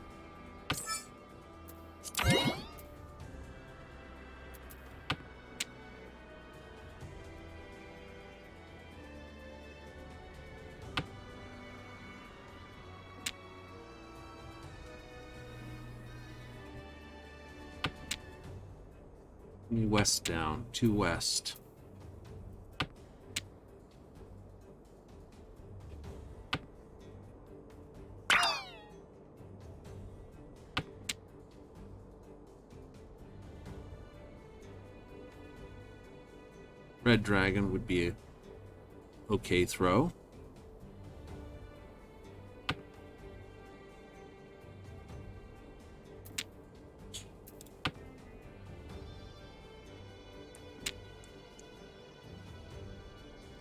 West down. 2 west. Red dragon would be a okay throw.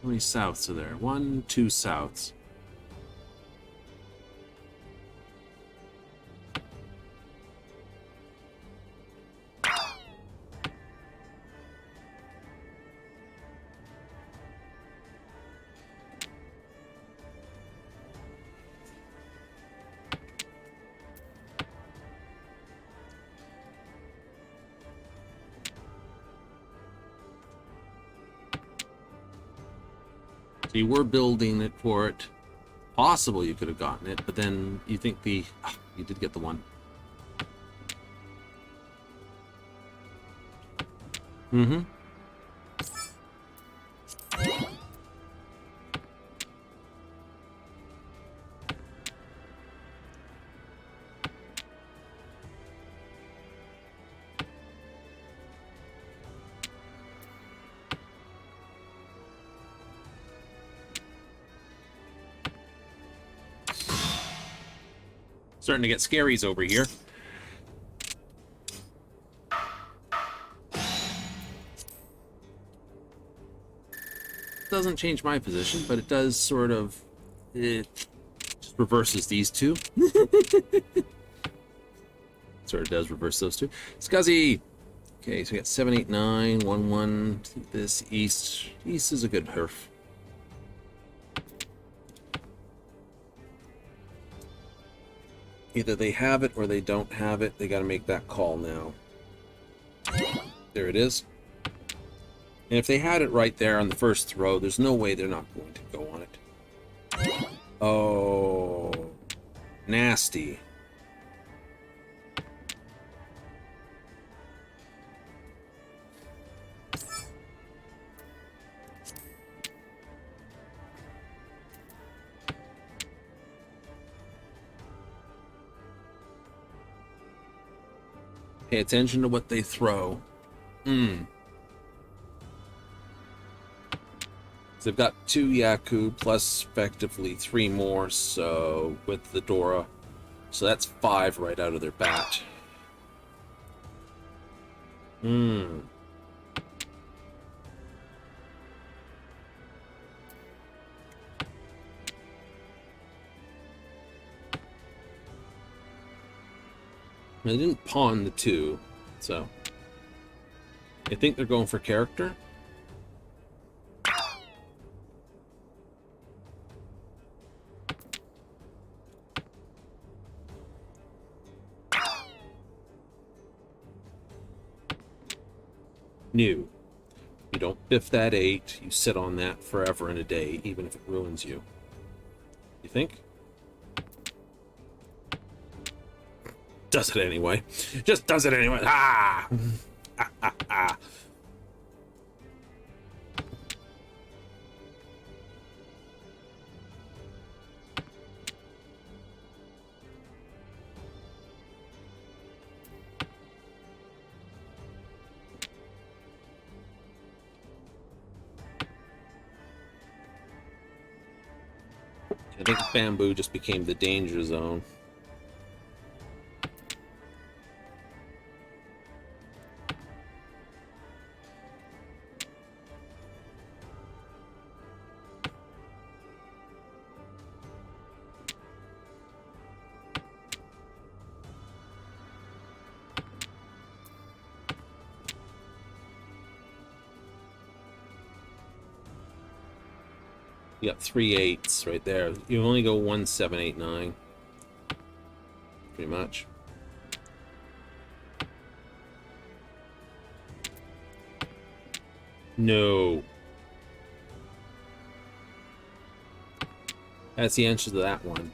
How many souths are there? 1, 2 souths. So you were building it for it. Possible you could have gotten it, but then you think the... Oh, you did get the 1. Mm-hmm. Starting to get scaries over here. Doesn't change my position, but it does sort of... It just reverses these two. Sort of does reverse those two. Scuzzy! Okay, so we got 7, 8, 9, 1, 1. This east. East is a good herf. Either they have it or they don't have it. They got to make that call now. There it is. And if they had it right there on the first throw, there's no way they're not going to go on it. Oh, nasty. Pay attention to what they throw. So they've got 2 Yaku plus effectively 3 more, so with the Dora. So that's 5 right out of their bat. They didn't pawn the 2, so I think they're going for character. New. You don't biff that 8, you sit on that forever and a day, even if it ruins you. You think? Does it anyway. Just does it anyway. Ah! Ah, ah, ah. I think bamboo just became the danger zone. You got 3 8s right there. You only go 1, 7, 8, 9. Pretty much. No. That's the answer to that one.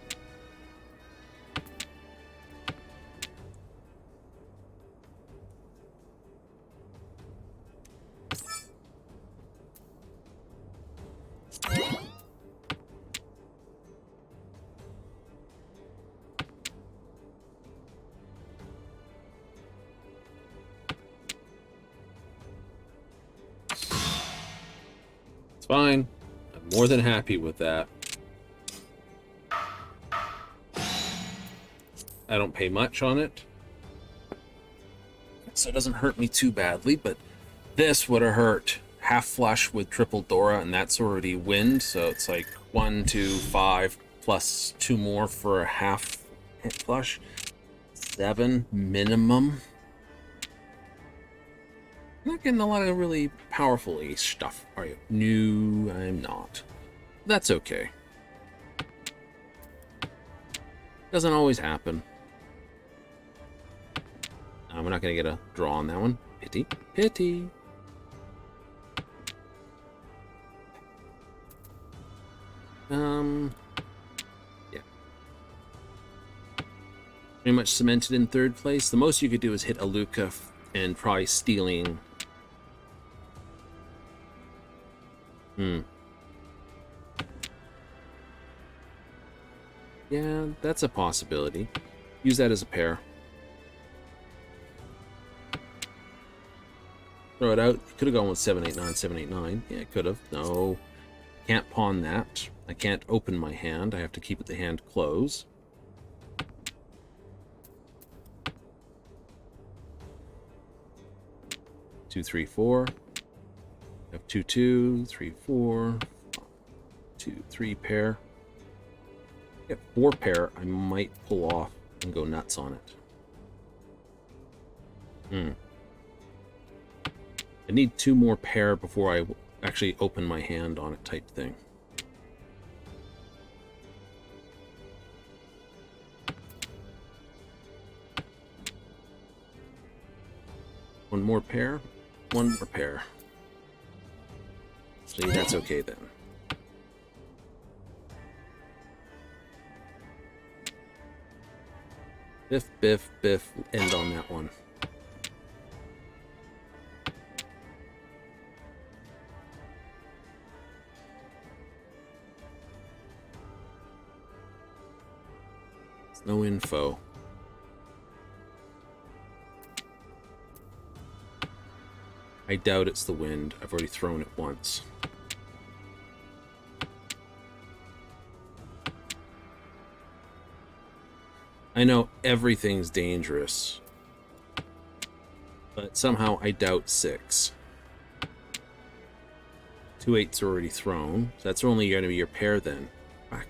Fine. I'm more than happy with that. I don't pay much on it, so it doesn't hurt me too badly, but this would have hurt. Half flush with triple Dora, and that's already wind, so it's like 1, 2, 5, plus 2 more for a half hit flush. 7 minimum. Not getting a lot of really powerful ace stuff, are you? No, I'm not. That's okay. Doesn't always happen. We're not going to get a draw on that one. Pity. Pity. Yeah. Pretty much cemented in 3rd place. The most you could do is hit Aluka and probably stealing Hmm. Yeah, that's a possibility. Use that as a pair. Throw it out. Could have gone with 789, 789. Yeah, it could have. No. Can't pawn that. I can't open my hand. I have to keep the hand closed. Two, three, four. I have 2, 2, 3, 4, 2, 3 pair. Get 4 pair. I might pull off and go nuts on it. I need 2 more pair before I actually open my hand on it type thing. One more pair. One more pair. See, that's okay then. Biff, biff, biff. End on that one. No info. I doubt it's the wind. I've already thrown it once. I know everything's dangerous, but somehow I doubt 6. 2 8s are already thrown, so that's only going to be your pair then. Back.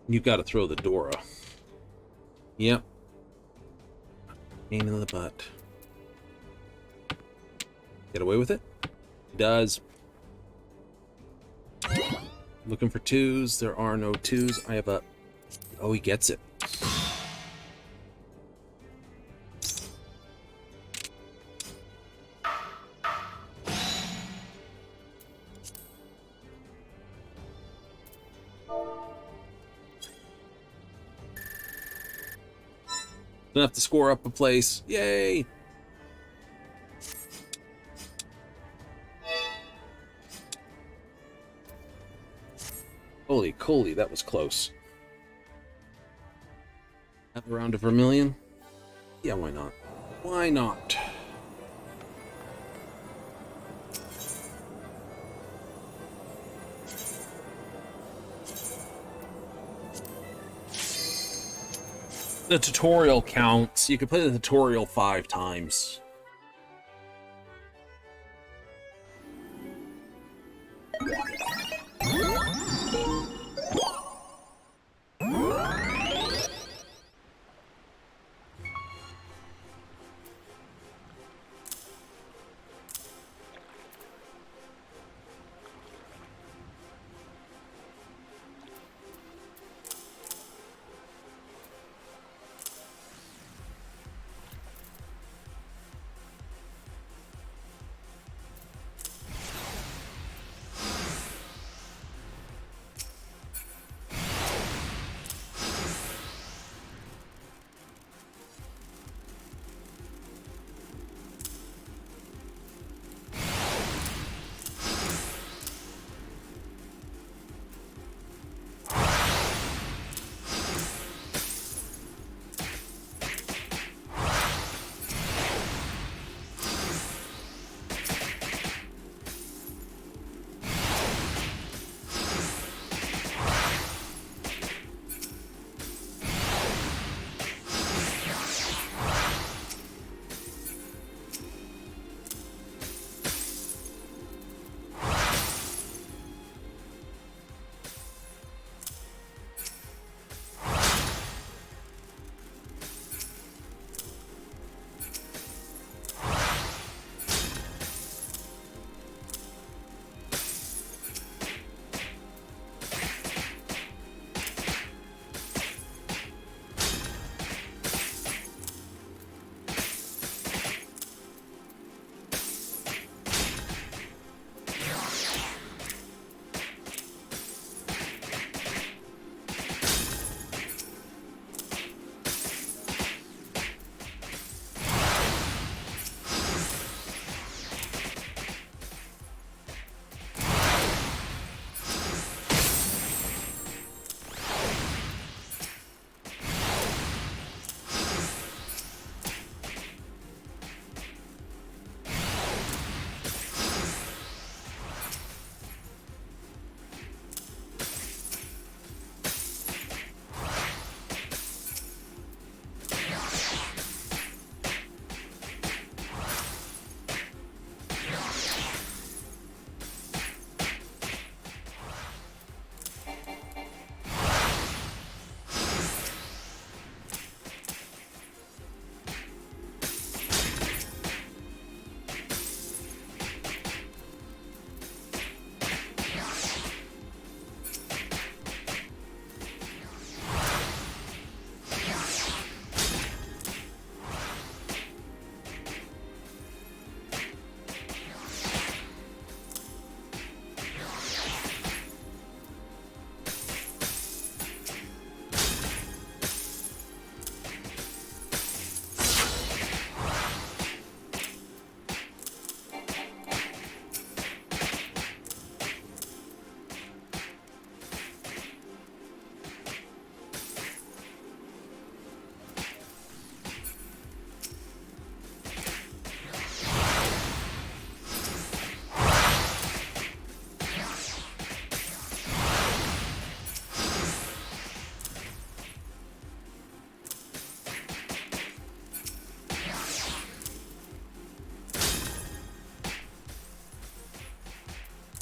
You've got to throw the Dora. Yep. Pain in the butt. Get away with it? He does. Looking for 2s. There are no 2s. I have a... Oh, he gets it. Don't have to score up a place. Yay! Holy coly, that was close. Have a round of Vermilion? Yeah, why not? Why not? The tutorial counts. You can play the tutorial 5 times.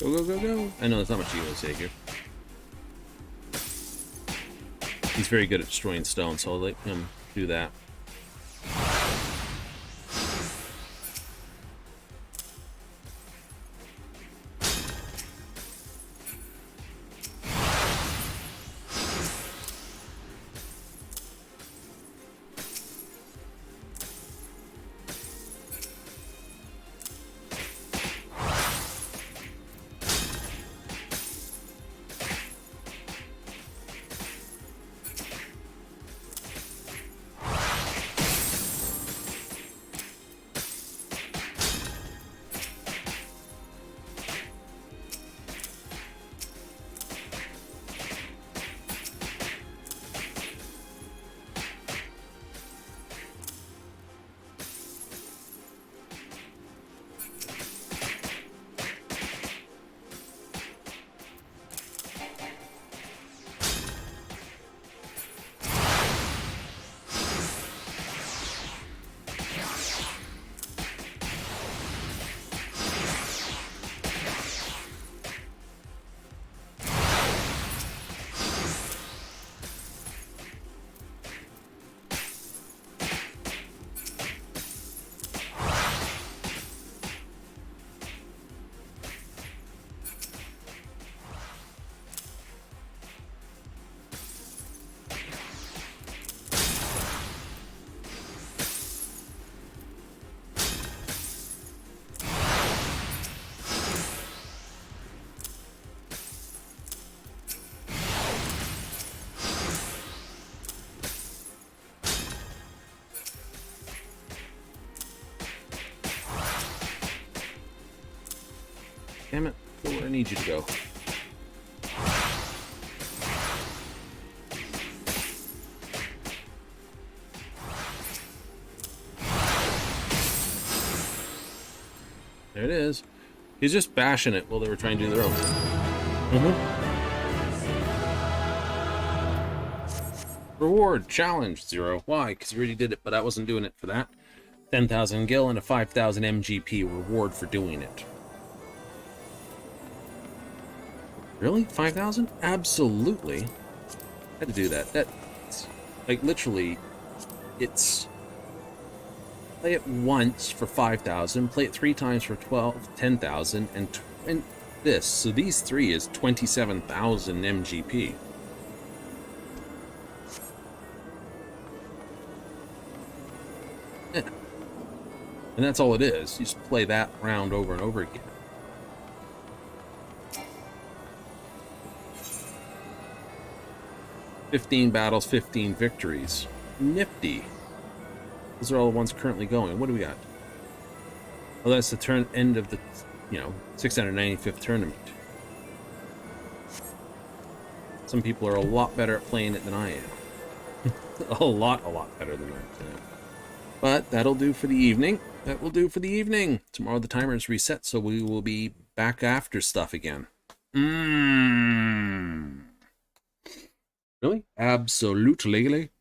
Go, go, go, go. I know there's not much you can say here. He's very good at destroying stone, so I'll let him do that. Damn it, go where I need you to go. There it is. He's just bashing it while they were trying to do their own. Reward, challenge, 0. Why? Because you already did it, but I wasn't doing it for that. 10,000 gil and a 5,000 MGP reward for doing it. Really? 5,000? Absolutely. I had to do that. That's, like, literally, it's... Play it once for 5,000, play it 3 times for 10,000, and this. So these 3 is 27,000 MGP. Yeah. And that's all it is. You just play that round over and over again. "15 battles, 15 victories. Nifty. Those are all the ones currently going. What do we got? Well, that's the end of the, 695th tournament. Some people are a lot better at playing it than I am. a lot better than I am. But that'll do for the evening. That will do for the evening. Tomorrow the timer is reset, so we will be back after stuff again. Really? Absolutely.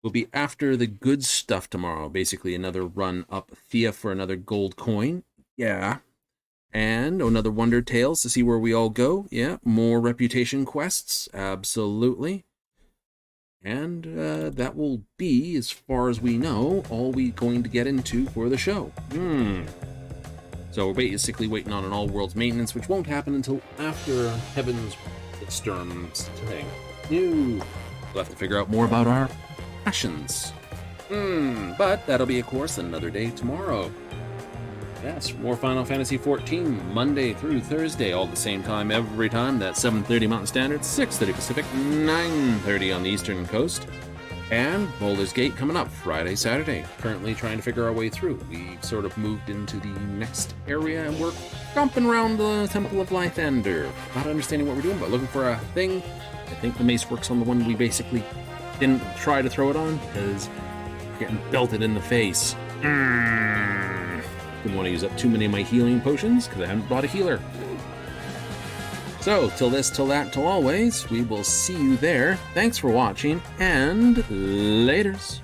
We'll be after the good stuff tomorrow. Basically, another run up Thea for another gold coin. Yeah. And another Wonder Tales to see where we all go. Yeah. More reputation quests. Absolutely. And that will be, as far as we know, all we're going to get into for the show. So we're basically waiting on an all-worlds maintenance, which won't happen until after Heaven's Storm's thing. We'll have to figure out more about our passions. But that'll be, of course, another day tomorrow. Yes, more Final Fantasy XIV, Monday through Thursday, all at the same time, every time. That's 7:30 Mountain Standard, 6:30 Pacific, 9:30 on the Eastern Coast. And Boulder's Gate coming up Friday, Saturday. Currently trying to figure our way through. We've sort of moved into the next area, and we're stomping around the Temple of Lythander. Not understanding what we're doing, but looking for a thing. I think the mace works on the one we basically didn't try to throw it on, because we're getting belted in the face. Didn't want to use up too many of my healing potions, because I haven't brought a healer. So, till this, till that, till always, we will see you there. Thanks for watching, and laters.